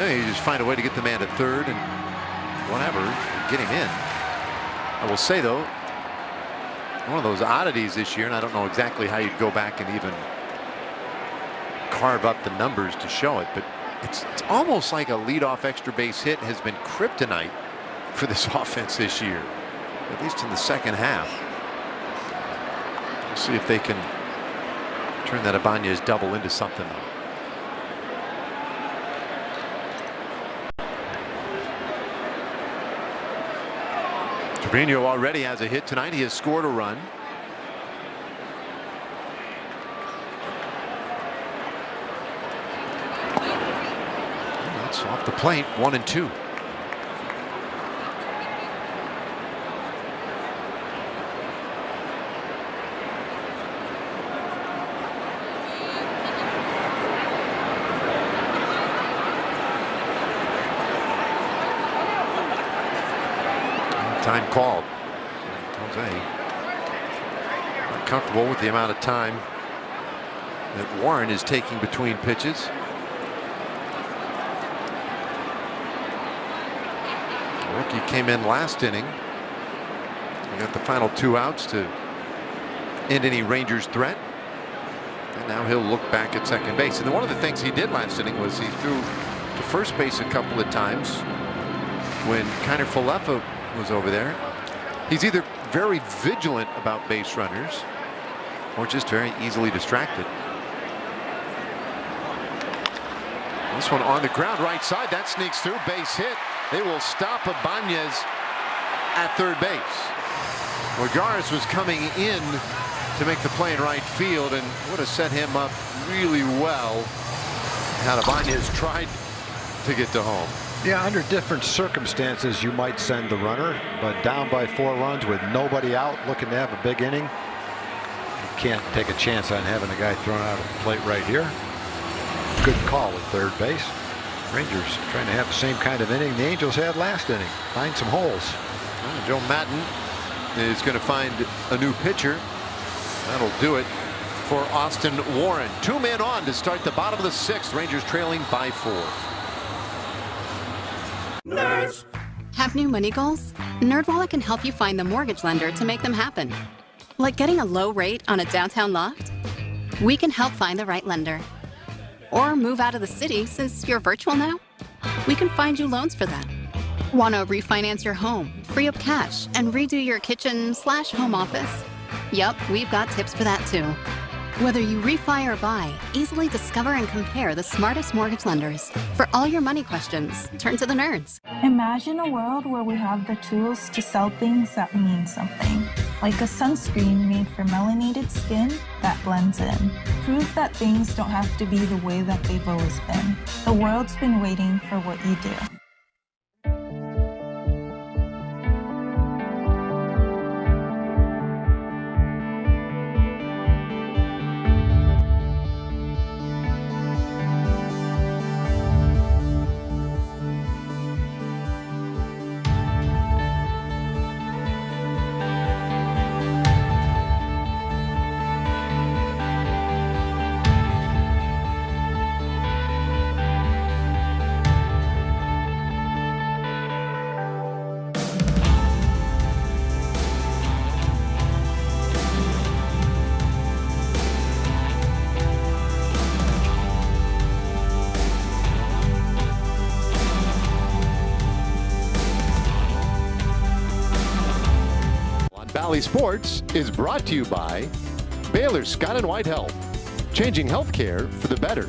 you just find a way to get the man to 3rd and whatever, get him in. I will say though, one of those oddities this year, and I don't know exactly how you'd go back and even carve up the numbers to show it, but it's almost like a leadoff extra base hit has been kryptonite for this offense this year, at least in the 2nd half. We'll see if they can turn that Ibanez double into something. Trevino already has a hit tonight. He has scored a run. That's off the plate, 1-2. Time called. Jose not comfortable with the amount of time that Warren is taking between pitches. The rookie came in last inning. He got the final 2 outs to end any Rangers threat. And now he'll look back at second base. And one of the things he did last inning was he threw to first base a couple of times when Kiner Falefa was over there. He's either very vigilant about base runners or just very easily distracted. This one on the ground, right side, that sneaks through, base hit. They will stop Ibanez at 3rd base. Lagares was coming in to make the play in right field and would have set him up really well had Ibanez tried to get to home. Yeah, under different circumstances you might send the runner, but down by 4 runs with nobody out looking to have a big inning, you can't take a chance on having a guy thrown out of the plate right here. Good call at 3rd base. Rangers trying to have the same kind of inning the Angels had last inning. Find some holes. Well, Joe Maddon is going to find a new pitcher. That'll do it for Austin Warren. 2 men on to start the bottom of the 6th. Rangers trailing by 4. Nerds. Have new money goals? NerdWallet can help you find the mortgage lender to make them happen. Like getting a low rate on a downtown loft? We can help find the right lender. Or move out of the city since you're virtual now? We can find you loans for that. Want to refinance your home, free up cash, and redo your kitchen/home office? Yup, we've got tips for that too. Whether you refi or buy, easily discover and compare the smartest mortgage lenders. For all your money questions, turn to the nerds. Imagine a world where we have the tools to sell things that mean something. Like a sunscreen made for melanated skin that blends in. Prove that things don't have to be the way that they've always been. The world's been waiting for what you do. Valley Sports is brought to you by Baylor Scott & White Health, changing healthcare for the better.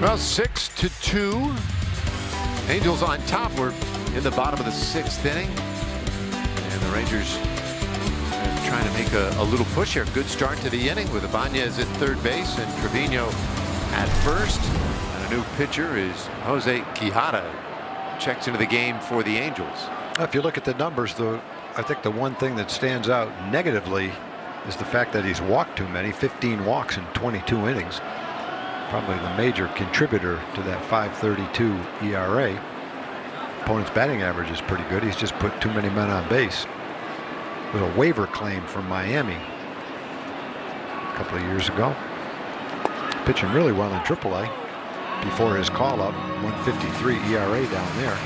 Well, 6-2. Angels on top. We're in the bottom of the 6th inning. And the Rangers are trying to make a little push here. Good start to the inning with Ibanez at third base and Trevino at first. And a new pitcher is Jose Quijada. Checks into the game for the Angels. If you look at the numbers, though, I think the one thing that stands out negatively is the fact that he's walked too many, 15 walks in 22 innings. Probably the major contributor to that 5.32 ERA. Opponent's batting average is pretty good. He's just put too many men on base. It was a waiver claim from Miami a couple of years ago. Pitching really well in AAA before his call-up. 153 ERA down there.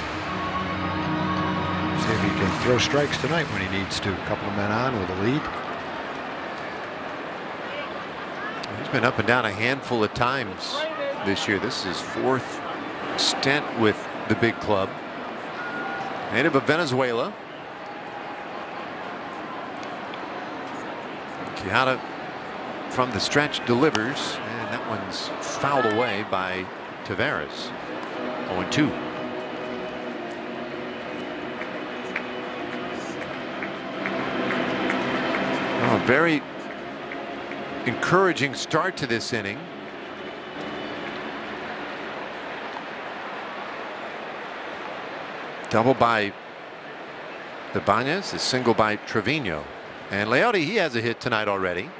See if he can throw strikes tonight when he needs to. A couple of men on with a lead. He's been up and down a handful of times this year. This is his 4th stint with the big club. Native of Venezuela. Quijada from the stretch delivers, and that one's fouled away by Taveras. 0-2. Oh, very encouraging start to this inning. Double by Ibanez, a single by Trevino. And Leote, he has a hit tonight already.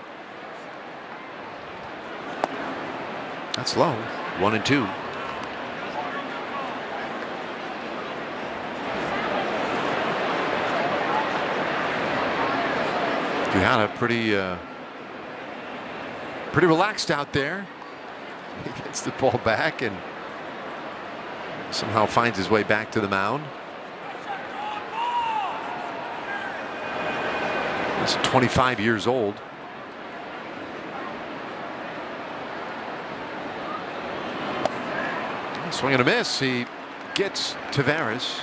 That's low. 1-2. Quijada pretty relaxed out there. He gets the ball back and somehow finds his way back to the mound. He's 25 years old. Swing and a miss. He gets Taveras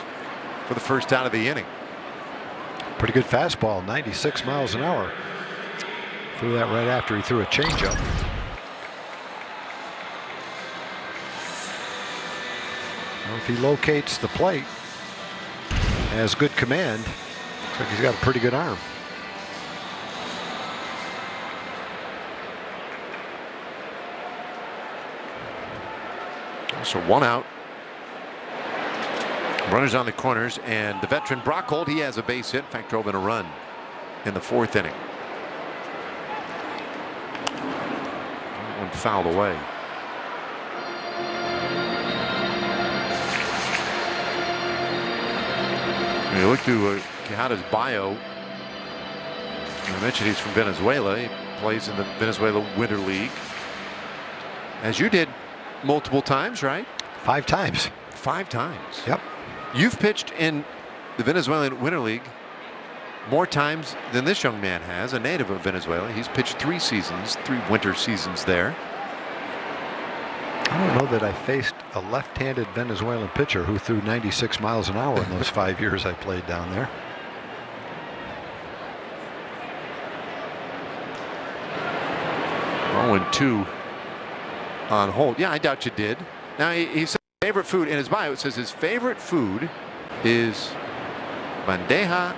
for the first out of the inning. Pretty good fastball, 96 miles an hour. Threw that right after he threw a changeup. Well, if he locates the plate, has good command, looks like he's got a pretty good arm. So 1 out. Runners on the corners, and the veteran Brockholt, he has a base hit. In fact, drove in a run in the 4th inning. One fouled away. When you look through Quijada's bio, I mentioned he's from Venezuela. He plays in the Venezuela Winter League, as you did multiple times, right? 5 times. 5 times. Yep. You've pitched in the Venezuelan Winter League more times than this young man has, a native of Venezuela. He's pitched 3 seasons, 3 winter seasons there. I don't know that I faced a left-handed Venezuelan pitcher who threw 96 miles an hour in those 5 years I played down there. Oh, and 2 on hold. Yeah, I doubt you did. Now he said favorite food in his bio. It says his favorite food is bandeja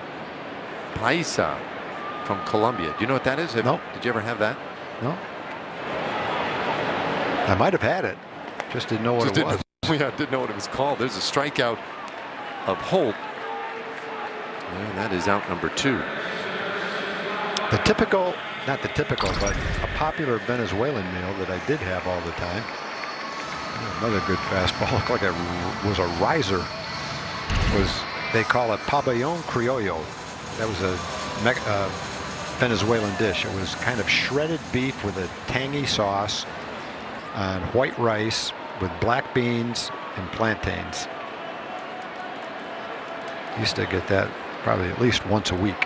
paisa from Colombia. Do you know what that is? No. Did you ever have that? No. I might have had it. Just didn't know what it was. Yeah, didn't know what it was called. There's a strikeout of Holt. And that is out number 2. The typical, not the typical, but a popular Venezuelan meal that I did have all the time. Another good fastball. Looked like it was a riser. They call it pabellon criollo. That was a Venezuelan dish. It was kind of shredded beef with a tangy sauce on white rice with black beans and plantains. Used to get that probably at least once a week.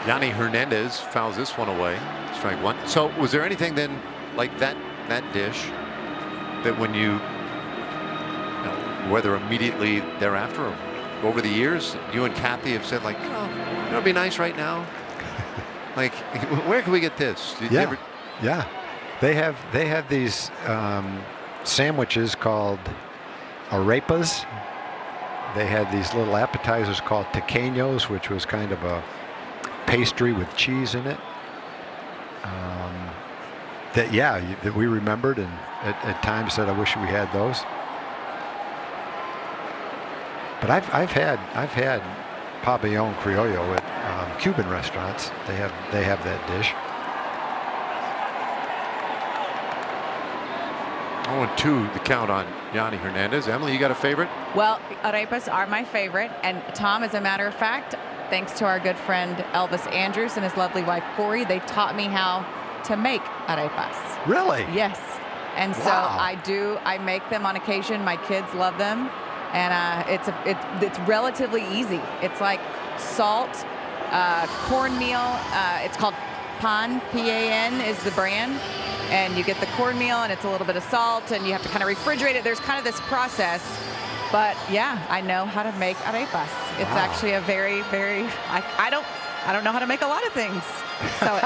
Yanni Hernandez fouls this one away. Strike 1. So was there anything then like that dish that when you whether immediately thereafter or over the years, you and Kathy have said, like, it'd be nice right now. Like, where can we get this? Yeah. They have these sandwiches called arepas. They had these little appetizers called tequeños, which was kind of a pastry with cheese in it. That we remembered, and at times said, I wish we had those. But I've had pabellon criollo at Cuban restaurants. They have that dish. 0-2 the count on Yanni Hernandez. Emily, you got a favorite? Well, arepas are my favorite. And Tom, as a matter of fact, thanks to our good friend Elvis Andrews and his lovely wife Corey, they taught me how to make arepas. Really? Yes. And so I make them on occasion. My kids love them. And it's relatively easy. It's like salt, cornmeal. It's called Pan, P-A-N is the brand. And you get the cornmeal, and it's a little bit of salt, and you have to kind of refrigerate it. There's kind of this process. But yeah, I know how to make arepas. It's actually a very, very, I don't know how to make a lot of things. So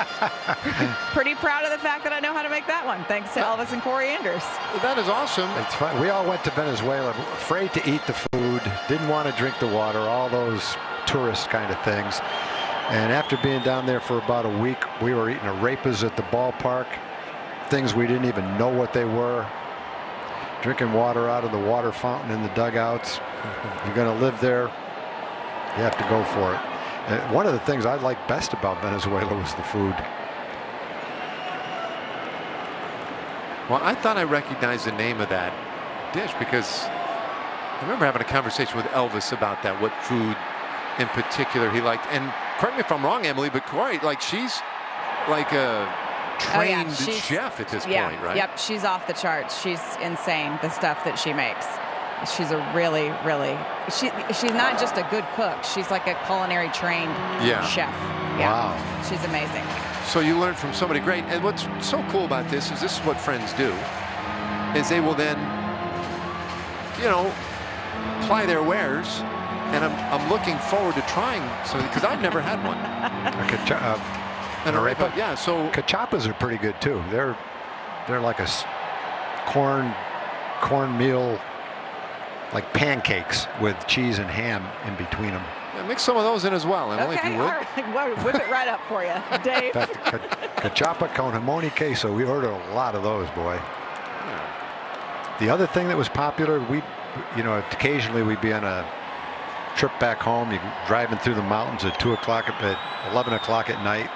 pretty proud of the fact that I know how to make that one, thanks to Elvis and Corey Andrews. That is awesome. It's fun. We all went to Venezuela, afraid to eat the food, didn't want to drink the water, all those tourist kind of things. And after being down there for about a week, we were eating arepas at the ballpark, things we didn't even know what they were, drinking water out of the water fountain in the dugouts. You're going to live there, you have to go for it. And one of the things I liked best about Venezuela was the food. Well, I thought I recognized the name of that dish because I remember having a conversation with Elvis about that, what food in particular he liked. And correct me if I'm wrong, Emily, but Corey, like, she's like a trained chef at this point, right? Yep, she's off the charts. She's insane, the stuff that she makes. She's a really, she's not just a good cook. She's like a culinary trained chef. Yeah. Wow. She's amazing. So you learned from somebody great. And what's so cool about this is what friends do, is they will then, ply their wares. And I'm looking forward to trying something because I've never had one. An arepa? Yeah, so cachapas are pretty good too. They're like a cornmeal, like pancakes with cheese and ham in between them. Yeah, mix some of those in as well, Emily, if you would. All right. Well, whip it right up for you, Dave. Cachapa con jamón y queso. We ordered a lot of those, boy. Yeah. The other thing that was popular, occasionally we'd be on a trip back home. You're driving through the mountains at 2 o'clock, at 11 o'clock at night.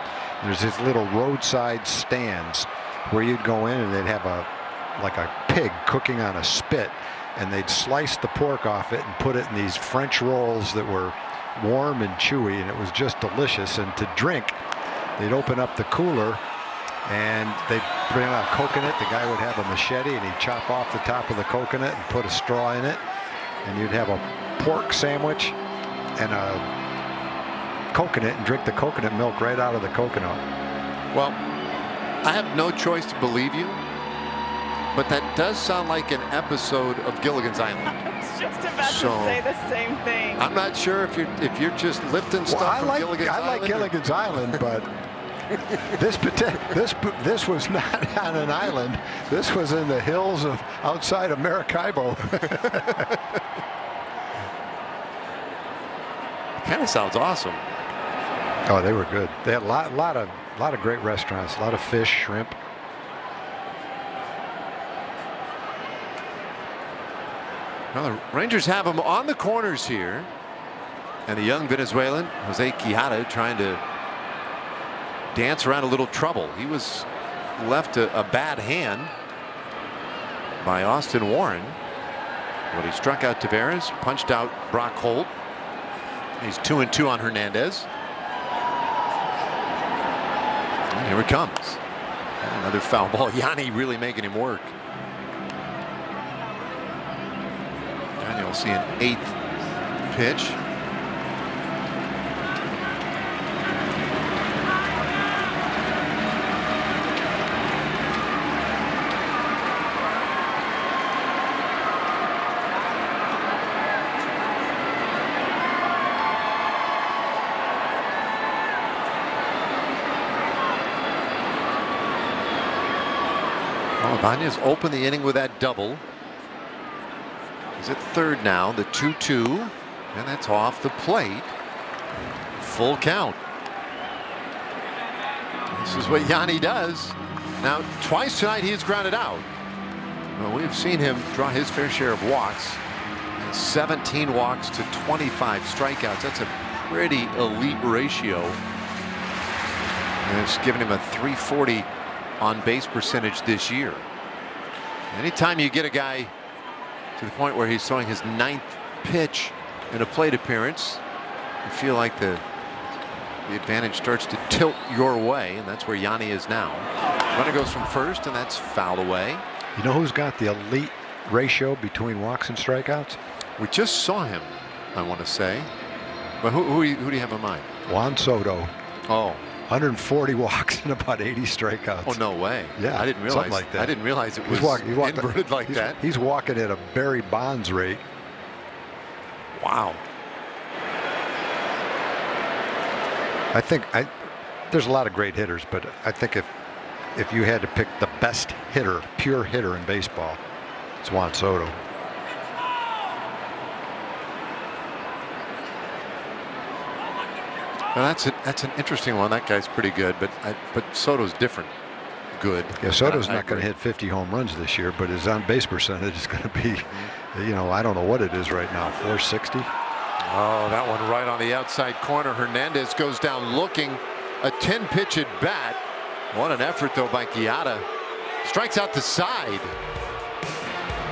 There's these little roadside stands where you'd go in and they'd have a pig cooking on a spit, and they'd slice the pork off it and put it in these French rolls that were warm and chewy, and it was just delicious. And to drink, they'd open up the cooler and they'd bring out coconut. The guy would have a machete and he'd chop off the top of the coconut and put a straw in it, and you'd have a pork sandwich and a coconut and drink the coconut milk right out of the coconut. Well, I have no choice to believe you, but that does sound like an episode of Gilligan's Island. I was just about to say the same thing. I'm not sure if you're just lifting stuff from Gilligan's Island. I like Gilligan's Island, but this was not on an island. This was in the hills outside of Maracaibo. Kind of sounds awesome. Oh, they were good. They had a lot of great restaurants, a lot of fish, shrimp. Well, the Rangers have them on the corners here, and the young Venezuelan Jose Quijada trying to dance around a little trouble. He was left a bad hand by Austin Warren, but he struck out Tavares, punched out Brock Holt. He's 2-2 on Hernandez. And here it comes. Another foul ball. Yanni really making him work. And you'll see an 8th pitch. Well, Ibanez opened the inning with that double. He's at third now, the 2-2, and that's off the plate. Full count. This is what Yanni does. Now, twice tonight he has grounded out. Well, we've seen him draw his fair share of walks. 17 walks to 25 strikeouts. That's a pretty elite ratio. And it's given him a .340 on base percentage this year. Anytime you get a guy to the point where he's throwing his 9th pitch in a plate appearance, you feel like the advantage starts to tilt your way, and that's where Yanni is now. Runner goes from first, and that's fouled away. You know who's got the elite ratio between walks and strikeouts? We just saw him, I want to say. But who do you have in mind? Juan Soto. Oh. 140 walks and about 80 strikeouts. Oh, no way. Yeah, I didn't realize something like that. I didn't realize it was inverted like that. He's walking at a Barry Bonds rate. Wow. I think there's a lot of great hitters, but I think if you had to pick the best hitter, pure hitter in baseball, it's Juan Soto. Well, that's an interesting one. That guy's pretty good, but Soto's different. Good. Yeah, Soto's not going to hit 50 home runs this year, but his on base percentage is going to be, you know, I don't know what it is right now, 460. Oh, that one right on the outside corner. Hernandez goes down looking. A 10-pitch at bat. What an effort, though, by Quijada. Strikes out the side.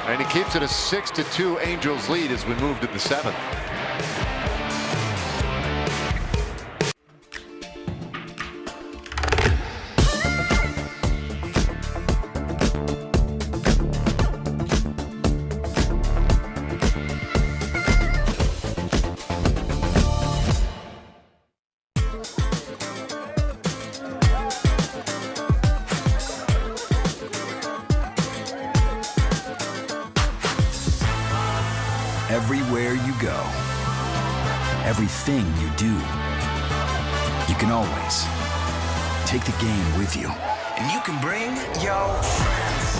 And he keeps it a 6-2 Angels lead as we move to the 7th. Everywhere you go, everything you do, you can always take the game with you. And you can bring your friends.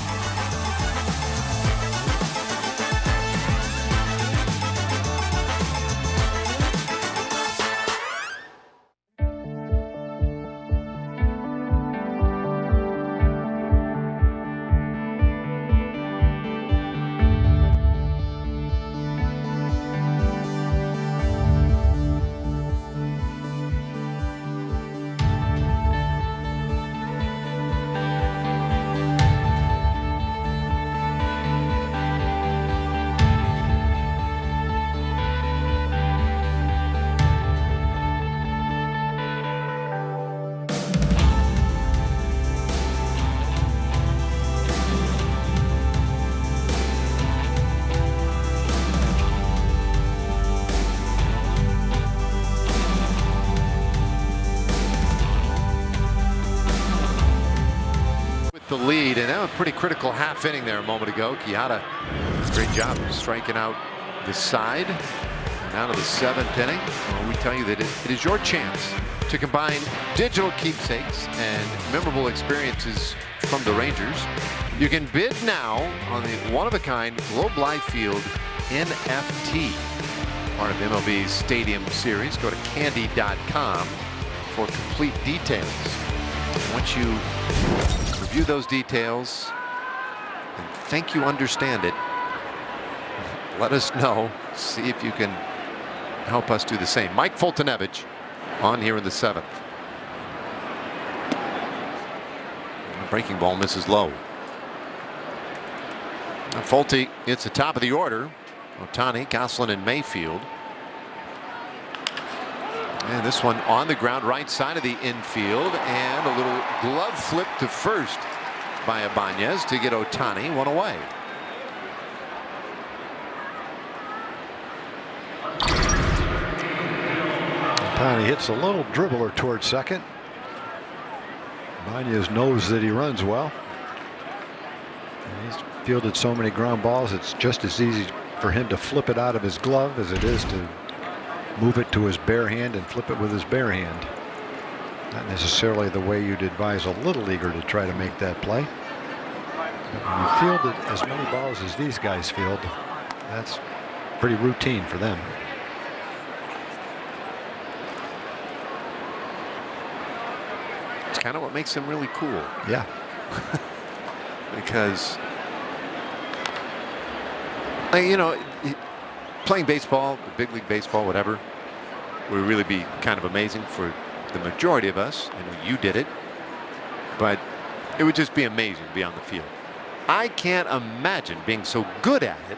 The lead, and that was a pretty critical half inning there a moment ago. Quijada, great job striking out the side. And out of the 7th inning, well, we tell you that it is your chance to combine digital keepsakes and memorable experiences from the Rangers. You can bid now on the one-of-a-kind Globe Life Field NFT, part of MLB's Stadium Series. Go to candy.com for complete details. Once you review those details and think you understand it, let us know. See if you can help us do the same. Mike Foltynewicz on here in the 7th. Breaking ball misses low. Now Folty hits the top of the order. Ohtani, Goslin, and Mayfield. And this one on the ground, right side of the infield, and a little glove flip to first by Ibanez to get Ohtani one away. Ohtani hits a little dribbler towards second. Ibanez knows that he runs well. He's fielded so many ground balls, it's just as easy for him to flip it out of his glove as it is to move it to his bare hand and flip it with his bare hand. Not necessarily the way you'd advise a little leaguer to try to make that play. When you fielded as many balls as these guys field, that's pretty routine for them. It's kind of what makes them really cool. Yeah. Because, you know, playing baseball, big league baseball, whatever, would really be kind of amazing for the majority of us. I know you did it, but it would just be amazing to be on the field. I can't imagine being so good at it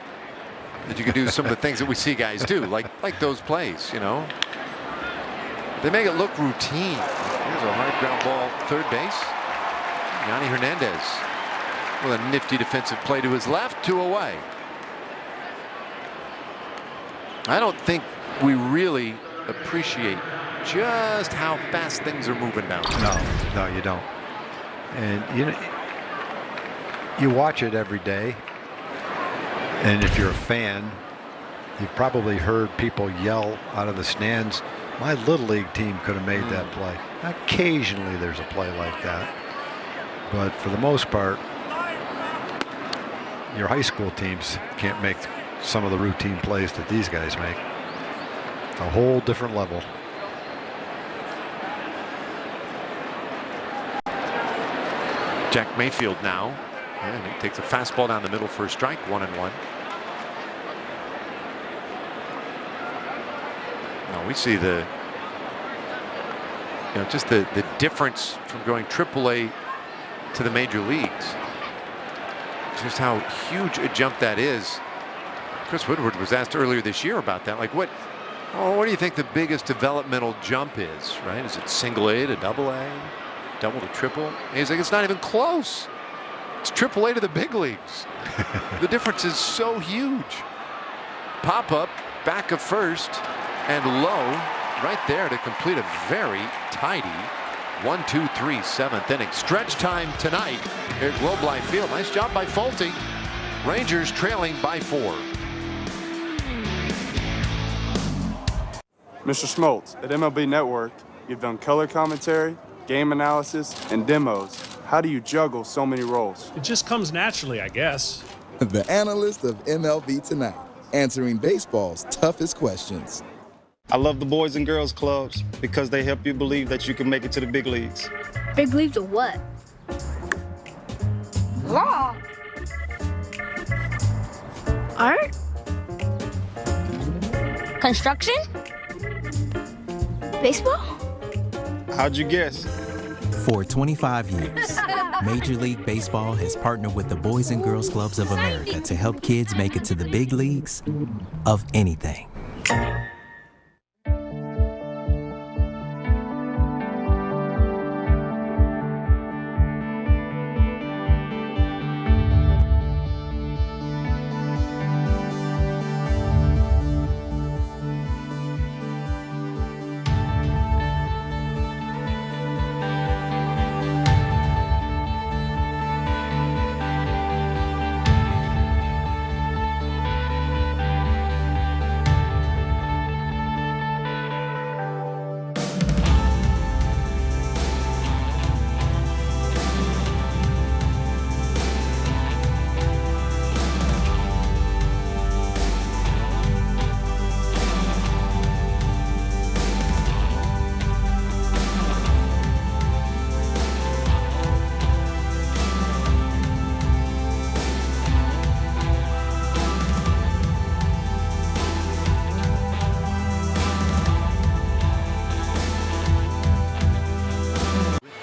that you could do some of the things that we see guys do, like those plays, you know. They make it look routine. Here's a hard ground ball, third base. Yanni Hernandez with a nifty defensive play to his left, 2 away. I don't think we really appreciate just how fast things are moving now. No, you don't. And you know, you watch it every day, and if you're a fan, you've probably heard people yell out of the stands, "My little league team could have made that play." Occasionally there's a play like that, but for the most part, your high school teams can't make some of the routine plays that these guys make. It's a whole different level. Jack Mayfield now, and he takes a fastball down the middle for a strike, 1-1. Now we see the, you know, just the difference from going AAA to the major leagues. Just how huge a jump that is. Chris Woodward was asked earlier this year about that. Like, what do you think the biggest developmental jump is? Right? Is it single A to double A? Double to triple? And he's like, it's not even close. It's AAA to the big leagues. The difference is so huge. Pop up, back of first, and low right there to complete a very tidy 1-2-3 7th inning. Stretch time tonight at Globe Life Field. Nice job by Fulte. Rangers trailing by 4. Mr. Schmaltz, at MLB Network, you've done color commentary, game analysis, and demos. How do you juggle so many roles? It just comes naturally, I guess. The analyst of MLB Tonight, answering baseball's toughest questions. I love the Boys and Girls Clubs because they help you believe that you can make it to the big leagues. Big leagues of what? Law. Art? Construction? Baseball? How'd you guess? For 25 years, Major League Baseball has partnered with the Boys and Girls Clubs of America to help kids make it to the big leagues of anything.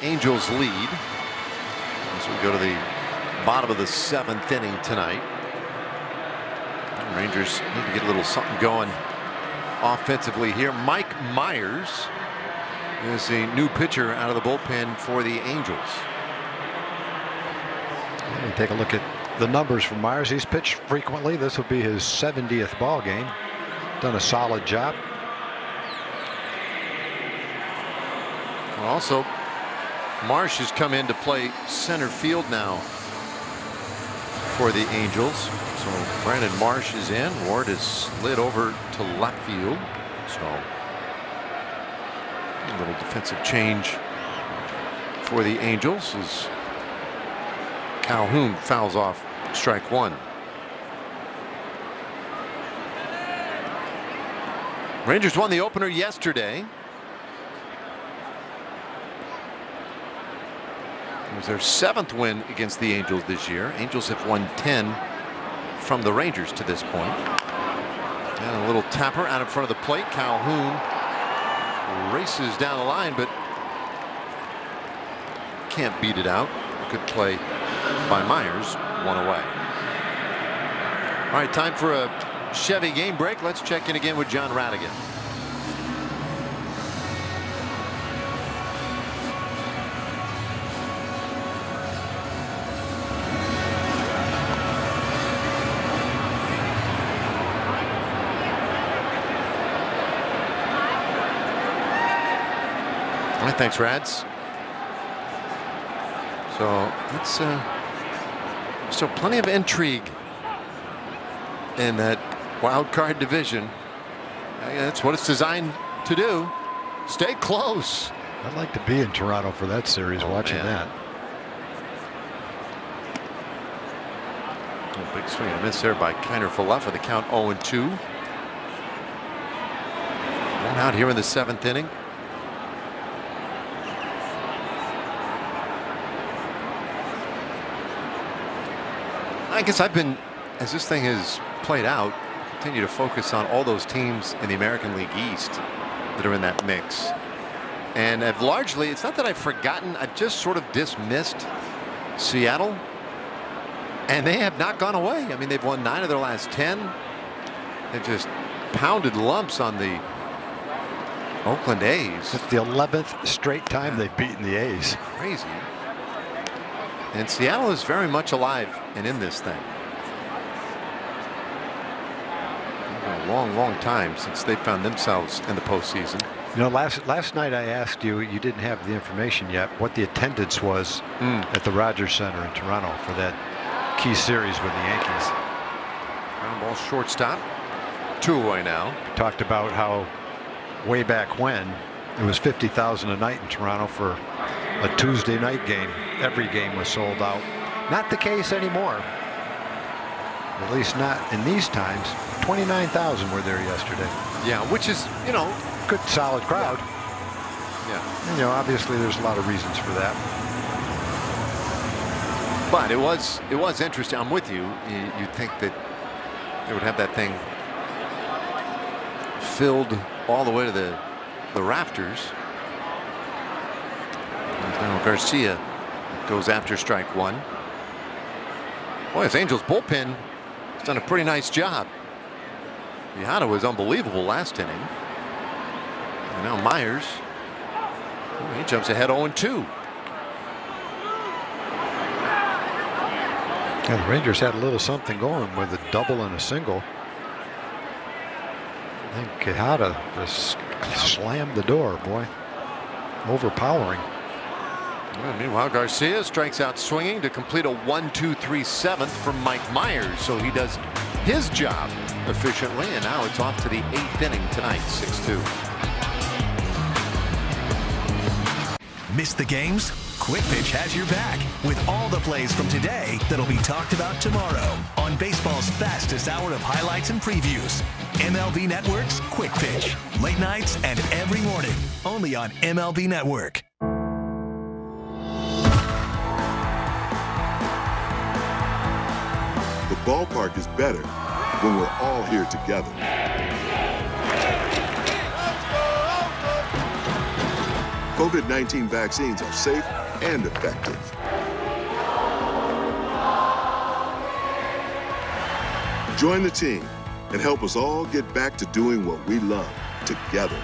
Angels lead as we go to the bottom of the 7th inning tonight. The Rangers need to get a little something going offensively here. Mike Myers is the new pitcher out of the bullpen for the Angels. And take a look at the numbers from Myers. He's pitched frequently. This will be his 70th ball game. Done a solid job. Also, Marsh has come in to play center field now for the Angels. So Brandon Marsh is in. Ward is slid over to left field. So a little defensive change for the Angels as Calhoun fouls off strike one. Rangers won the opener yesterday. It was their 7th win against the Angels this year. Angels have won 10 from the Rangers to this point. And a little tapper out in front of the plate. Calhoun races down the line, but can't beat it out. Good play by Myers, one away. All right, time for a Chevy game break. Let's check in again with John Radigan. All right, thanks, Rads. So it's still plenty of intrigue in that wild card division. That's what it's designed to do. Stay close. I'd like to be in Toronto for that series, watching that. A big swing and a miss there by Kiner Falefa. The count 0-2. One out here in the 7th inning. I guess I've been, as this thing has played out, continue to focus on all those teams in the American League East that are in that mix. And I've largely, it's not that I've forgotten, I've just sort of dismissed Seattle. And they have not gone away. I mean, they've won 9 of their last 10. They've just pounded lumps on the Oakland A's. It's the 11th straight time they've beaten the A's. Crazy. And Seattle is very much alive and in this thing. It's been a long, long time since they found themselves in the postseason. You know, last night I asked you, you didn't have the information yet, what the attendance was at the Rogers Center in Toronto for that key series with the Yankees. Ground ball shortstop. 2 away now. We talked about how way back when it was 50,000 a night in Toronto for a Tuesday night game. Every game was sold out. Not the case anymore. At least not in these times. 29,000 were there yesterday. Yeah, which is, you know, good solid crowd. Yeah. And, you know, obviously there's a lot of reasons for that. But it was interesting. I'm with you. You'd think that they would have that thing filled all the way to the rafters. Now Garcia goes after strike one. Boy, this Angels bullpen has done a pretty nice job. Tejada was unbelievable last inning. And now Myers, he jumps ahead 0-2. Yeah, the Rangers had a little something going with a double and a single. I think Tejada just slammed the door, boy. Overpowering. Well, meanwhile, Garcia strikes out swinging to complete a 1-2-3-7th from Mike Myers. So he does his job efficiently, and now it's off to the 8th inning tonight, 6-2. Miss the games? Quick Pitch has your back with all the plays from today that'll be talked about tomorrow on baseball's fastest hour of highlights and previews. MLB Network's Quick Pitch. Late nights and every morning. Only on MLB Network. The ballpark is better when we're all here together. COVID-19 vaccines are safe and effective. Join the team and help us all get back to doing what we love together.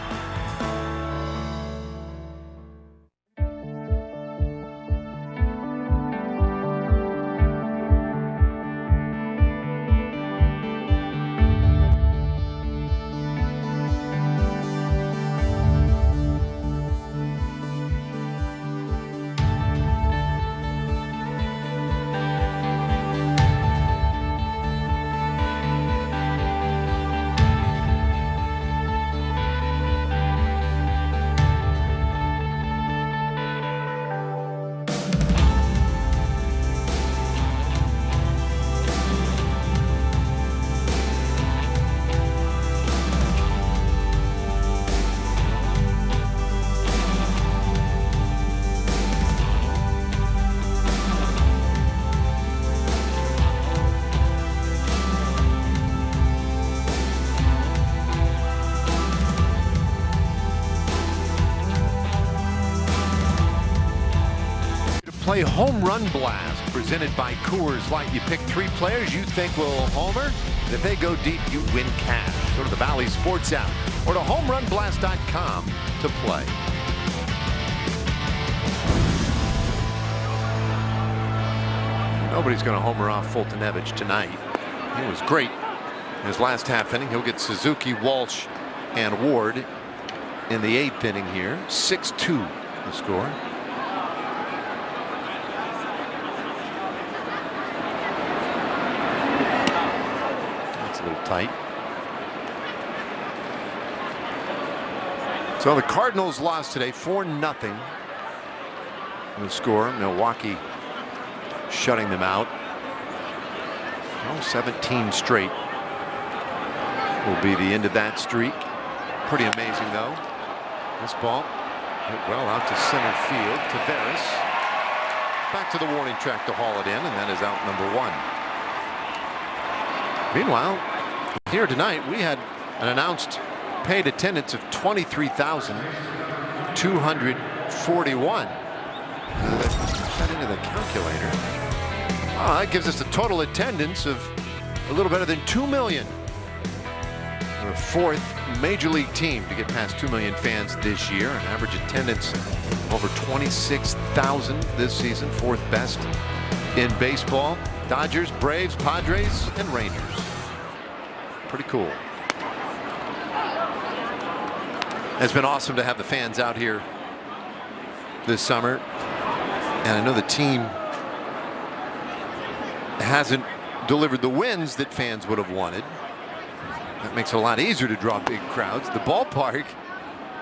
play Home Run Blast, presented by Coors Light. You pick 3 players you think will homer. If they go deep, you win cash. Go to the Valley Sports app or to homerunblast.com to play. Nobody's going to homer off Fultonevich tonight. He was great in his last half inning. He'll get Suzuki, Walsh, and Ward in the 8th inning here. 6-2 the score. That's a little tight. So the Cardinals lost today 4-0. The score. Milwaukee shutting them out. 17 straight will be the end of that streak. Pretty amazing though. This ball hit well out to center field. Taveras back to the warning track to haul it in, and that is out number 1. Meanwhile, here tonight we had an announced paid attendance of 23,241. Put that into the calculator. Oh, that gives us a total attendance of a little better than 2 million. We're the 4th major league team to get past 2 million fans this year. An average attendance of over 26,000 this season, 4th best in baseball. Dodgers, Braves, Padres, and Rangers. Pretty cool. It's been awesome to have the fans out here this summer. And I know the team hasn't delivered the wins that fans would have wanted. That makes it a lot easier to draw big crowds. The ballpark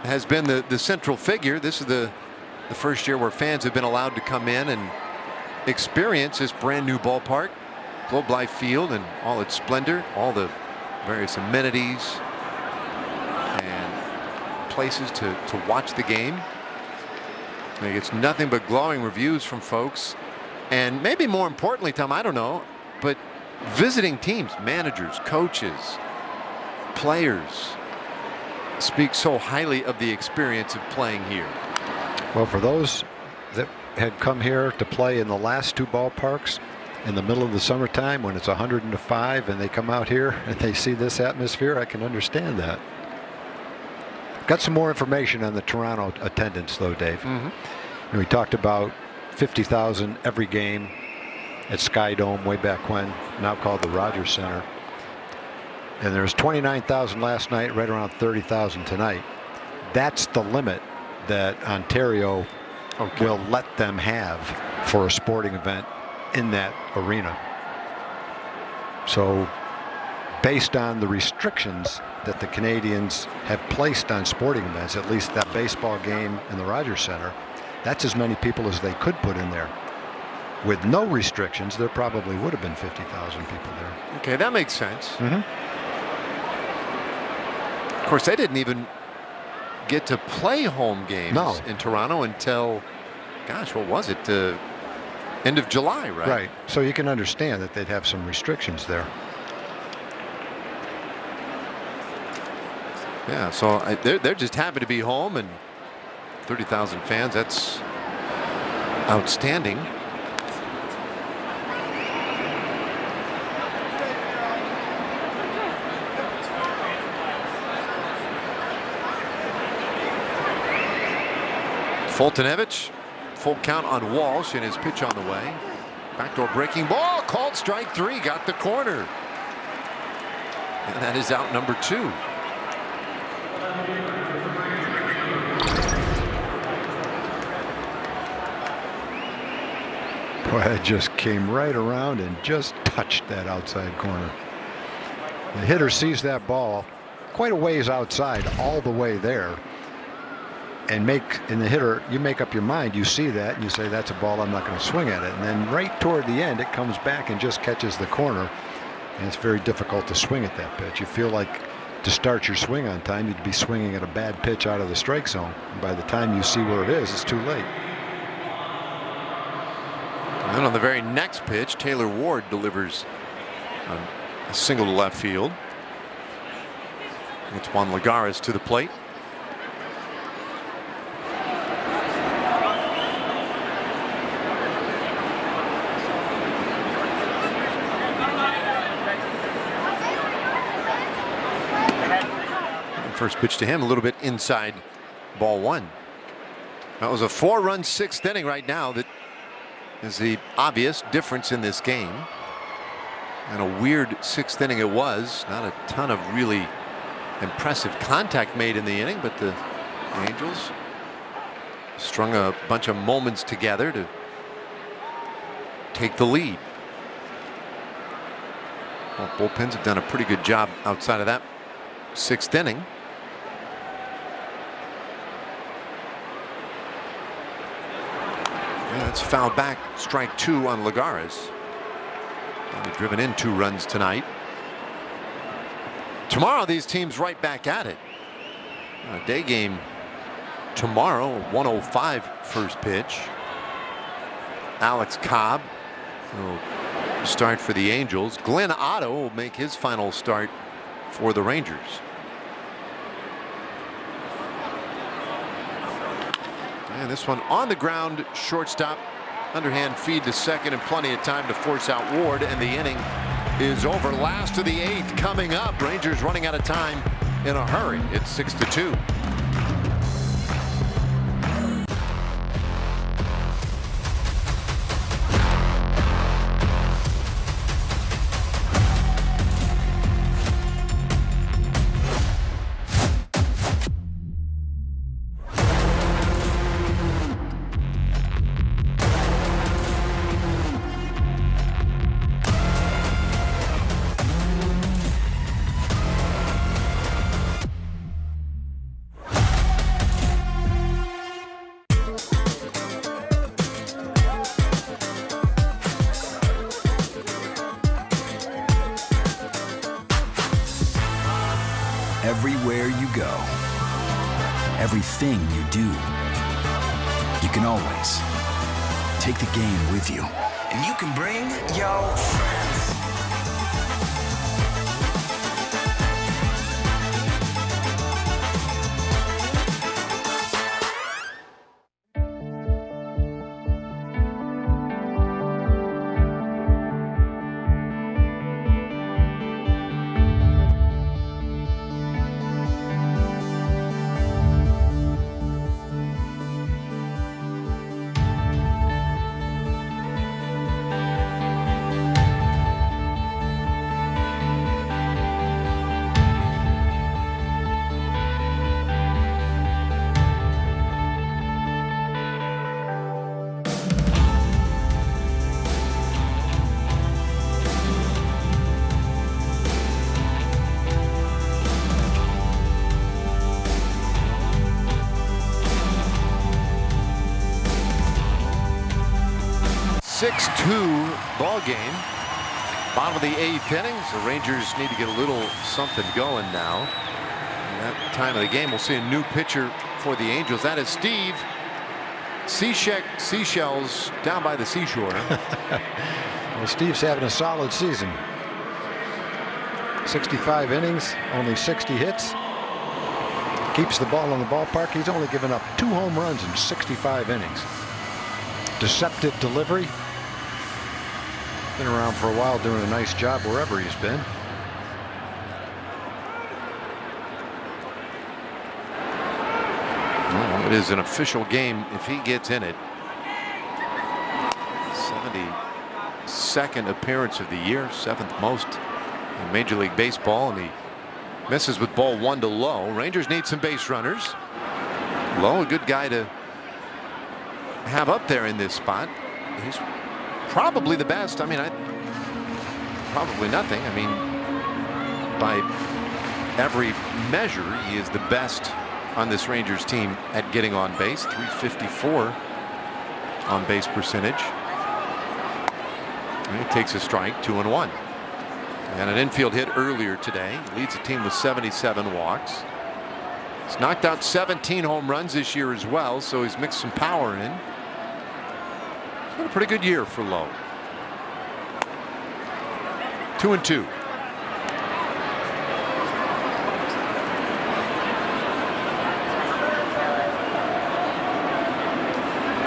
has been the central figure. This is the first year where fans have been allowed to come in and experience this brand new ballpark, Globe Life Field, and all its splendor, all the various amenities and places to watch the game. It's nothing but glowing reviews from folks, and maybe more importantly, Tom, I don't know, but visiting teams, managers, coaches, players speak so highly of the experience of playing here. Well, for those that had come here to play in the last 2 ballparks in the middle of the summertime when it's 105 and they come out here and they see this atmosphere, I can understand that. Got some more information on the Toronto attendance though, Dave. Mm-hmm. We talked about 50,000 every game at Sky Dome way back when, now called the Rogers Center. And there's 29,000 last night, right around 30,000 tonight. That's the limit that Ontario will let them have for a sporting event in that arena. So based on the restrictions that the Canadians have placed on sporting events, at least that baseball game in the Rogers Center, that's as many people as they could put in there. With no restrictions, there probably would have been 50,000 people there. Okay, that makes sense. Mm-hmm. Of course, they didn't even get to play home games in Toronto until, gosh, what was it? End of July, right? Right. So you can understand that they'd have some restrictions there. Yeah, so they're just happy to be home, and 30,000 fans, that's outstanding. Fultonevich, full count on Walsh, and his pitch on the way. Backdoor breaking ball, called strike 3, got the corner. And that is out number 2. Boy, it just came right around and just touched that outside corner. The hitter sees that ball quite a ways outside, all the way there, and the hitter, you make up your mind, you see that and you say, that's a ball, I'm not going to swing at it. And then right toward the end, it comes back and just catches the corner, and it's very difficult to swing at that pitch. You feel like to start your swing on time, you'd be swinging at a bad pitch out of the strike zone. And by the time you see where it is, it's too late. And then on the very next pitch, Taylor Ward delivers a single to left field. It's Juan Lagares to the plate. First pitch to him, a little bit inside, ball one. That was a 4-run 6th inning right now. That is the obvious difference in this game. And a weird 6th inning it was. Not a ton of really impressive contact made in the inning, but the Angels strung a bunch of moments together to take the lead. Well, bullpens have done a pretty good job outside of that 6th inning. Yeah, it's fouled back. Strike 2 on Lagares. Only driven in 2 runs tonight. Tomorrow these teams right back at it. A day game tomorrow. 1:05 first pitch. Alex Cobb will start for the Angels. Glenn Otto will make his final start for the Rangers. And this one on the ground, shortstop, underhand feed to second, and plenty of time to force out Ward, and the inning is over. Last of the 8th coming up. Rangers running out of time in a hurry. It's 6-2. Everywhere you go, everything you do, you can always take the game with you. And you can bring your friends. Ball game. Bottom of the 8th inning. The Rangers need to get a little something going now. And that time of the game, we'll see a new pitcher for the Angels. That is Steve Seashells down by the seashore. Well, Steve's having a solid season. 65 innings, only 60 hits. Keeps the ball in the ballpark. He's only given up 2 home runs in 65 innings. Deceptive delivery. Been around for a while, doing a nice job wherever he's been. Well, it is an official game if he gets in it. 72nd appearance of the year, 7th most in Major League Baseball, and he misses with ball 1 to Lowe. Rangers need some base runners. Lowe, a good guy to have up there in this spot. He's probably the best. I mean, probably nothing. I mean, by every measure, he is the best on this Rangers team at getting on base. .354 on base percentage. And he takes a strike, 2-1. And an infield hit earlier today. Leads the team with 77 walks. He's knocked out 17 home runs this year as well, so he's mixed some power in. It's been a pretty good year for Lowe. 2-2.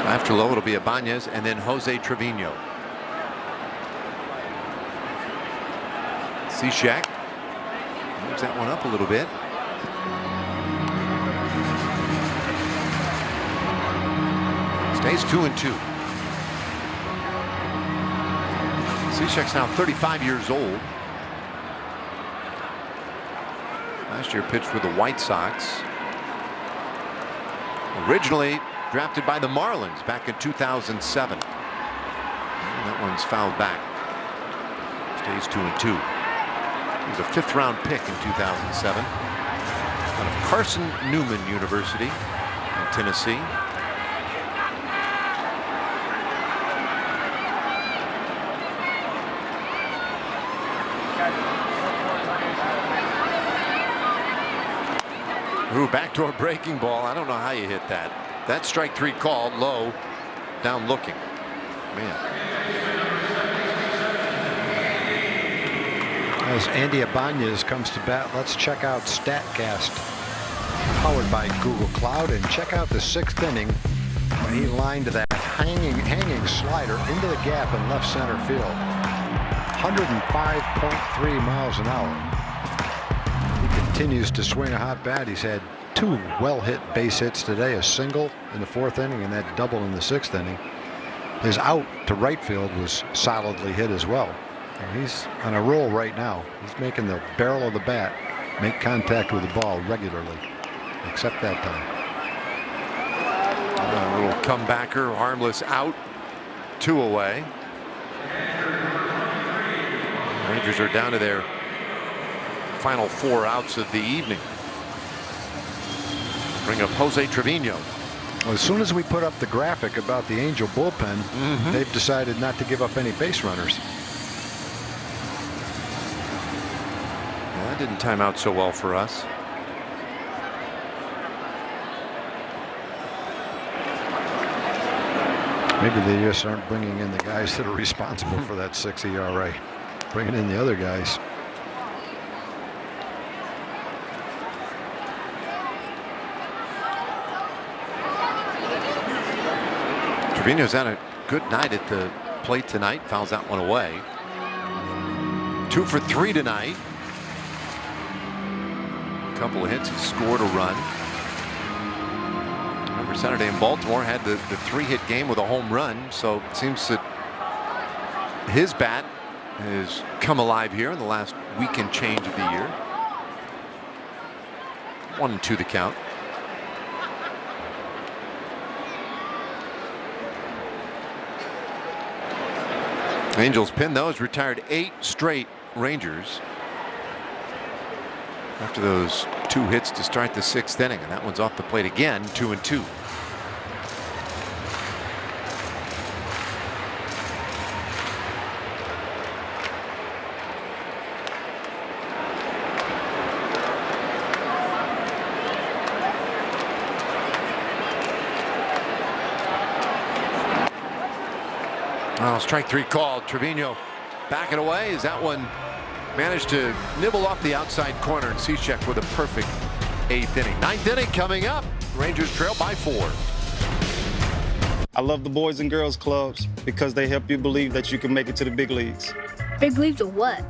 After Lowe, it'll be Ibanez and then Jose Trevino. Cishek moves that one up a little bit. Stays 2-2. Cishek's now 35 years old. Last year pitched with the White Sox. Originally drafted by the Marlins back in 2007. And that one's fouled back. Stays 2-2. He was a 5th-round pick in 2007 out of Carson Newman University in Tennessee. Ooh, backdoor breaking ball. I don't know how you hit that. That's strike 3 called, low, down looking. Man. As Andy Ibanez comes to bat, let's check out StatCast, powered by Google Cloud, and check out the 6th inning when he lined that hanging slider into the gap in left center field. 105.3 miles an hour. He continues to swing a hot bat. He's had 2 well-hit base hits today, a single in the 4th inning and that double in the 6th inning. His out to right field was solidly hit as well. And he's on a roll right now. He's making the barrel of the bat make contact with the ball regularly, except that time. A little comebacker, harmless out, 2 away. The Rangers are down to their final 4 outs of the evening. Bring up Jose Trevino. Well, as soon as we put up the graphic about the Angel bullpen, they've decided not to give up any base runners. Yeah, that didn't time out so well for us. Maybe they just aren't bringing in the guys that are responsible for that 6 ERA. Bringing in the other guys. Trevino's had a good night at the plate tonight. Fouls that one away. 2 for 3 tonight. A couple of hits. He scored a run. Remember Saturday in Baltimore had the 3-hit game with a home run. So it seems that his bat has come alive here in the last week and change of the year. 1-2 the count. Angels pin those, retired 8 straight Rangers after those 2 hits to start the 6th inning, and that one's off the plate again. 2-2. Well, strike 3 called. Trevino backing away as that one managed to nibble off the outside corner, and Cishek with a perfect 8th inning. 9th inning coming up. Rangers trail by 4. I love the Boys and Girls Clubs because they help you believe that you can make it to the big leagues. Big leagues of what?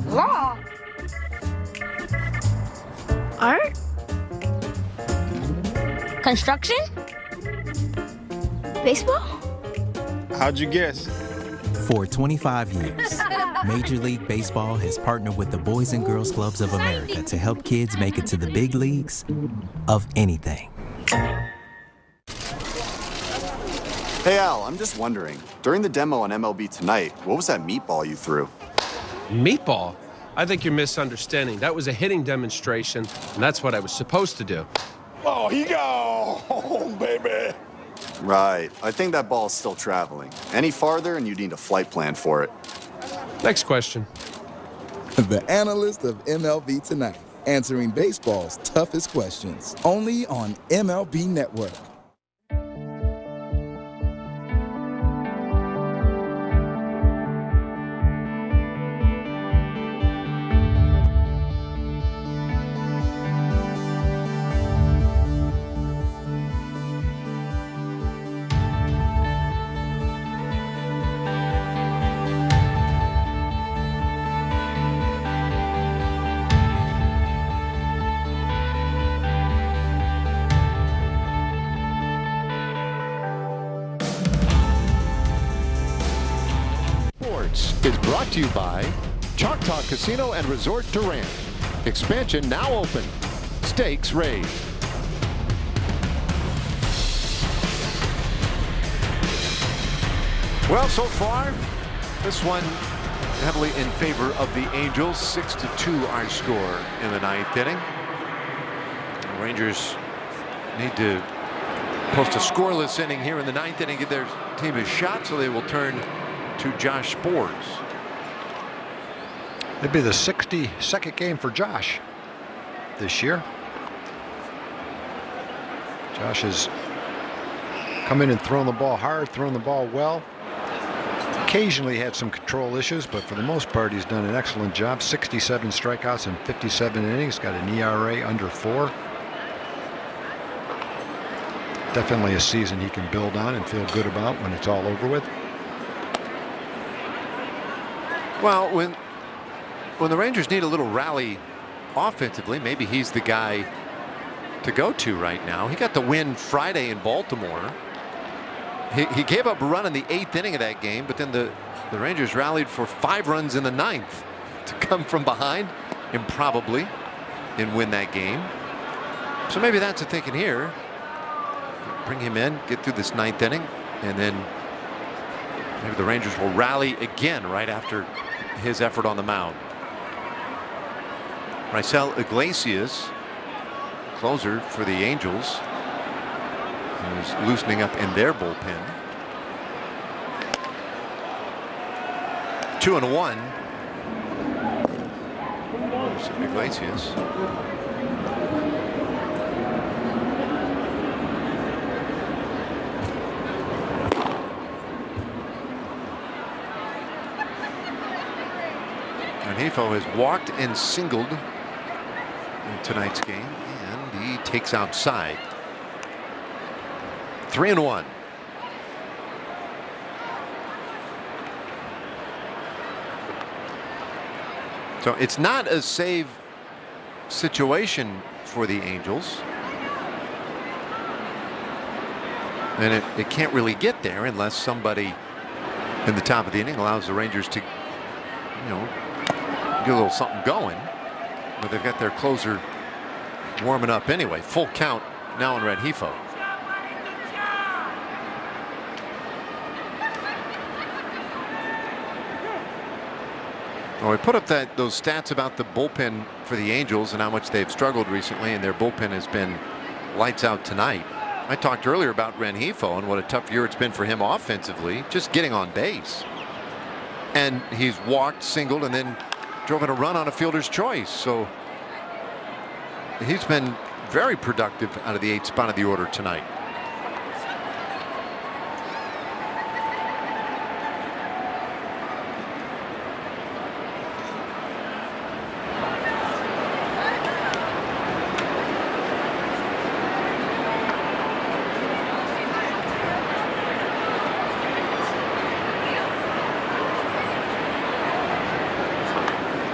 Law. Art? Construction? Baseball? How'd you guess? For 25 years, Major League Baseball has partnered with the Boys and Girls Clubs of America to help kids make it to the big leagues of anything. Hey Al, I'm just wondering, during the demo on MLB Tonight, what was that meatball you threw? Meatball? I think you're misunderstanding. That was a hitting demonstration, and that's what I was supposed to do. Oh, he got home, baby. Right. I think that ball's still traveling. Any farther and you need a flight plan for it. Next question. The analyst of MLB Tonight, answering baseball's toughest questions. Only on MLB Network. Sports is brought to you by Choctaw Casino and Resort Durant. Expansion now open. Stakes raised. Well, so far, this one heavily in favor of the Angels. 6-2 our score in the 9th inning. The Rangers need to post a scoreless inning here in the 9th inning, give their team a shot, so they will turn to Josh Sborz. It'd be the 62nd game for Josh this year. Josh has come in and thrown the ball hard, thrown the ball well. Occasionally had some control issues, but for the most part, he's done an excellent job. 67 strikeouts in 57 innings, got an ERA under 4. Definitely a season he can build on and feel good about when it's all over with. Well, when the Rangers need a little rally offensively, maybe he's the guy to go to right now. He got the win Friday in Baltimore. He gave up a run in the 8th inning of that game, but then the Rangers rallied for 5 runs in the 9th to come from behind improbably and win that game. So maybe that's the thinking here. Bring him in, get through this 9th inning, and then maybe the Rangers will rally again right after his effort on the mound. Raisel Iglesias, closer for the Angels, who's loosening up in their bullpen. 2-1. There's Iglesias. Rengifo has walked and singled in tonight's game, and he takes outside. 3-1. So it's not a save situation for the Angels, and it can't really get there unless somebody in the top of the inning allows the Rangers to, get a little something going. But they've got their closer warming up anyway. Full count now on Rengifo. Well, we put up those stats about the bullpen for the Angels and how much they've struggled recently, and their bullpen has been lights out tonight. I talked earlier about Rengifo and what a tough year it's been for him offensively, just getting on base. And he's walked, singled, and then drove in a run on a fielder's choice. So he's been very productive out of the 8th spot of the order tonight.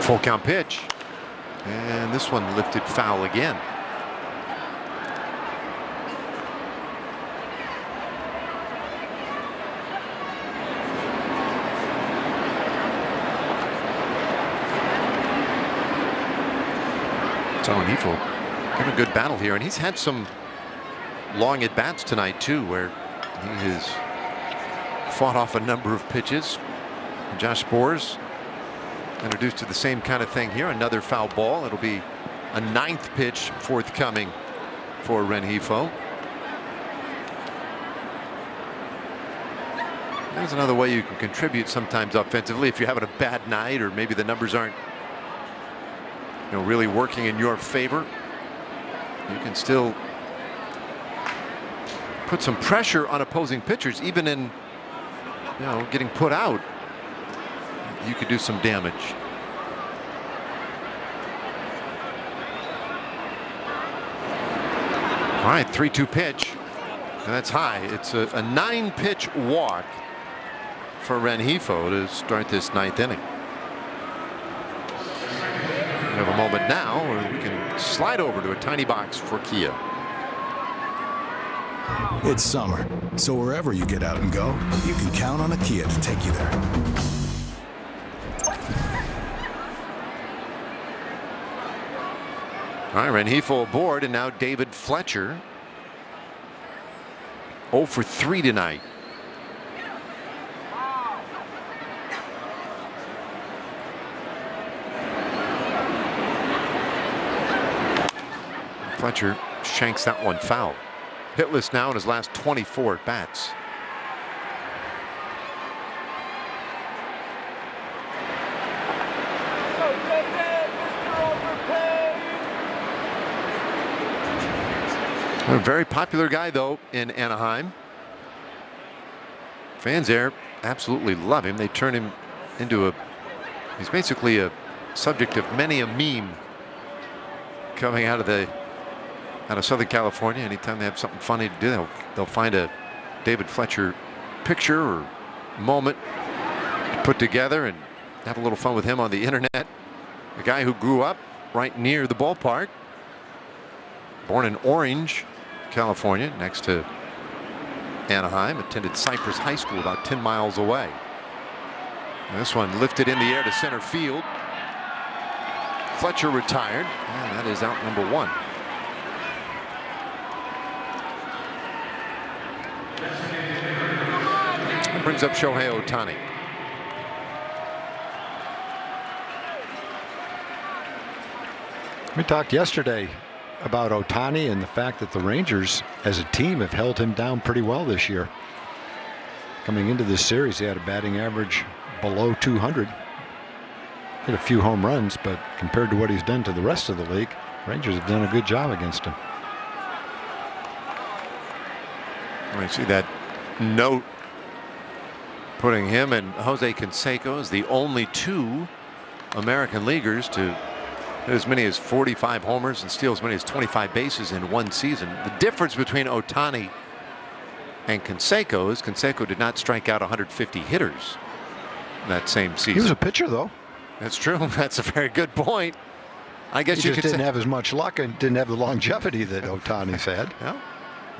Full count pitch, and this one lifted foul again. So Rengifo having a good battle here, and he's had some long at bats tonight too, where he has fought off a number of pitches. Josh Sborz introduced to the same kind of thing here. Another foul ball. It'll be a 9th pitch forthcoming for Rengifo. There's another way you can contribute sometimes offensively if you're having a bad night, or maybe the numbers aren't really working in your favor. You can still put some pressure on opposing pitchers, even in getting put out. You could do some damage. All right, 3-2 pitch, and that's high. It's a 9-pitch walk for Rengifo to start this 9th inning. We have a moment now where we can slide over to a tiny box for Kia. It's summer, so wherever you get out and go, you can count on a Kia to take you there. All right, Rengifo aboard, and now David Fletcher. 0 for 3 tonight. Fletcher shanks that one foul. Hitless now in his last 24 at bats. A very popular guy, though, in Anaheim. Fans there absolutely love him. They turn him into he's basically a subject of many a meme coming out of Southern California. Anytime they have something funny to do, they'll find a David Fletcher picture or moment to put together and have a little fun with him on the internet. A guy who grew up right near the ballpark, born in Orange, California, next to Anaheim, attended Cypress High School about 10 miles away. And this one lifted in the air to center field. Fletcher retired, and that is out number 1. That brings up Shohei Ohtani. We talked yesterday about Ohtani and the fact that the Rangers as a team have held him down pretty well this year. Coming into this series, he had a batting average below 200. Hit a few home runs, but compared to what he's done to the rest of the league, Rangers have done a good job against him. I see that note putting him and Jose Canseco as the only 2 American leaguers to hit as many as 45 homers and steal as many as 25 bases in one season. The difference between Ohtani and Canseco is Canseco did not strike out 150 hitters that same season. He was a pitcher, though. That's true. That's a very good point. I guess he just didn't have as much luck and didn't have the longevity that Ohtani's had.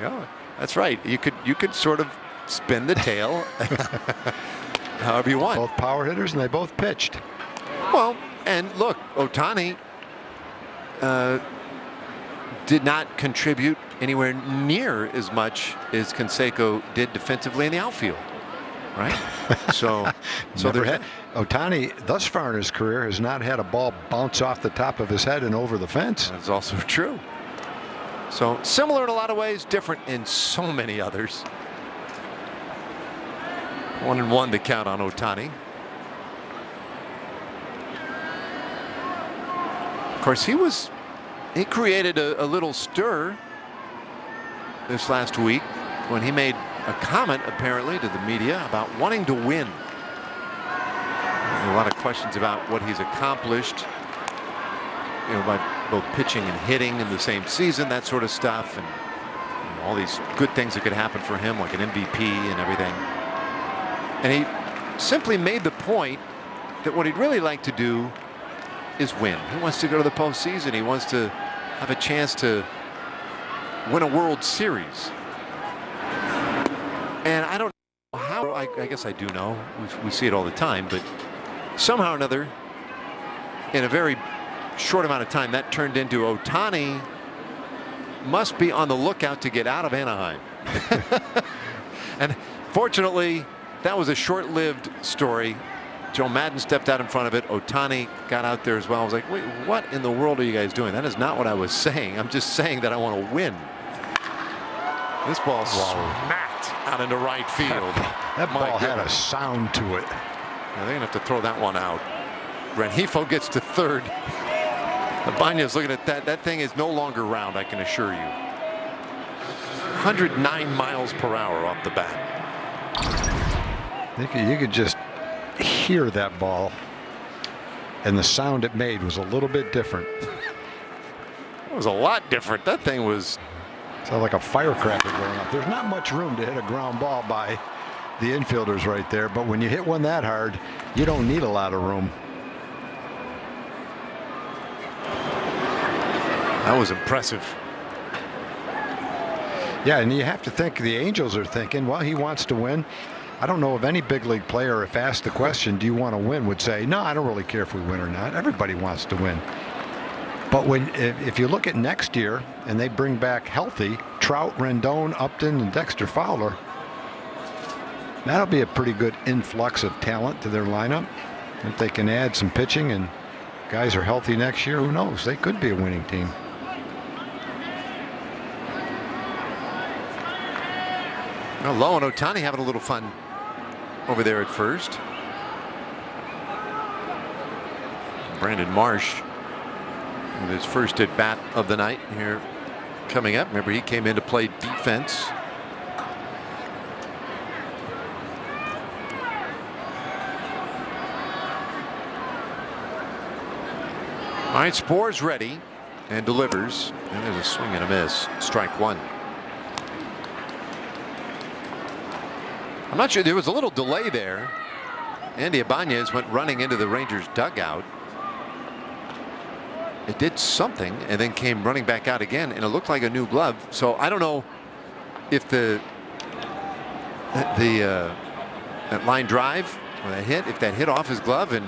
Yeah, that's right. You could sort of spin the tale however you want. Both power hitters, and they both pitched. Well, and look, Ohtani did not contribute anywhere near as much as Canseco did defensively in the outfield, right? So Ohtani thus far in his career has not had a ball bounce off the top of his head and over the fence. That's also true. So similar in a lot of ways, different in so many others. 1-1 to count on Ohtani. Of course, he created a little stir this last week when he made a comment apparently to the media about wanting to win. A lot of questions about what he's accomplished, by both pitching and hitting in the same season, that sort of stuff, and all these good things that could happen for him, like an MVP and everything. And he simply made the point that what he'd really like to do is win. He wants to go to the postseason. He wants to have a chance to win a World Series. And I don't know how, I guess I do know, we see it all the time, but somehow or another, in a very short amount of time, that turned into Ohtani must be on the lookout to get out of Anaheim. And fortunately, that was a short-lived story. Joe Madden stepped out in front of it. Ohtani got out there as well. I was like, wait, what in the world are you guys doing? That is not what I was saying. I'm just saying that I want to win. This ball smacked out into right field. That ball had a sound to it. They're going to have to throw that one out. Rengifo gets to third. Abanya's looking at that. That thing is no longer round, I can assure you. 109 miles per hour off the bat. You could just hear that ball, and the sound it made was a little bit different. It was a lot different. That thing was sounded like a firecracker going off. There's not much room to hit a ground ball by the infielders right there, but when you hit one that hard, you don't need a lot of room. That was impressive. Yeah, and you have to think the Angels are thinking, well, he wants to win. I don't know of any big league player, if asked the question, do you want to win, would say, no, I don't really care if we win or not. Everybody wants to win. But if you look at next year and they bring back healthy Trout, Rendon, Upton, and Dexter Fowler, that'll be a pretty good influx of talent to their lineup. If they can add some pitching and guys are healthy next year, who knows? They could be a winning team. Well, Lowe and Ohtani having a little fun over there at first. Brandon Marsh with his first at bat of the night here coming up. Remember, he came in to play defense. All right, Spore's ready and delivers, and there's a swing and a miss. Strike one. I'm not sure, there was a little delay there. Andy Ibanez went running into the Rangers dugout. It did something and then came running back out again, and it looked like a new glove. So I don't know if that line drive or that hit, if that hit off his glove. And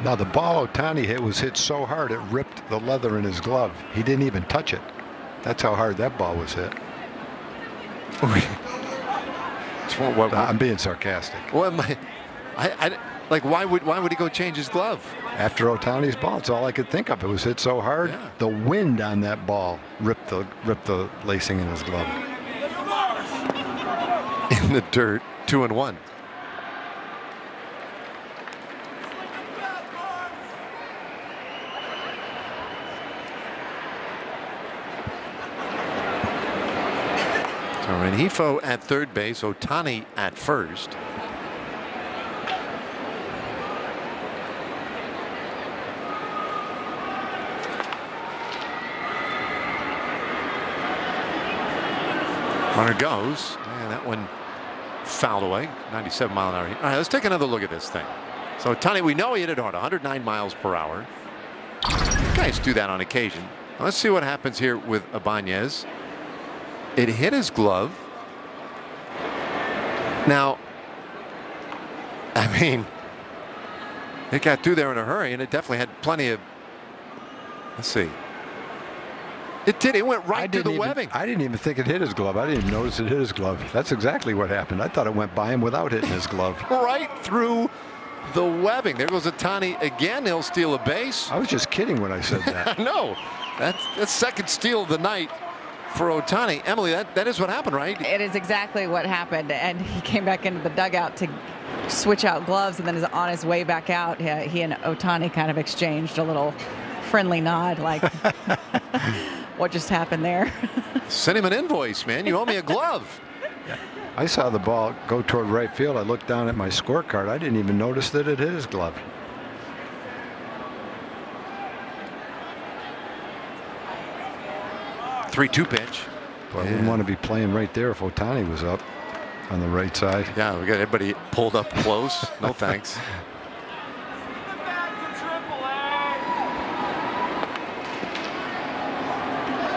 now the ball Ohtani hit was hit so hard it ripped the leather in his glove. He didn't even touch it. That's how hard that ball was hit. I'm being sarcastic. Well, like why would he go change his glove after Ohtani's ball? It's all I could think of. It was hit so hard. Yeah. The wind on that ball ripped the lacing in his glove. In the dirt, 2-1. So Rengifo at third base, Ohtani at first. Runner goes, and that one fouled away. 97 mile an hour. All right, let's take another look at this thing. So Ohtani, we know he hit it hard, 109 miles per hour. Guys do that on occasion. Now, let's see what happens here with Ibanez. It hit his glove. Now, I mean, it got through there in a hurry, and it definitely had plenty of. Let's see. It did. It went right through the webbing. I didn't even think it hit his glove. I didn't even notice it hit his glove. That's exactly what happened. I thought it went by him without hitting his glove. Right through the webbing. There goes Ohtani again. He'll steal a base. I was just kidding when I said that. No, that's second steal of the night for Ohtani. Emily, that is what happened, right? It is exactly what happened, and he came back into the dugout to switch out gloves, and then on his way back out, he and Ohtani kind of exchanged a little friendly nod, like, what just happened there? Send him an invoice, man. You owe me a glove. I saw the ball go toward right field. I looked down at my scorecard. I didn't even notice that it hit his glove. Three-two pitch. Well, I wouldn't want to be playing right there if Ohtani was up on the right side. Yeah, we got everybody pulled up close. No thanks.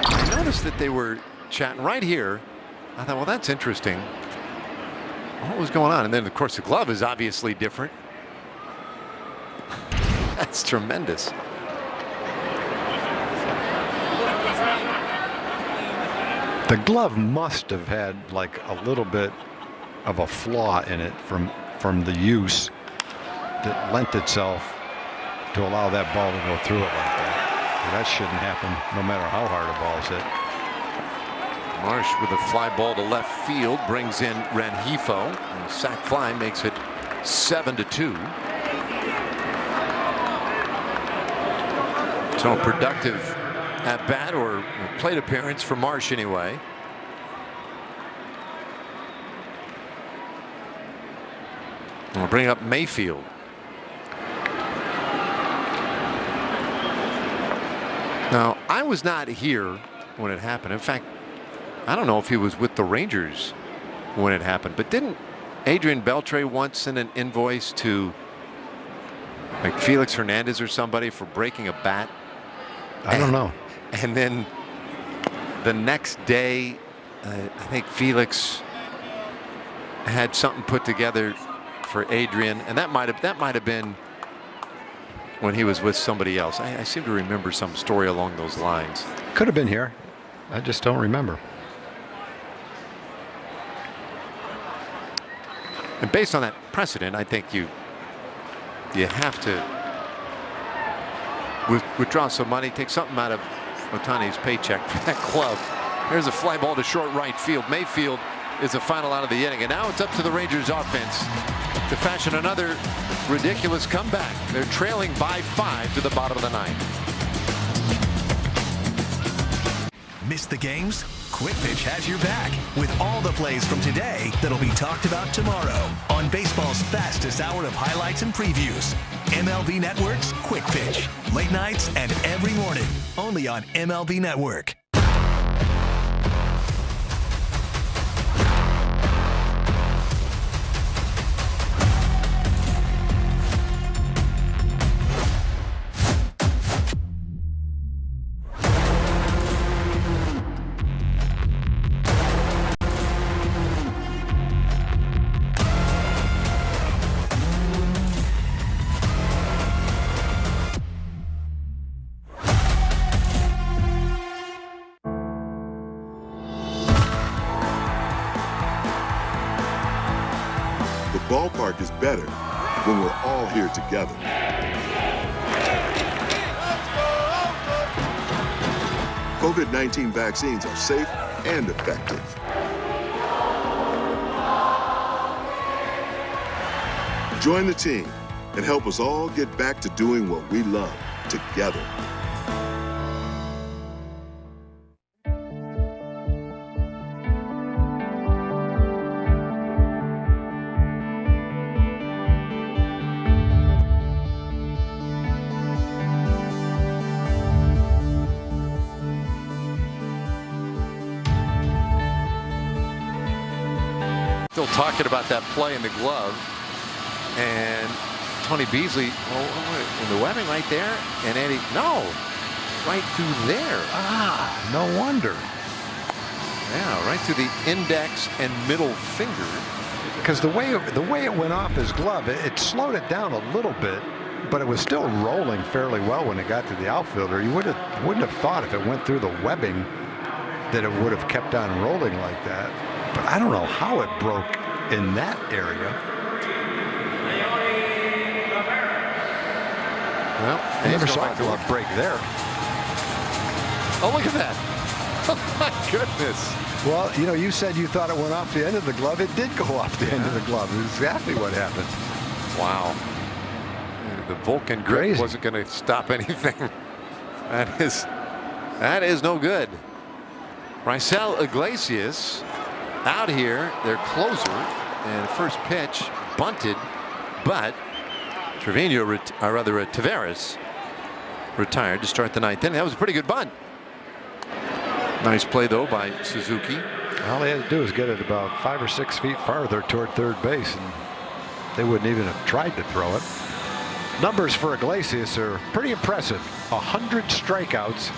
I noticed that they were chatting right here. I thought, well, that's interesting. What was going on? And then, of course, the glove is obviously different. That's tremendous. The glove must have had like a little bit of a flaw in it from the use that lent itself to allow that ball to go through it like that. That shouldn't happen no matter how hard a ball is hit. Marsh with a fly ball to left field brings in Rengifo. And the sac fly makes it 7-2. So a productive at bat or plate appearance for Marsh anyway. We'll bring up Mayfield. Now, I was not here when it happened. In fact, I don't know if he was with the Rangers when it happened, but didn't Adrian Beltre once send an invoice to like Felix Hernandez or somebody for breaking a bat? I don't know. And then the next day, I think Felix had something put together for Adrian, and that might have been when he was with somebody else. I seem to remember some story along those lines. Could have been here. I just don't remember. And based on that precedent, I think you have to withdraw some money, take something out of Ohtani's paycheck for that glove. There's a fly ball to short right field. Mayfield is the final out of the inning, and now it's up to the Rangers offense to fashion another ridiculous comeback. They're trailing by 5 to the bottom of the ninth. Miss the games? Quick Pitch has your back with all the plays from today that'll be talked about tomorrow on baseball's fastest hour of highlights and previews. MLB Network's Quick Pitch. Late nights and every morning. Only on MLB Network. Ballpark is better when we're all here together. COVID-19 vaccines are safe and effective. Join the team and help us all get back to doing what we love together. Still talking about that play in the glove, and Tony Beasley in the webbing right there, and Eddie, no, right through there. No wonder. Yeah, right through the index and middle finger. Because the way it went off his glove, it slowed it down a little bit, but it was still rolling fairly well when it got to the outfielder. You wouldn't have thought if it went through the webbing that it would have kept on rolling like that. But I don't know how it broke in that area. Well, I never saw a glove break there. Oh, look at that. Oh, my goodness. Well, you know, you said you thought it went off the end of the glove. It did go off the end of the glove. It's exactly what happened. Wow. The Vulcan grip wasn't going to stop anything. That is no good. Raisel Iglesias out here, their closer, and first pitch bunted, but Taveras retired to start the ninth inning. That was a pretty good bunt. Nice play though by Suzuki. All they had to do was get it about 5 or 6 feet farther toward third base, and they wouldn't even have tried to throw it. Numbers for Iglesias are pretty impressive. 100 strikeouts.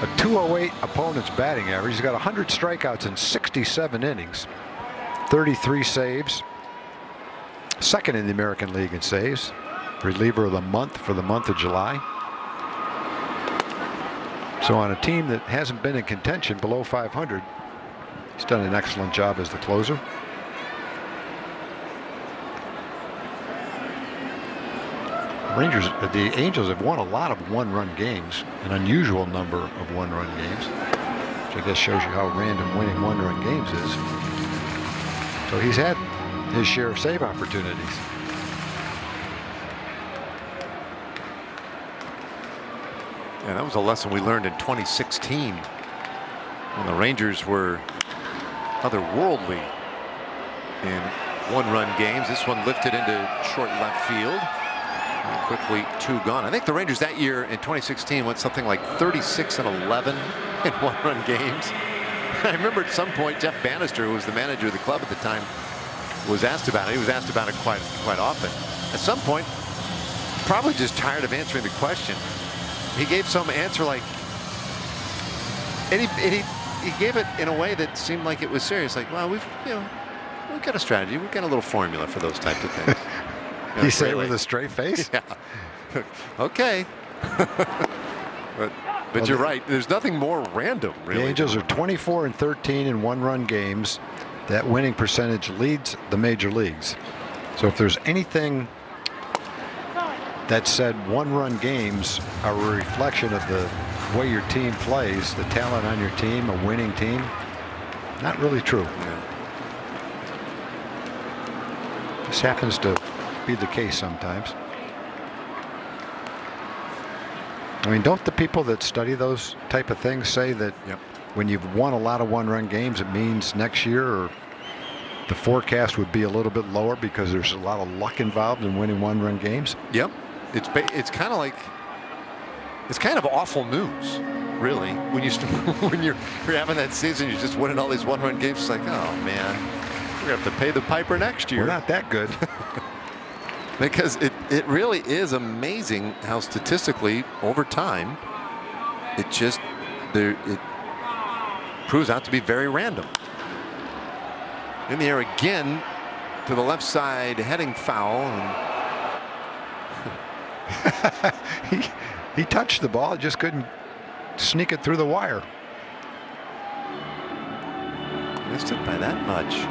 A .208 opponent's batting average. He's got 100 strikeouts in 67 innings. 33 saves. Second in the American League in saves. Reliever of the month for the month of July. So on a team that hasn't been in contention below 500, he's done an excellent job as the closer. The Angels have won a lot of one-run games, an unusual number of one-run games, which I guess shows you how random winning one-run games is. So he's had his share of save opportunities. Yeah, that was a lesson we learned in 2016 when the Rangers were otherworldly in one-run games. This one lifted into short left field. Quickly 2 gone. I think the Rangers that year in 2016 went something like 36-11 in one-run games. I remember at some point Jeff Bannister, who was the manager of the club at the time, was asked about it. He was asked about it quite often. At some point, probably just tired of answering the question, he gave some answer like, and he gave it in a way that seemed like it was serious. Like, well, we've got a strategy. We've got a little formula for those types of things. You say it with a straight face? Yeah. Okay. But you're right. There's nothing more random, really. The Angels are 24-13 in one-run games. That winning percentage leads the major leagues. So if there's anything that said one-run games are a reflection of the way your team plays, the talent on your team, a winning team, not really true. Yeah. This happens to be the case sometimes. I mean, don't the people that study those type of things say that when you've won a lot of one-run games, it means next year or the forecast would be a little bit lower because there's a lot of luck involved in winning one-run games? Yep. It's kind of like, it's kind of awful news, really. When you're having that season, you're just winning all these one-run games. It's like, oh man, we're gonna have to pay the piper next year. We're not that good. Because it really is amazing how statistically over time it proves out to be very random. In the air again to the left side, heading foul. And he touched the ball, just couldn't sneak it through the wire. Missed it by that much.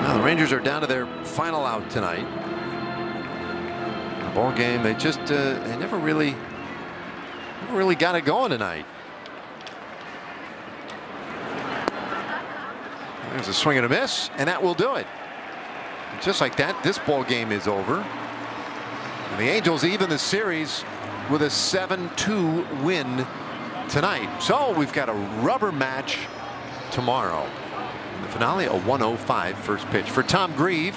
Well, the Rangers are down to their final out tonight. The ball game, they just they never really got it going tonight. There's a swing and a miss, and that will do it. And just like that, this ball game is over. And the Angels even the series with a 7-2 win tonight. So we've got a rubber match tomorrow. The finale, a 105 first pitch. For Tom Grieve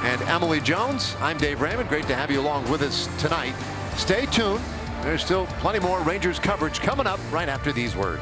and Emily Jones, I'm Dave Raymond. Great to have you along with us tonight. Stay tuned. There's still plenty more Rangers coverage coming up right after these words.